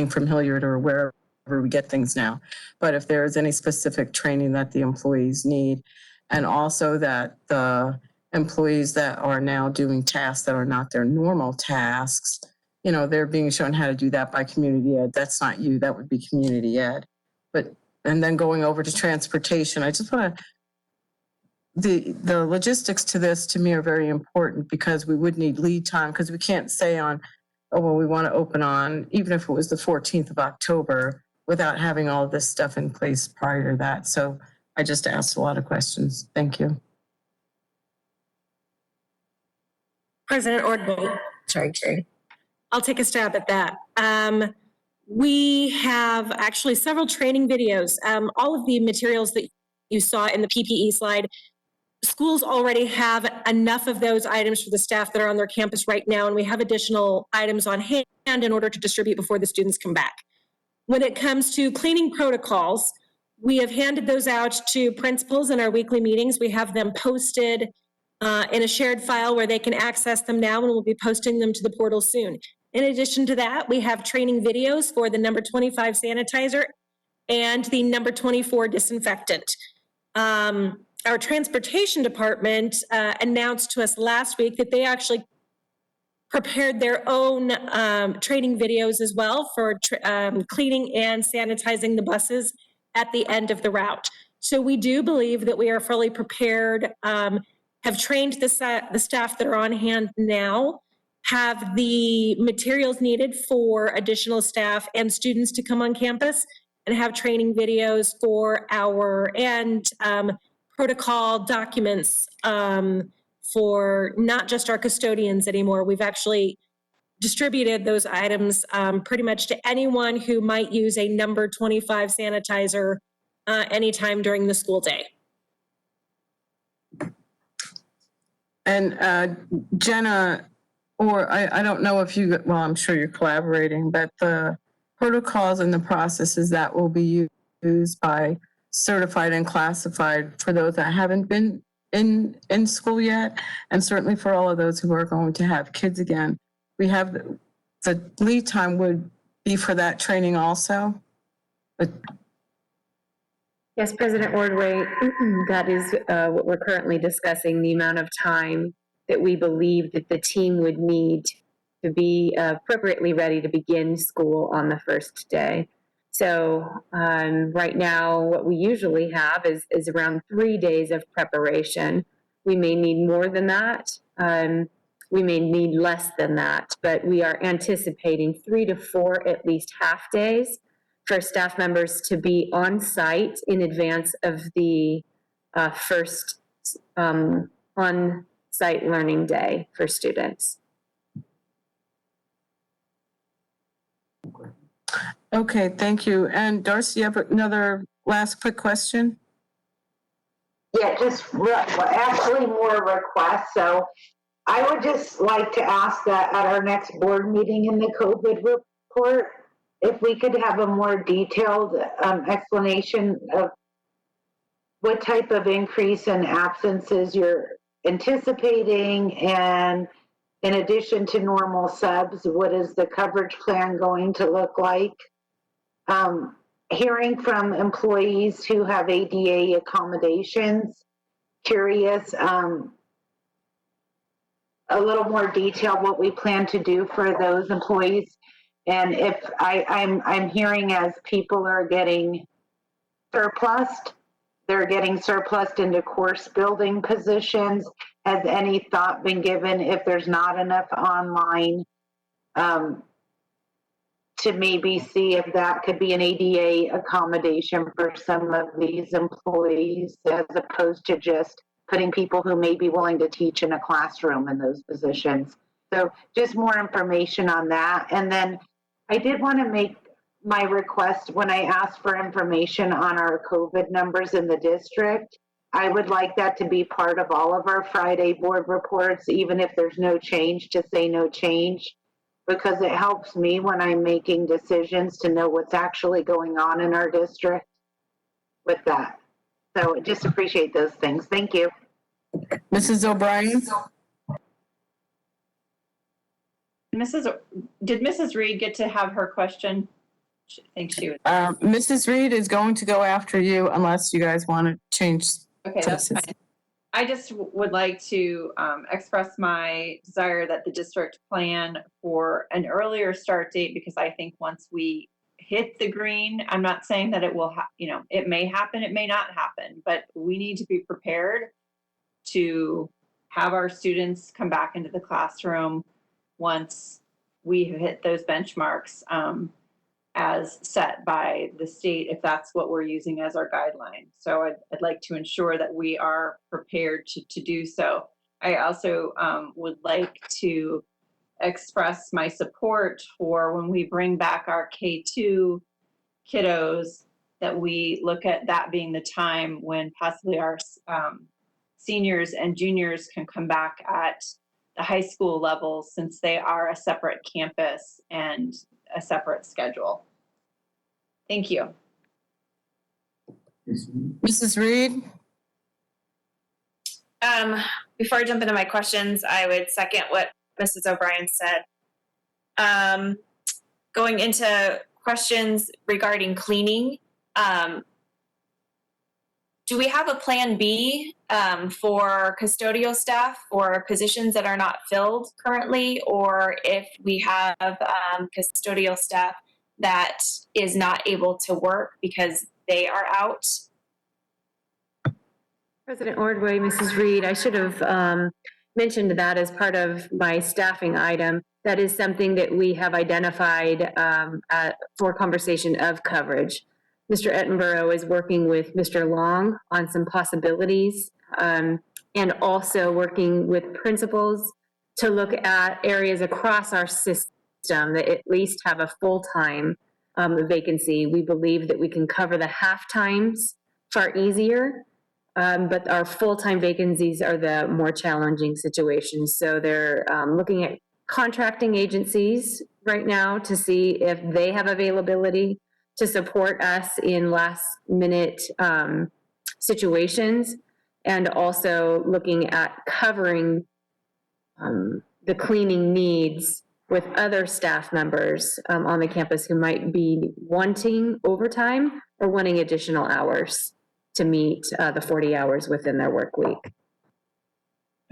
from Hilliard or wherever we get things now. But if there's any specific training that the employees need, and also that the employees that are now doing tasks that are not their normal tasks, they're being shown how to do that by community ed. That's not you, that would be community ed. And then going over to transportation, I just want to, the logistics to this to me are very important because we would need lead time, because we can't say we want to open on, even if it was the 14th of October, without having all this stuff in place prior to that. So I just asked a lot of questions. Thank you. President Ordway. Sorry, Carrie. I'll take a stab at that. We have actually several training videos. All of the materials that you saw in the PPE slide, schools already have enough of those items for the staff that are on their campus right now, and we have additional items on hand in order to distribute before the students come back. When it comes to cleaning protocols, we have handed those out to principals in our weekly meetings. We have them posted in a shared file where they can access them now, and we'll be posting them to the portal soon. In addition to that, we have training videos for the number 25 sanitizer and the number 24 disinfectant. Our transportation department announced to us last week that they actually prepared their own training videos as well for cleaning and sanitizing the buses at the end of the route. So we do believe that we are fully prepared, have trained the staff that are on hand now, have the materials needed for additional staff and students to come on campus, and have training videos for protocol documents for not just our custodians anymore. We've actually distributed those items pretty much to anyone who might use a number 25 sanitizer anytime during the school day. And Jenna, or I don't know if I'm sure you're collaborating, but the protocols and the processes that will be used by certified and classified for those that haven't been in school yet, and certainly for all of those who are going to have kids again, we have the lead time would be for that training also. But Yes, President Ordway, that is what we're currently discussing, the amount of time that we believe that the team would need to be appropriately ready to begin school on the first day. So right now, what we usually have is around 3 days of preparation. We may need more than that. we may need less than that, but we are anticipating 3 to 4 at least half days for staff members to be on site in advance of the first on-site learning day for students. Okay, thank you. And Darcy, you have another last quick question? Yeah, just actually more requests. So I would just like to ask that at our next board meeting in the COVID report, if we could have a more detailed explanation of what type of increase in absences you're anticipating, and in addition to normal subs, what is the coverage plan going to look like? Hearing from employees who have ADA accommodations, curious, a little more detail what we plan to do for those employees. And if I'm hearing as people are getting surplused, they're getting surplused into course building positions. Has any thought been given if there's not enough online to maybe see if that could be an ADA accommodation for some of these employees, as opposed to just putting people who may be willing to teach in a classroom in those positions? So just more information on that. And then I did want to make my request when I asked for information on our COVID numbers in the district. I would like that to be part of all of our Friday board reports, even if there's no change, to say no change, because it helps me when I'm making decisions to know what's actually going on in our district with that. So just appreciate those things. Thank you. Mrs. O'Brien? Did Mrs. Reed get to have her question? I think she was. Mrs. Reed is going to go after you unless you guys want to change. Okay, that's fine. I just would like to express my desire that the district plan for an earlier start date, because I think once we hit the green, I'm not saying that it will, it may happen, it may not happen, but we need to be prepared to have our students come back into the classroom once we have hit those benchmarks as set by the state, if that's what we're using as our guideline. So I'd like to ensure that we are prepared to do so. I also would like to express my support for when we bring back our K2 kiddos, that we look at that being the time when possibly our seniors and juniors can come back at the high school level, since they are a separate campus and a separate schedule. Thank you. Mrs. Reed? Before I jump into my questions, I would second what Mrs. O'Brien said. Going into questions regarding cleaning, do we have a plan B for custodial staff or positions that are not filled currently, or if we have custodial staff that is not able to work because they are out? President Ordway, Mrs. Reed, I should have mentioned that as part of my staffing item. That is something that we have identified for conversation of coverage. Mr. Ettenborough is working with Mr. Long on some possibilities, and also working with principals to look at areas across our system that at least have a full-time vacancy. We believe that we can cover the half-times far easier, but our full-time vacancies are the more challenging situations. So they're looking at contracting agencies right now to see if they have availability to support us in last-minute situations, and also looking at covering the cleaning needs with other staff members on the campus who might be wanting overtime or wanting additional hours to meet the 40 hours within their work week.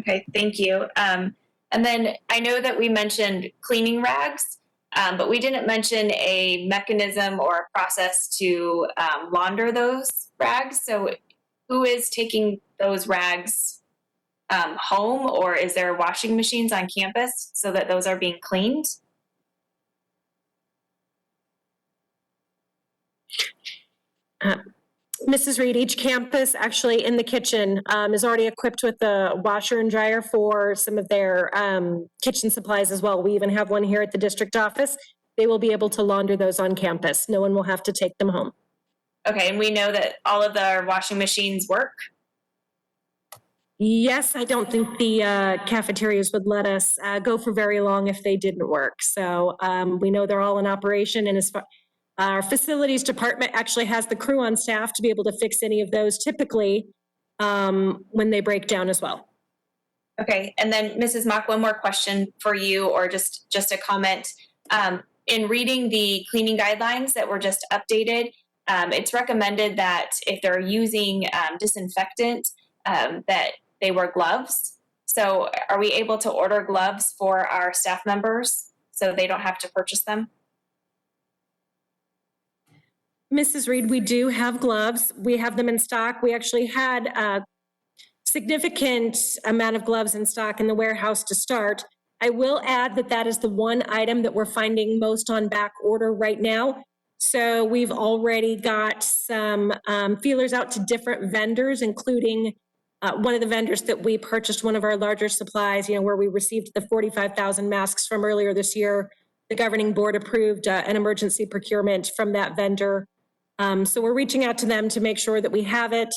Okay, thank you. And then I know that we mentioned cleaning rags, but we didn't mention a mechanism or a process to launder those rags. So who is taking those rags home, or is there washing machines on campus so that those are being cleaned? Mrs. Reed, each campus actually in the kitchen is already equipped with a washer and dryer for some of their kitchen supplies as well. We even have one here at the district office. They will be able to launder those on campus. No one will have to take them home. Okay, and we know that all of the washing machines work? Yes, I don't think the cafeterias would let us go for very long if they didn't work. So we know they're all in operation, and as far our facilities department actually has the crew on staff to be able to fix any of those typically when they break down as well. Okay, and then Mrs. Mock, one more question for you, or just a comment. In reading the cleaning guidelines that were just updated, it's recommended that if they're using disinfectant, that they wear gloves. So are we able to order gloves for our staff members so they don't have to purchase them? Mrs. Reed, we do have gloves. We have them in stock. We actually had a significant amount of gloves in stock in the warehouse to start. I will add that that is the one item that we're finding most on back order right now. So we've already got some feelers out to different vendors, including one of the vendors that we purchased one of our larger supplies, where we received the 45,000 masks from earlier this year. The governing board approved an emergency procurement from that vendor. So we're reaching out to them to make sure that we have it,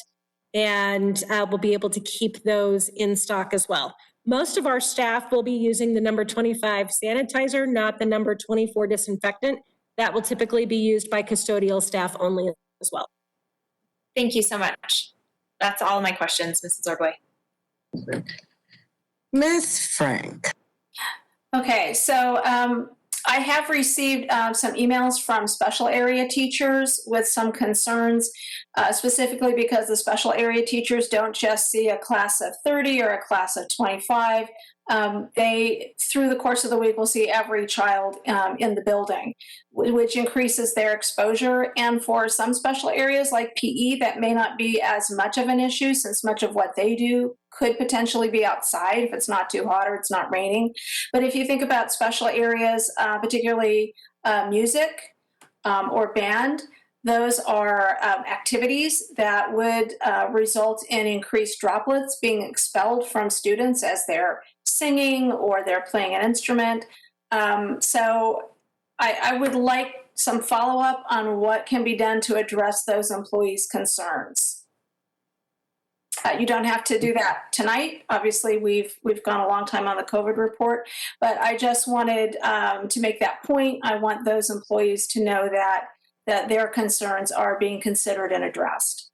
and we'll be able to keep those in stock as well. Most of our staff will be using the number 25 sanitizer, not the number 24 disinfectant. That will typically be used by custodial staff only as well. Thank you so much. That's all my questions, Mrs. Orgway. Ms. Frank. Okay, so I have received some emails from special area teachers with some concerns, specifically because the special area teachers don't just see a class of 30 or a class of 25. They, through the course of the week, will see every child in the building, which increases their exposure. And for some special areas like PE, that may not be as much of an issue, since much of what they do could potentially be outside if it's not too hot or it's not raining. But if you think about special areas, particularly music or band, those are activities that would result in increased droplets being expelled from students as they're singing or they're playing an instrument. So I would like some follow-up on what can be done to address those employees' concerns. You don't have to do that tonight. Obviously, we've gone a long time on the COVID report, but I just wanted to make that point. I want those employees to know that their concerns are being considered and addressed.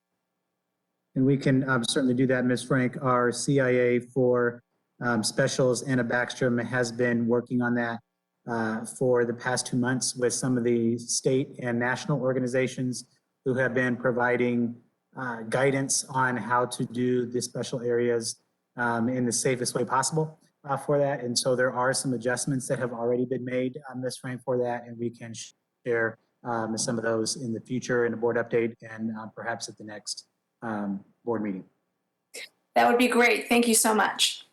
And we can certainly do that, Ms. Frank. Our CIA for specials, Anna Backstrom, has been working on that for the past 2 months with some of the state and national organizations who have been providing guidance on how to do the special areas in the safest way possible for that. And so there are some adjustments that have already been made, Ms. Frank, for that, and we can share some of those in the future in a board update and perhaps at the next board meeting. That would be great. Thank you so much.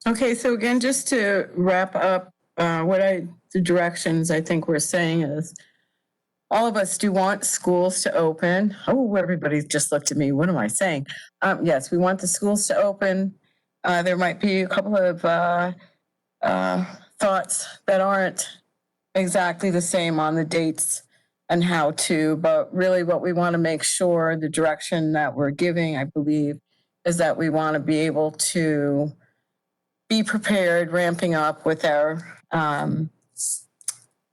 Okay, so again, just to wrap up, the directions I think we're saying is, all of us do want schools to open. Oh, everybody just looked at me. What am I saying? Yes, we want the schools to open. There might be a couple of thoughts that aren't exactly the same on the dates and how to, but really what we want to make sure, the direction that we're giving, I believe, is that we want to be able to be prepared, ramping up with our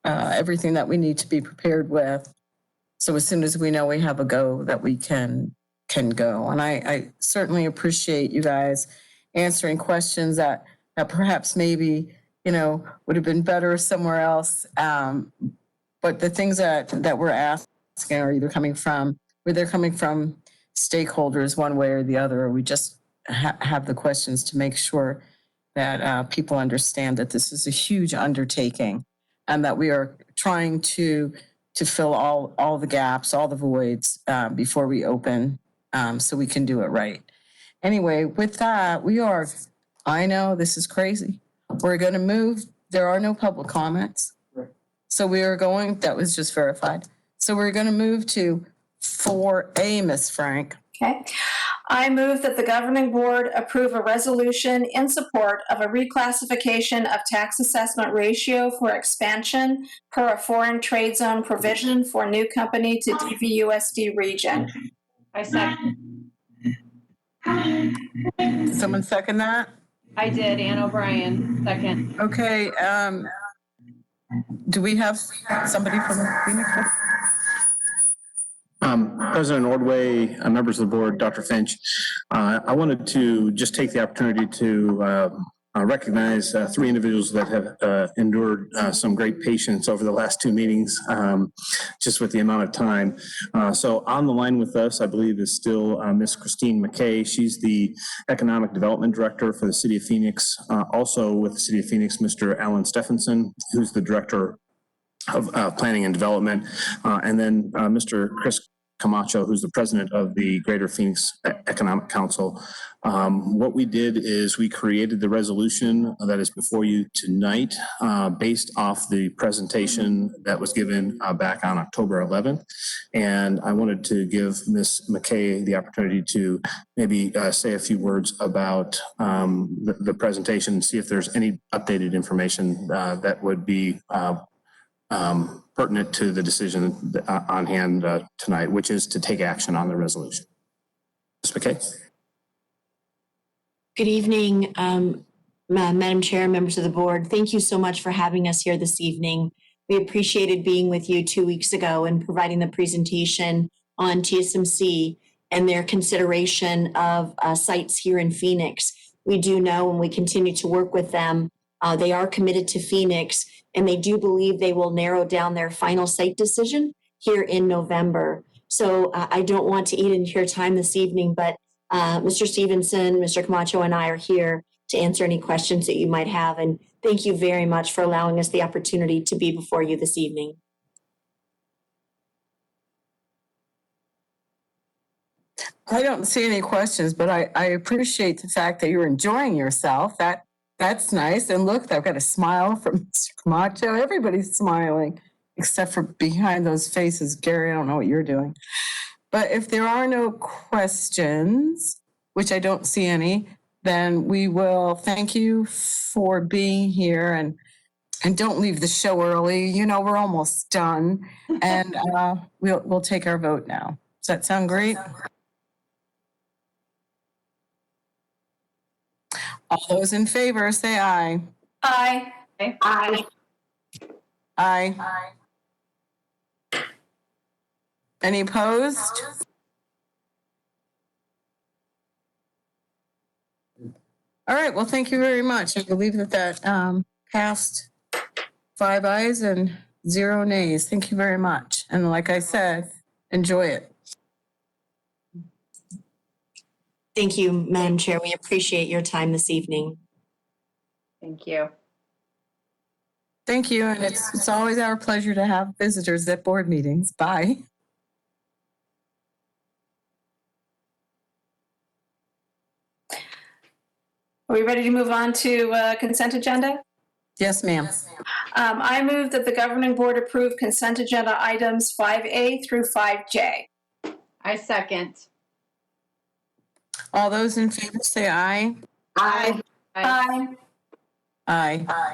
everything that we need to be prepared with. So as soon as we know we have a go, that we can go. And I certainly appreciate you guys answering questions that perhaps maybe, would have been better somewhere else. But the things that we're asking are either coming from stakeholders one way or the other, or we just have the questions to make sure that people understand that this is a huge undertaking and that we are trying to fill all the gaps, all the voids before we open, so we can do it right. Anyway, with that, I know this is crazy. We're going to move. There are no public comments. So we are going, that was just verified. So we're going to move to 4A, Ms. Frank. Okay. I move that the governing board approve a resolution in support of a reclassification of tax assessment ratio for expansion per a foreign trade zone provision for new company to DVUSD region. I second. Did someone second that? I did, Ann O'Brien, second. Okay, do we have somebody from Phoenix? President Ordway, members of the board, Dr. Finch, I wanted to just take the opportunity to recognize 3 individuals that have endured some great patience over the last 2 meetings, just with the amount of time. So on the line with us, I believe, is still Ms. Christine McKay. She's the Economic Development Director for the City of Phoenix. Also with the City of Phoenix, Mr. Alan Stephenson, who's the Director of Planning and Development, and then Mr. Chris Camacho, who's the president of the Greater Phoenix Economic Council. What we did is we created the resolution that is before you tonight based off the presentation that was given back on October 11th. And I wanted to give Ms. McKay the opportunity to maybe say a few words about the presentation, see if there's any updated information that would be pertinent to the decision on hand tonight, which is to take action on the resolution. Ms. McKay? Good evening, Madam Chair, members of the board. Thank you so much for having us here this evening. We appreciated being with you 2 weeks ago and providing the presentation on TSMC and their consideration of sites here in Phoenix. We do know, and we continue to work with them, they are committed to Phoenix, and they do believe they will narrow down their final site decision here in November. So I don't want to eat into your time this evening, but Mr. Stevenson, Mr. Camacho, and I are here to answer any questions that you might have. And thank you very much for allowing us the opportunity to be before you this evening. I don't see any questions, but I appreciate the fact that you're enjoying yourself. That's nice. And look, I've got a smile from Mr. Camacho. Everybody's smiling, except for behind those faces. Gary, I don't know what you're doing. But if there are no questions, which I don't see any, then we will thank you for being here and don't leave the show early. You know, we're almost done. And we'll take our vote now. Does that sound great? All those in favor, say aye. Aye. Aye. Aye. Any opposed? All right, well, thank you very much. I believe that passed 5 ayes and 0 nays. Thank you very much. And like I said, enjoy it. Thank you, Madam Chair. We appreciate your time this evening. Thank you. Thank you, and it's always our pleasure to have visitors at board meetings. Bye. Are we ready to move on to consent agenda? Yes, ma'am. I move that the governing board approve consent agenda items 5A through 5J. I second. All those in favor say aye. Aye. Aye. Aye.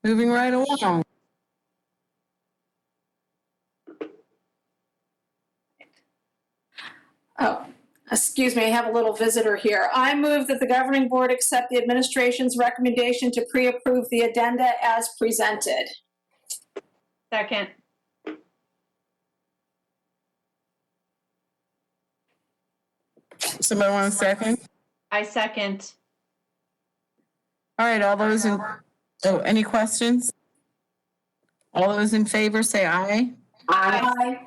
Moving right along. Oh, excuse me, I have a little visitor here. I move that the governing board accept the administration's recommendation to pre-approve the addenda as presented. Second. Somebody want a second? I second. All right, all those in, any questions? All those in favor say aye. Aye.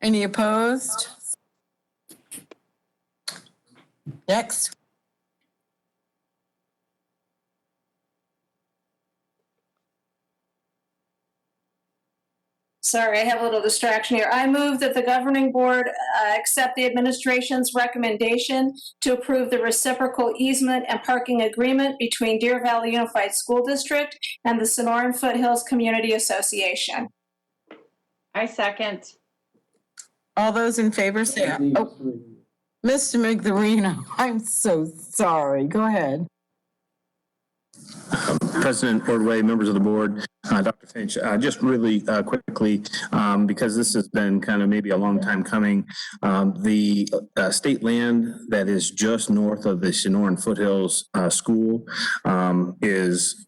Any opposed? Next. Sorry, I have a little distraction here. I move that the governing board accept the administration's recommendation to approve the reciprocal easement and parking agreement between Deer Valley Unified School District and the Sonoran Foothills Community Association. I second. All those in favor say aye. Oh, Mr. Migdarino, I'm so sorry. Go ahead. President Ordway, members of the board, Dr. Finch, just really quickly, because this has been kind of maybe a long time coming, the state land that is just north of the Sonoran Foothills School is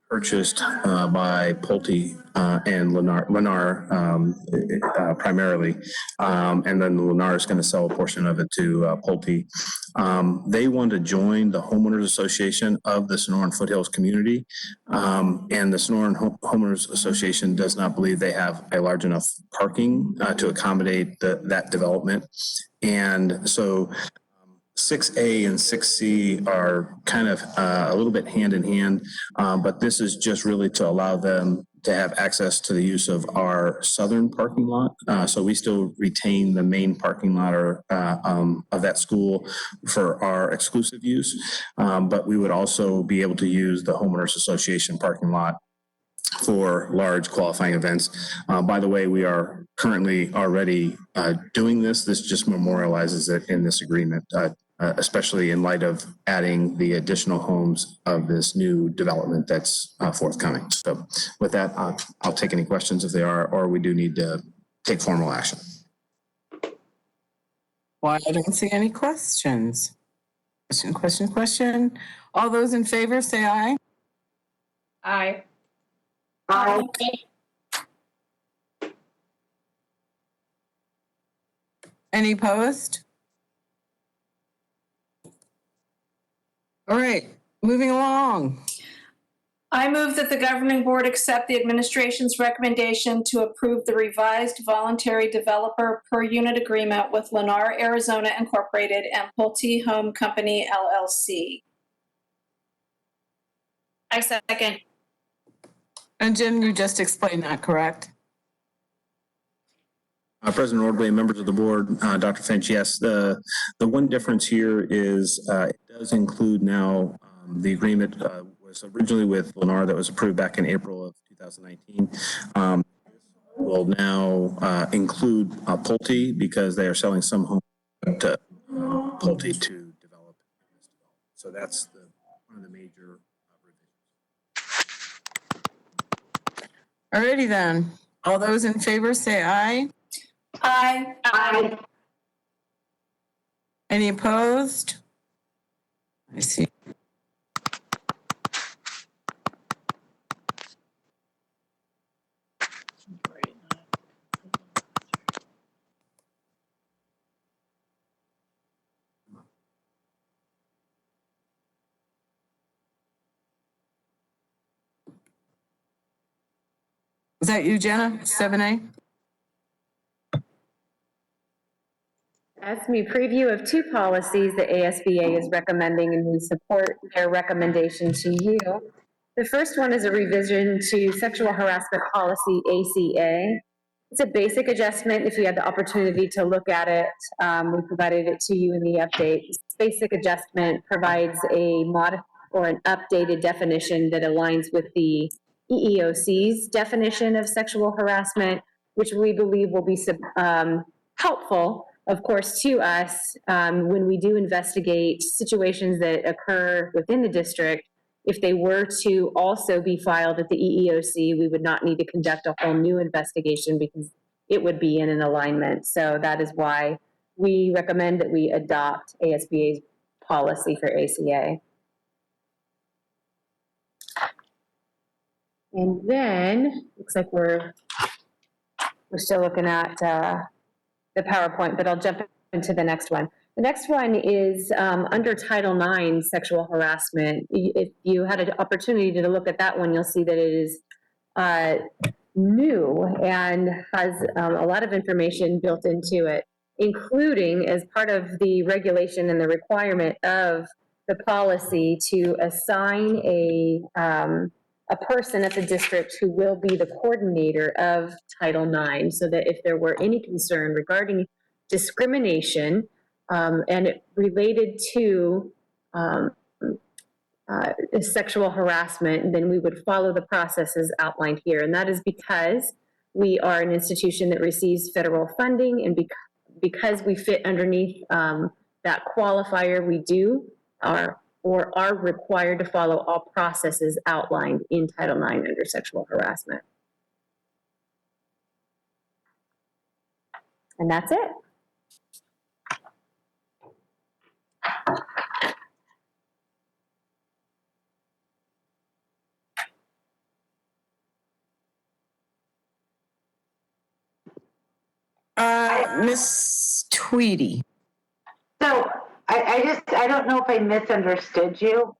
purchased by Pulte and Lennar primarily, and then Lennar is going to sell a portion of it to Pulte. They want to join the homeowners association of the Sonoran Foothills community, and the Sonoran Homeowners Association does not believe they have a large enough parking to accommodate that development. And so 6A and 6C are kind of a little bit hand in hand, but this is just really to allow them to have access to the use of our southern parking lot. So we still retain the main parking lot of that school for our exclusive use, but we would also be able to use the Homeowners Association parking lot for large qualifying events. By the way, we are currently already doing this. This just memorializes it in this agreement, especially in light of adding the additional homes of this new development that's forthcoming. So with that, I'll take any questions if they are, or we do need to take formal action. Well, I don't see any questions. Question. All those in favor say aye. Aye. Aye. Any opposed? All right, moving along. I move that the governing board accept the administration's recommendation to approve the revised voluntary developer per unit agreement with Lennar Arizona Incorporated and Pulte Home Company LLC. I second. And Jim, you just explained that, correct? President Ordway, members of the board, Dr. Finch, yes, the one difference here is it does include now the agreement was originally with Lennar that was approved back in April of 2019. Will now include Pulte because they are selling some homes to Pulte to develop. So that's one of the major revisions. All righty then. All those in favor say aye. Aye. Aye. Any opposed? I see. Is that you, Jenna? 7A? That's me preview of two policies that ASBA is recommending, and we support their recommendation to you. The first one is a revision to sexual harassment policy, ACA. It's a basic adjustment. If you had the opportunity to look at it, we provided it to you in the update. This basic adjustment provides a an updated definition that aligns with the EEOC's definition of sexual harassment, which we believe will be helpful, of course, to us when we do investigate situations that occur within the district. If they were to also be filed at the EEOC, we would not need to conduct a whole new investigation because it would be in an alignment. So that is why we recommend that we adopt ASBA's policy for ACA. And then, looks like we're still looking at the PowerPoint, but I'll jump into the next one. The next one is under Title IX, sexual harassment. If you had an opportunity to look at that one, you'll see that it is new and has a lot of information built into it, including as part of the regulation and the requirement of the policy to assign a person at the district who will be the coordinator of Title IX, so that if there were any concern regarding discrimination and it related to sexual harassment, then we would follow the processes outlined here. And that is because we are an institution that receives federal funding, and because we fit underneath that qualifier, we do are required to follow all processes outlined in Title IX under sexual harassment. And that's it. Miss Tweedy. So I don't know if I misunderstood you.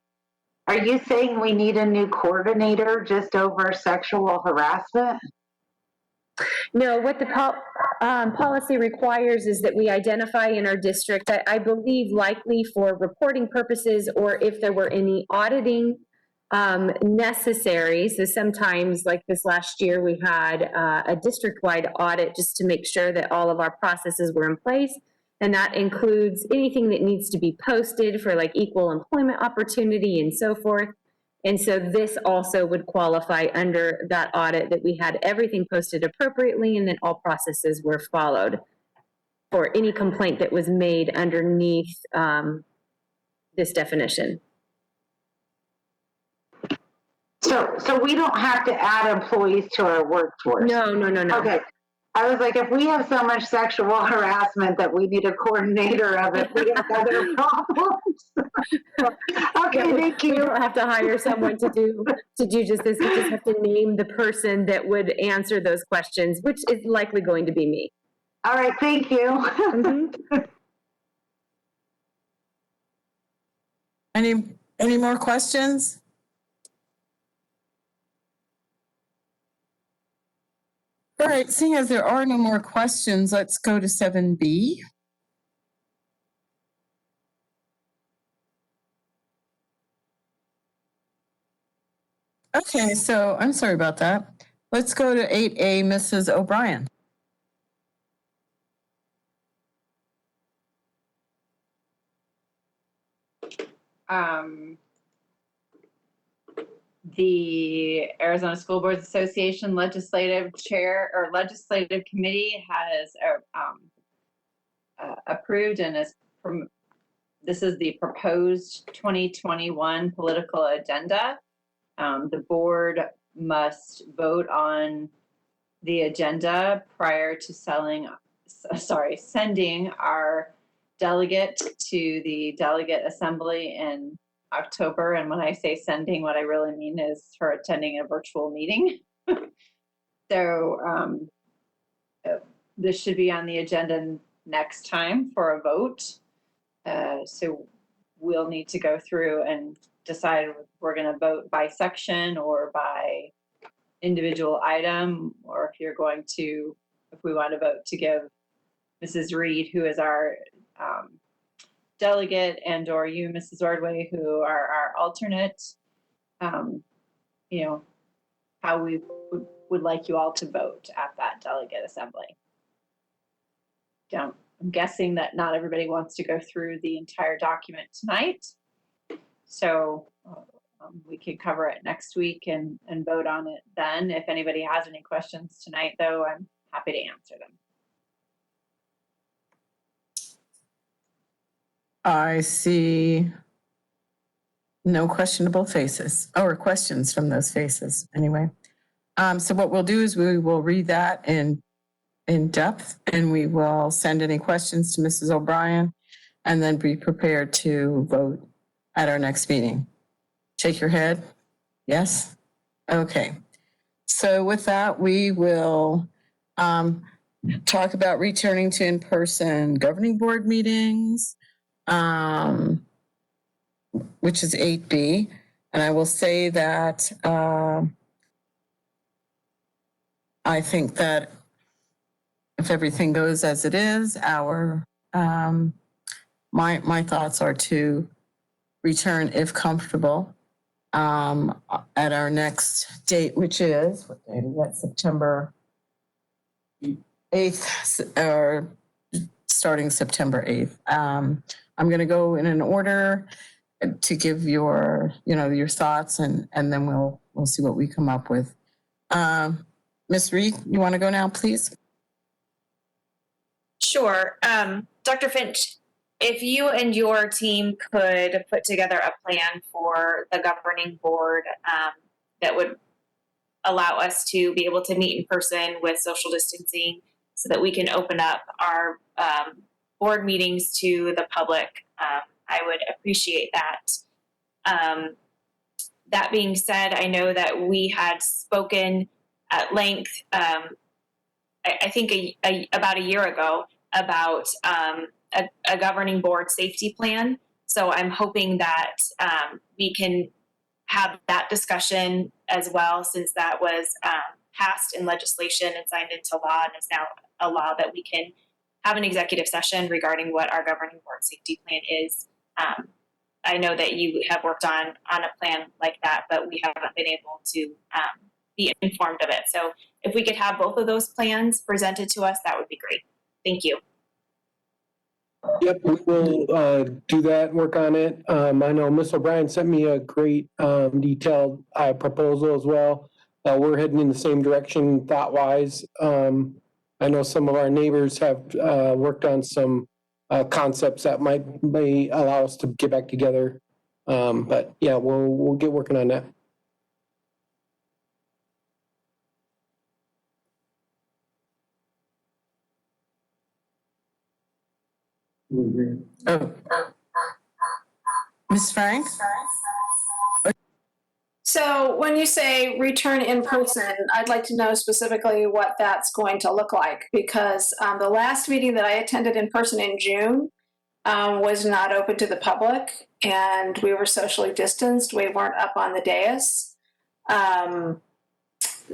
Are you saying we need a new coordinator just over sexual harassment? No, what the policy requires is that we identify in our district, I believe likely for reporting purposes, or if there were any auditing necessary. So sometimes, like this last year, we had a district-wide audit just to make sure that all of our processes were in place. And that includes anything that needs to be posted for like equal employment opportunity and so forth. And so this also would qualify under that audit, that we had everything posted appropriately and that all processes were followed for any complaint that was made underneath this definition. So we don't have to add employees to our workforce? No. Okay. I was like, if we have so much sexual harassment that we need a coordinator of it, we have other problems. Okay, thank you. We don't have to hire someone to do just this. We just have to name the person that would answer those questions, which is likely going to be me. All right, thank you. Mm-hmm. Any more questions? All right, seeing as there are no more questions, let's go to 7B. Okay, so I'm sorry about that. Let's go to 8A, Mrs. O'Brien. The Arizona School Boards Association Legislative Chair or Legislative Committee has approved and this is the proposed 2021 political agenda. The board must vote on the agenda prior to sending our delegate to the delegate assembly in October. And when I say sending, what I really mean is her attending a virtual meeting. So this should be on the agenda next time for a vote. So we'll need to go through and decide if we're going to vote by section or by individual item, or if we want to vote to give Mrs. Reed, who is our delegate, and or you, Mrs. Ordway, who are our alternate, how we would like you all to vote at that delegate assembly. I'm guessing that not everybody wants to go through the entire document tonight. So we can cover it next week and vote on it then. If anybody has any questions tonight, though, I'm happy to answer them. I see no questionable faces, or questions from those faces anyway. So what we'll do is we will read that in depth, and we will send any questions to Mrs. O'Brien and then be prepared to vote at our next meeting. Shake your head. Yes? Okay. So with that, we will talk about returning to in-person governing board meetings, which is 8B. And I will say that I think that if everything goes as it is, my thoughts are to return if comfortable at our next date, which is, what date is that, September 8th, or starting September 8th. I'm going to go in an order to give your, your thoughts, and then we'll see what we come up with. Ms. Reed, you want to go now, please? Sure. Dr. Finch, if you and your team could put together a plan for the governing board that would allow us to be able to meet in person with social distancing so that we can open up our board meetings to the public, I would appreciate that. That being said, I know that we had spoken at length, I think about a year ago, about a governing board safety plan. So I'm hoping that we can have that discussion as well, since that was passed in legislation and signed into law, and is now a law that we can have an executive session regarding what our governing board safety plan is. I know that you have worked on a plan like that, but we haven't been able to be informed of it. So if we could have both of those plans presented to us, that would be great. Thank you. Yep, we will do that, work on it. I know Ms. O'Brien sent me a great detailed proposal as well. We're heading in the same direction thought-wise. I know some of our neighbors have worked on some concepts that may allow us to get back together. But yeah, we'll get working on that. Oh. Ms. Frank? So when you say return in person, I'd like to know specifically what that's going to look like, because the last meeting that I attended in person in June was not open to the public, and we were socially distanced. We weren't up on the dais.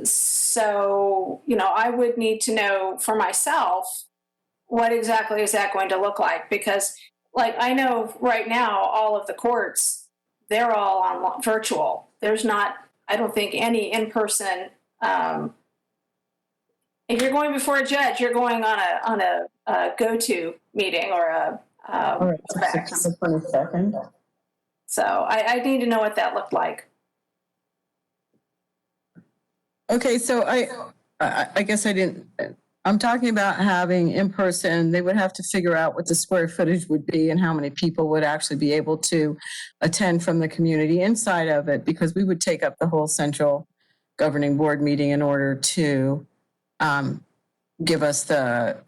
So, I would need to know for myself, what exactly is that going to look like? Because I know right now, all of the courts, they're all on virtual. There's not, I don't think, any in-person. If you're going before a judge, you're going on a go-to meeting or a All right, September 22nd. So I need to know what that looked like. Okay, so I guess I'm talking about having in person. They would have to figure out what the square footage would be and how many people would actually be able to attend from the community inside of it, because we would take up the whole central governing board meeting in order to give us the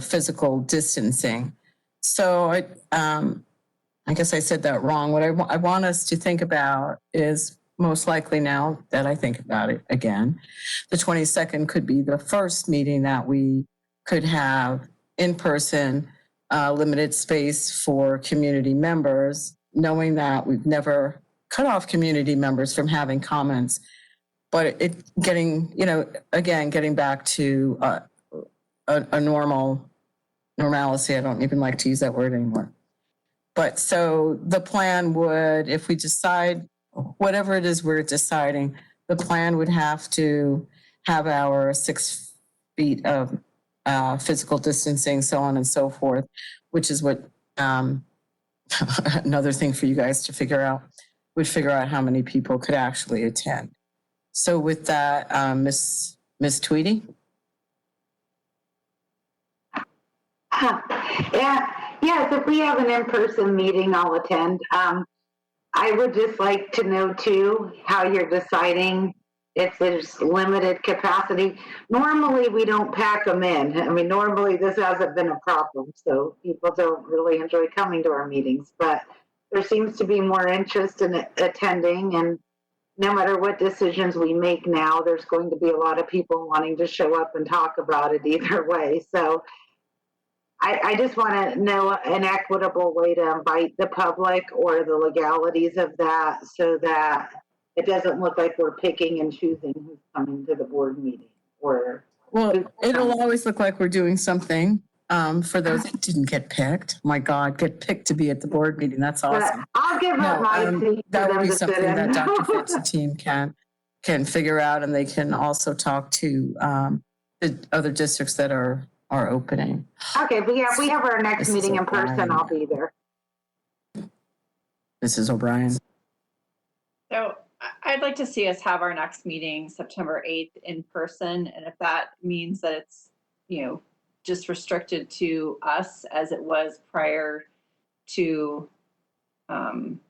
physical distancing. So I guess I said that wrong. What I want us to think about is, most likely now that I think about it again, the 22nd could be the first meeting that we could have in person, limited space for community members, knowing that we've never cut off community members from having comments, but getting back to a normalcy. I don't even like to use that word anymore. But so the plan would, if we decide, whatever it is we're deciding, the plan would have to have our 6 feet of physical distancing, so on and so forth, which is what, another thing for you guys to figure out, would figure out how many people could actually attend. So with that, Ms. Tweedy? Yes, if we have an in-person meeting, I'll attend. I would just like to know too, how you're deciding if there's limited capacity. Normally we don't pack them in. I mean, normally this hasn't been a problem, so people don't really enjoy coming to our meetings, but there seems to be more interest in attending, and no matter what decisions we make now, there's going to be a lot of people wanting to show up and talk about it either way. So I just want to know an equitable way to invite the public, or the legalities of that, so that it doesn't look like we're picking and choosing who's coming to the board meeting. Or Well, it'll always look like we're doing something. For those that didn't get picked, my God, get picked to be at the board meeting. That's awesome. I'll give No, up my seat that for would them be to sit something that Dr. in. Fitz's team can figure out, and they can also talk to the other districts that are opening. Okay, but yeah, if we have our next Mrs. meeting in person, O'Brien. I'll be there. Mrs. O'Brien. So I'd like to see us have our next meeting September 8th in person. And if that means that it's, just restricted to us as it was prior to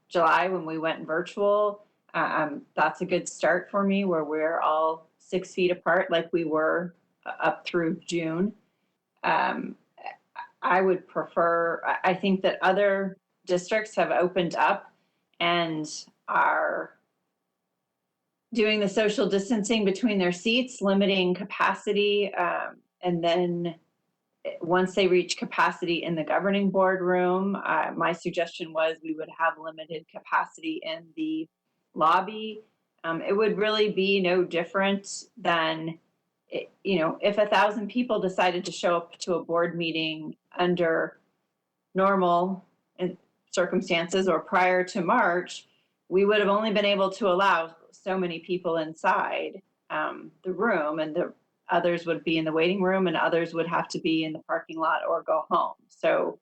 July when we went virtual, that's a good start for me, where we're all 6 feet apart like we were up through June. I would prefer, I think that other districts have opened up and are doing the social distancing between their seats, limiting capacity. And then once they reach capacity in the governing board room, my suggestion was we would have limited capacity in the lobby. It would really be no different than, if 1,000 people decided to show up to a board meeting under normal circumstances or prior to March, we would have only been able to allow so many people inside the room, and the others would be in the waiting room, and others would have to be in the parking lot or go home. So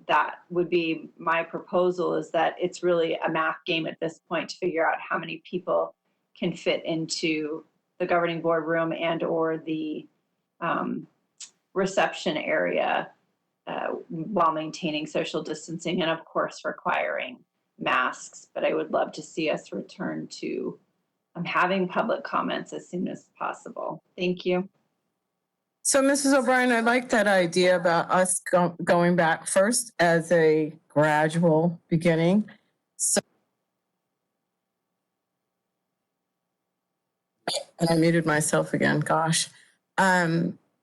that would be my proposal, is that it's really a math game at this point to figure out how many people can fit into the governing board room and or the reception area while maintaining social distancing and, of course, requiring masks. But I would love to see us return to having public comments as soon as possible. Thank you. So, Mrs. O'Brien, I like that idea about us going back first as a gradual beginning. So, and I muted myself again, gosh.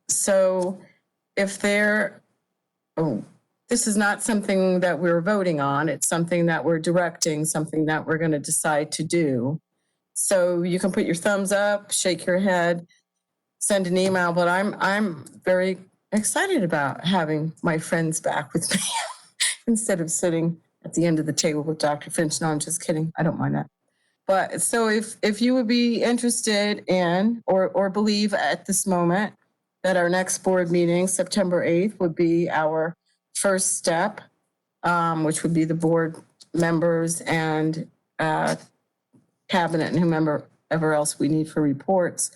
So if this is not something that we're voting on, it's something that we're directing, something that we're going to decide to do. So you can put your thumbs up, shake your head, send an email, but I'm very excited about having my friends back with me instead of sitting at the end of the table with Dr. Finch. No, I'm just kidding. I don't mind that. But so if you would be interested in or believe at this moment that our next board meeting, September 8th, would be our first step, which would be the board members and cabinet and whomever else we need for reports.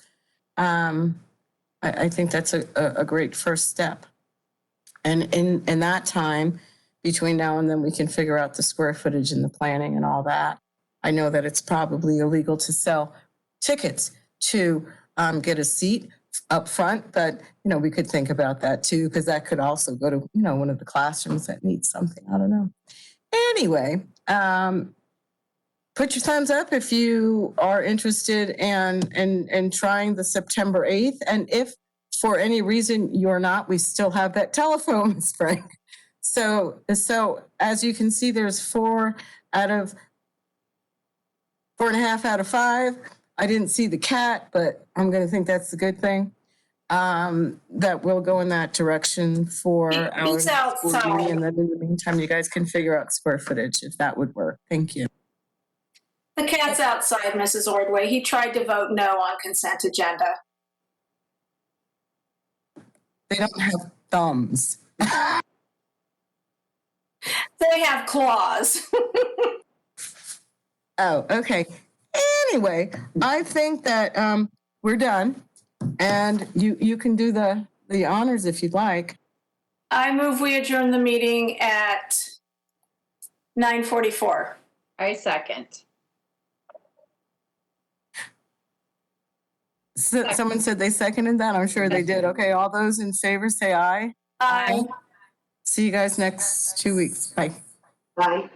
I think that's a great first step. And in that time, between now and then, we can figure out the square footage and the planning and all that. I know that it's probably illegal to sell tickets to get a seat up front, but we could think about that too, because that could also go to one of the classrooms that needs something. I don't know. Anyway, put your thumbs up if you are interested in trying the September 8th, and if for any reason you're not, we still have that telephone, Ms. Frank. So as you can see, there's 4.5 out of 5. I didn't see the cat, but I'm going to think that's a good thing. That will go in that direction for our He's outside. board meeting, and then in the meantime, you guys can figure out square footage if that would work. Thank you. The cat's outside, Mrs. Ordway. He tried to vote no on consent agenda. They don't have thumbs. They have claws. Oh, okay. Anyway, I think that we're done, and you can do the honors if you'd like. I move we adjourn the meeting at 9:44. I second. So, someone said they seconded that. I'm sure they did. Okay, all those in favor say aye. Aye. See you guys next 2 weeks. Bye. Bye.